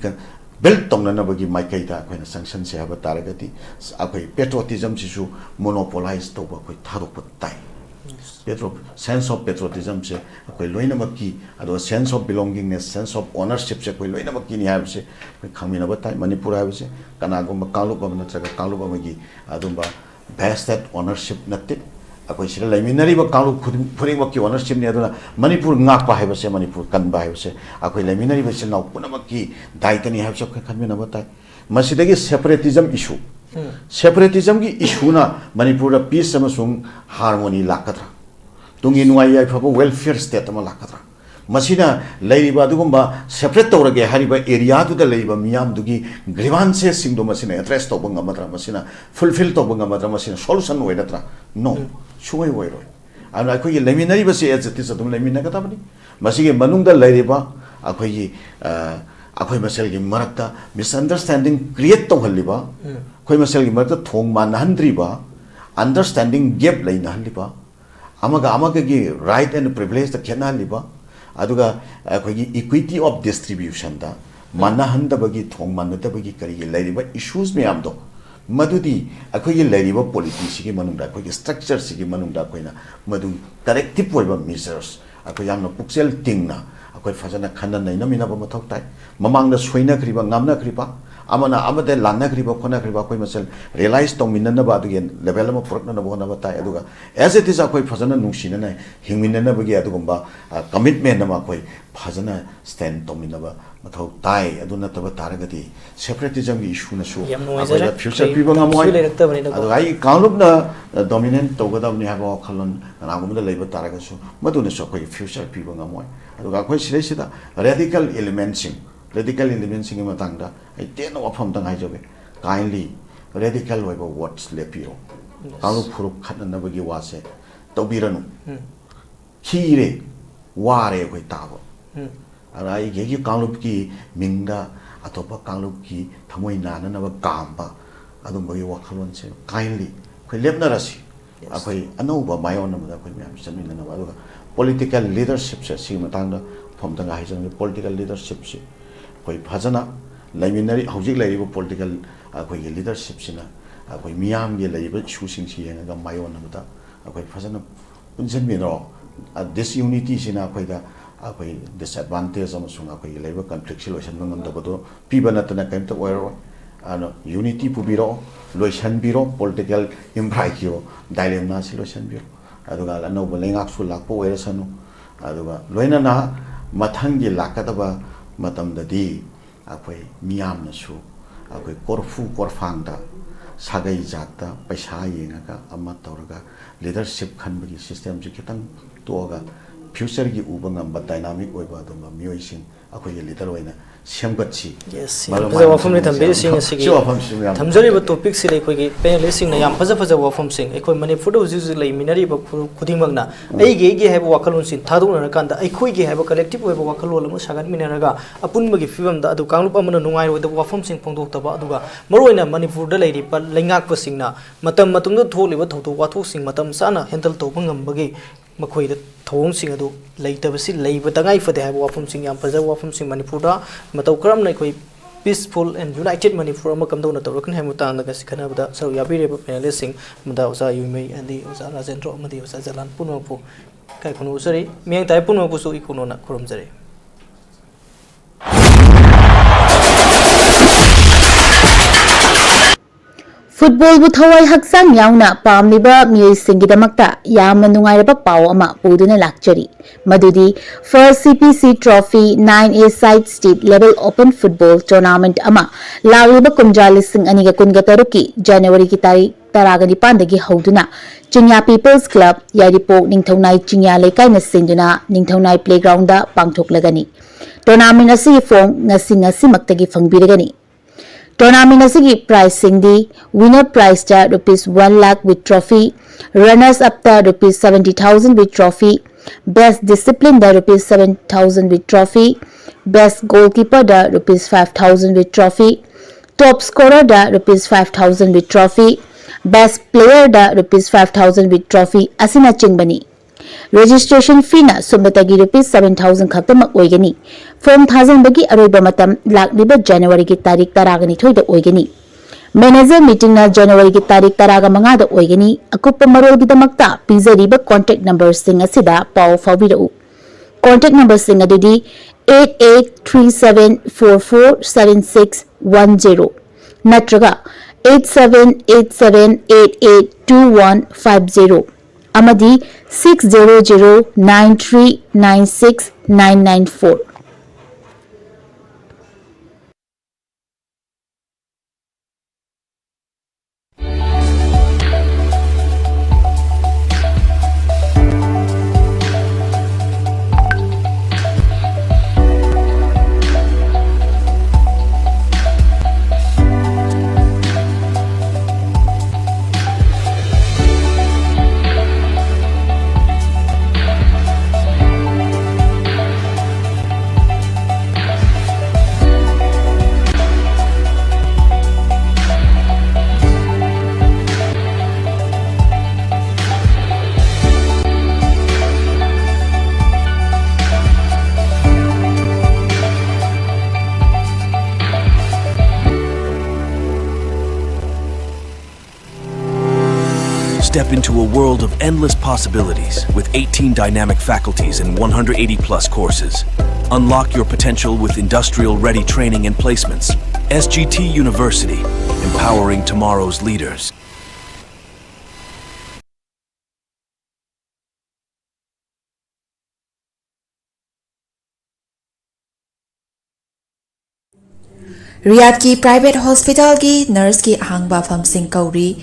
built tongna na bagi maikai da akoina sanction se haba taragati akoi patriotism sisu monopolize to ba koi thadok tai sense of patriotism se koi loina makki ado sense of belongingness sense of ownership se koi loina makki ni have se khangmina ba tai Manipur have se kana go kalu ba na chaga kalu ba magi adumba vested ownership natte akoi sira laiminari ba kalu phuri makki ownership ni aduna Manipur ngak ba have se Manipur kan ba have se akoi laiminari ba silnau puna makki daitani have se khangmina ba tai masidagi separatism issue separatism ki issue na Manipur da peace amasung harmony lakatra tungi nuai ai phaba welfare state ama lakatra masina leiba dugumba separate tawrage hariba area tu da leiba miyam dugi grievances singdo masina address to banga matra masina fulfill to banga matra masina solution oidatra no suwai oiroi ana khoi leminari ba se ajati sadum lemina ka tabani masige manungda leiba akhoi akhoi masel gi marakta misunderstanding create to haliba khoi masel gi marakta thong man handriba understanding gap leina haliba amaga gi right and privilege the khena liba aduga akhoi equity of distribution da manna handa bagi thong manna da bagi kari leiriba issues me amdo madudi akhoi leiriba politics gi manungda akhoi structure gi manungda koina madu corrective oiba measures akhoi yamna puksel tingna akhoi fajana khanda naina mina ba mathok tai mamangda soina kriba ngamna kriba amana amade lanna kriba khona kriba koi masel realize to minna ba again level ma purna na bona bata aduga as it is akoi phajana nungsina na hingminna na bagi adugumba commitment na ma koi phajana stand to minna ba mathau tai aduna taba taragati separatism gi issue na so akoi future people na moi adu ai kalup na dominant to gada ni ha ba khalon na gumda leiba taraga so maduna so koi future people na moi aduga koi sida radical elements radical elements in matangda I ten of from the Nijobe kindly radical web of what's lepiro kalu puru khatna nabagi wase tobiranu kire ware koi tabo arai gegi kalup ki mingda atopa kalup ki thamoi nana na ba gamba adum bagi wakhalon se kindly koi lepna rasi akoi anauba mayon na koi myam samina na ba political leadership se si matangda from the Nijobe political leadership se koi phajana laiminari hojik laiba political koi leadership sina koi miyam ge laiba issue sing si nga mayon na koi phajana punchen mino this unity sina koi da koi disadvantage amasung koi laiba conflict solution ngam da bodo pibana tana kaim to oiro ano unity pubiro loisan biro political imbraikio dilemma solution biro aduga no bolengak su lakpo oirasanu aduga loina na mathangi lakadaba matam dadi akoi miyam na su akoi korfu korfangda sagai jata paisa yenga amma tawraga leadership khanbagi system ji kitang toga future gi ubangam ba dynamic oiba dum mioi sing akoi leader oina semgatchi yes faza wafam ni thambe sing asigi thamjari ba topic si lei khogi panelist sing na yam faza wafam sing ekoi Manipur do ju lei minari ba khudimang na ai ge haiba wakalun sin thaduna kanda ai khoi ge haiba collective oiba wakalol ma sagan minaraga apun magi fibam da adu kanglup amana nungai ro da wafam sing phongdok taba aduga maroina Manipur da leiri pa leingak pa sing na matam matung do tholiba thoto wathok sing matam sana handle to bangam bagi makhoi da thong sing adu leitabasi leiba tangai fade haiba wafam sing yam faza wafam sing Manipur da matau karam nai khoi peaceful and united Manipur ama kam dona tawrakan haimu ta na gasi khana bada saru yabi re panelist sing mada usa YUIMI and the usa RAJENDRO amadi usa JALAL punwapu kai khunu usari miang tai punwapu so ikono na khurum jare Football bu thawai haksang yauna pamliba miyai singidamakta yamna nungairaba paw ama puduna lakchari madudi first CPC trophy 9A side state level open football tournament ama lagliba kunjali sing aniga kunga taruki January ki tarik taragani pandagi hauduna Chingya People's Club Yaripok Ningthaunai Chingya Lekai na sinduna Ningthaunai playground da pangthoklagani tournament asi form ngasi maktagi fangbiragani Tournament asigi pricing di winner prize ta rupees 1 lakh with trophy, runners up ta rupees 70,000 with trophy, best discipline da rupees 7,000 with trophy, best goalkeeper da rupees 5,000 with trophy, top scorer da rupees 5,000 with trophy, best player da rupees 5,000 with trophy asina chingbani. Registration fee na sumbatagi rupees 7,000 khaktamak oigani. Form 1,000 bagi aroiba matam lakliba January ki tarik taragani thoida oigani. Manager meeting na January ki tarik taraga mangada oigani akupa marol gidamakta pizariba contact number sing asida pau fawirau. Contact number sing adudi 8837447610 natraga 8787882150 amadi 60093969994. Step into a world of endless possibilities with 18 dynamic faculties and 180 plus courses. Unlock your potential with industrial-ready training and placements. SGT University, empowering tomorrow's leaders. Riyadh ki private hospital ki nurse ki ahangba famsing kauri.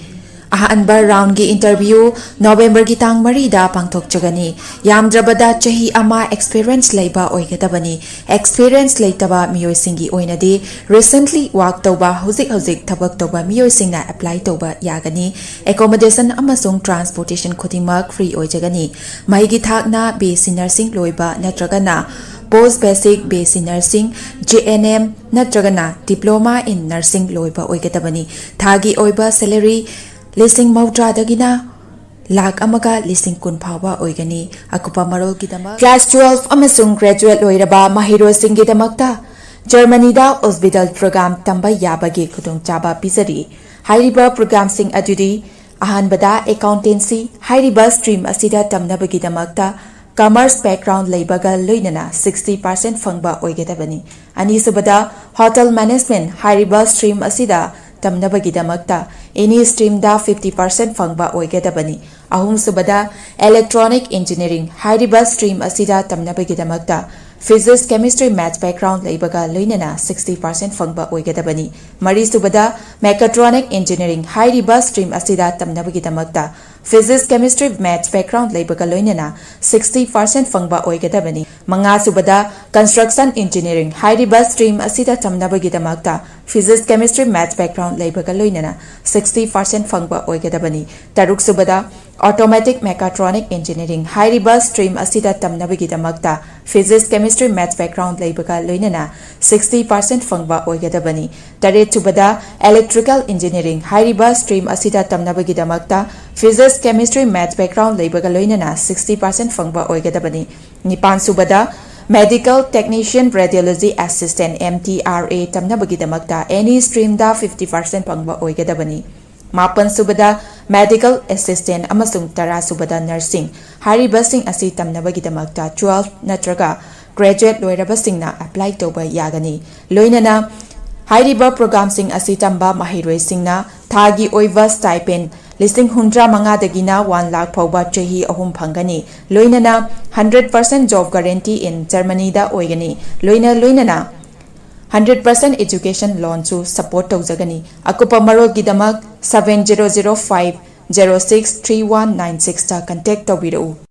Ahanba round ki interview November ki tang marida pangthokchagani. Yamdrabada chahi ama experience leiba oigadabani. Experience leitaba miyoi singi oinadi recently work toba hozik thabak toba miyoi singna apply toba yagani. Accommodation amasung transportation khudimak free oijagani. Maigi thakna BSc nursing loiba natragana Post Basic BSc Nursing, JNM natragana Diploma in Nursing loiba oigadabani. Thagi oiba salary listing mautra dagina lakh amaga listing kun phawa oigani. Akupa marol gidama class 12 amasung graduate loiraba mahiro singgi damakta Germany da hospital program tamba yabagi khudong chaba pisari. Hairiba program sing adudi ahanbada accountancy hairiba stream asida tamnabagi damakta commerce background leibaga loinana 60% fangba oigedabani. Anisubada hotel management hairiba stream asida tamnabagidamagta any stream da 50% fangba oigedabani. Ahum subada electronic engineering hairiba stream asida tamnabagidamagta physics chemistry maths background leibaga loinana 60% fangba oigedabani. Mari subada mechatronic engineering hairiba stream asida tamnabagidamagta physics chemistry maths background leibaga loinana 60% fangba oigedabani. Manga subada construction engineering hairiba stream asida tamnabagidamagta physics chemistry maths background leibaga loinana 60% fangba oigedabani. Taruk subada automatic mechatronic engineering hairiba stream asida tamnabagidamagta physics chemistry maths background leibaga loinana 60% fangba oigedabani. Taret subada electrical engineering hairiba stream asida tamnabagidamagta physics chemistry maths background leibaga loinana 60% fangba oigedabani. Nipan subada medical technician radiology assistant MTRA tamnabagidamagta any stream da 50% fangba oigedabani. Mapan subada medical assistant amasung tara subada nursing haribasing asi tamnabagidamagta 12 natraga graduate loirabasingna apply toba yagani. Loinana hairiba program sing asi tamba mahiroi singna thagi oiva stipend listing 100 dagina 1 lakh phawba chahi ahum phangani. Loinana 100% job guarantee in Germany da oigani. Loinana 100% education loan to support taujagani. Akupa marol gidamak 7005063196 ta contact tawirau.